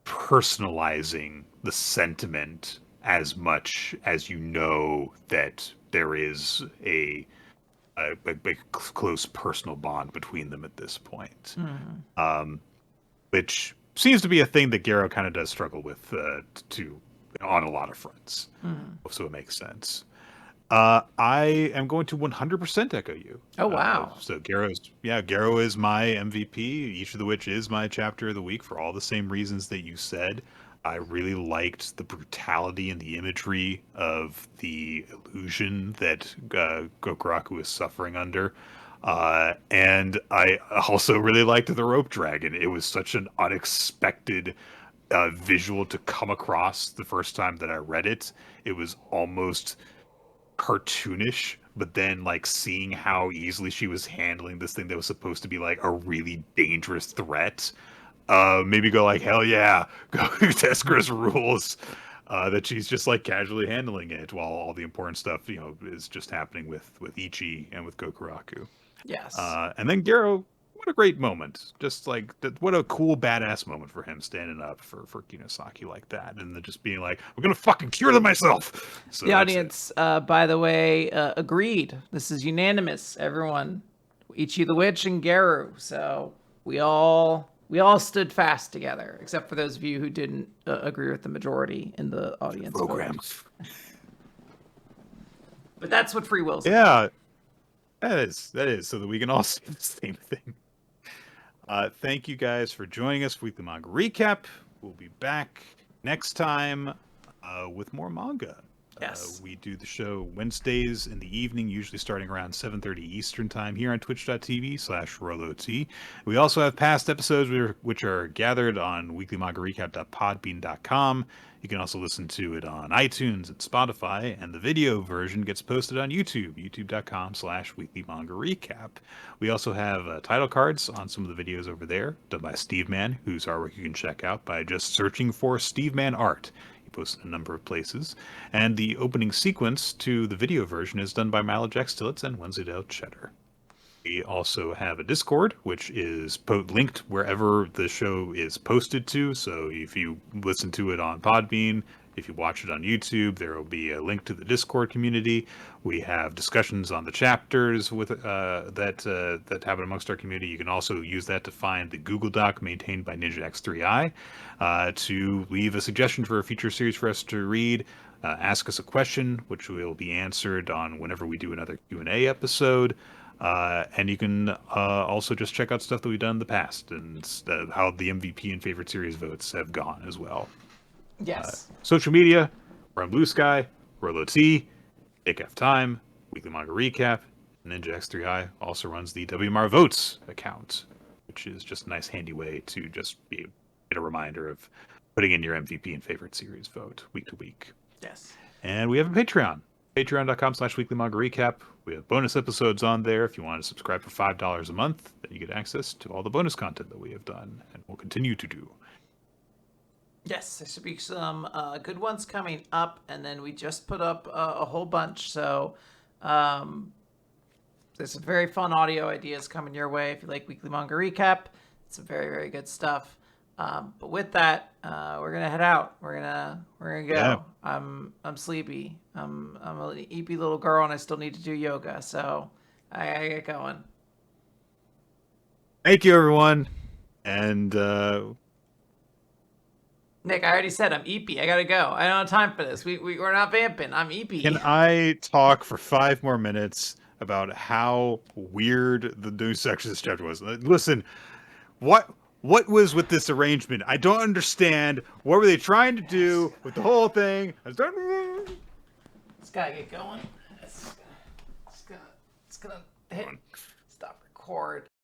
personalizing the sentiment as much as that there is a close personal bond between them at this point. Which seems to be a thing that Garo kind of does struggle with on a lot of fronts. So it makes sense. I am going to 100% echo you. Oh, wow. So Garo is my MVP. Ichi the Witch is my chapter of the week for all the same reasons that you said. I really liked the brutality and the imagery of the illusion that Gokuraku is suffering under. And I also really liked the rope dragon. It was such an unexpected visual to come across the first time that I read it. It was almost cartoonish, but then like seeing how easily she was handling this thing that was supposed to be like a really dangerous threat, maybe go like, hell yeah, go Tesker's rules. That she's just like casually handling it while all the important stuff, is just happening with Ichi and with Gokuraku. Yes. And then Garo, what a great moment. Just like, what a cool, badass moment for him standing up for Kinosaki like that. And then just being like, I'm going to fucking cure them myself. So the audience, by the way, agreed. This is unanimous. Everyone, Ichi the Witch and Garo. So we all stood fast together, except for those of you who didn't agree with the majority in the audience program. But that's what free will's about. That is, so that we can all see the same thing. Thank you guys for joining us for Weekly Manga Recap. We'll be back next time with more manga. Yes. We do the show Wednesdays in the evening, usually starting around 7:30 Eastern time here on twitch.tv/RoloT. We also have past episodes which are gathered on weeklymangarecap.podbean.com. You can also listen to it on iTunes and Spotify, and the video version gets posted on YouTube, youtube.com/weeklymangarecap. We also have title cards on some of the videos over there, done by Steve Man, whose artwork you can check out by just searching for Steve Man Art. Posted in a number of places, and the opening sequence to the video version is done by Marriagetoxin and Wensleydale Cheddar. We also have a Discord, which is linked wherever the show is posted to. So if you listen to it on Podbean, if you watch it on YouTube, there will be a link to the Discord community. We have discussions on the chapters with that happen amongst our community. You can also use that to find the Google Doc maintained by Ninja X3i to leave a suggestion for a future series for us to read. Ask us a question, which will be answered on whenever we do another Q&A episode. And you can also just check out stuff that we've done in the past and how the MVP and favorite series votes have gone as well. Yes. Social media, we're on BlueSky, RoloT, AKF Time, Weekly Manga Recap, Ninja X3i also runs the WMR Votes account, which is just a nice handy way to just get a reminder of putting in your MVP and favorite series vote week to week. Yes. And we have a Patreon, patreon.com/Weekly Manga Recap. We have bonus episodes on there. If you want to subscribe for $5 a month, then you get access to all the bonus content that we have done and will continue to do. Yes, there should be some good ones coming up, and then we just put up a whole bunch. So there's some very fun audio ideas coming your way if you like Weekly Manga Recap. It's some very, very good stuff. But with that, we're gonna head out. We're gonna go. Yeah. I'm sleepy. I'm an eepy little girl, and I still need to do yoga. So I get going. Thank you, everyone. And Nick, I already said I'm eepy. I gotta go. I don't have time for this. We're not vamping. I'm eepy. can I talk for 5 more minutes about how weird the new Exorcist chapter was? Listen, what was with this arrangement? I don't understand. What were they trying to do with the whole thing? Let's gotta get going. It's gonna hit stop record.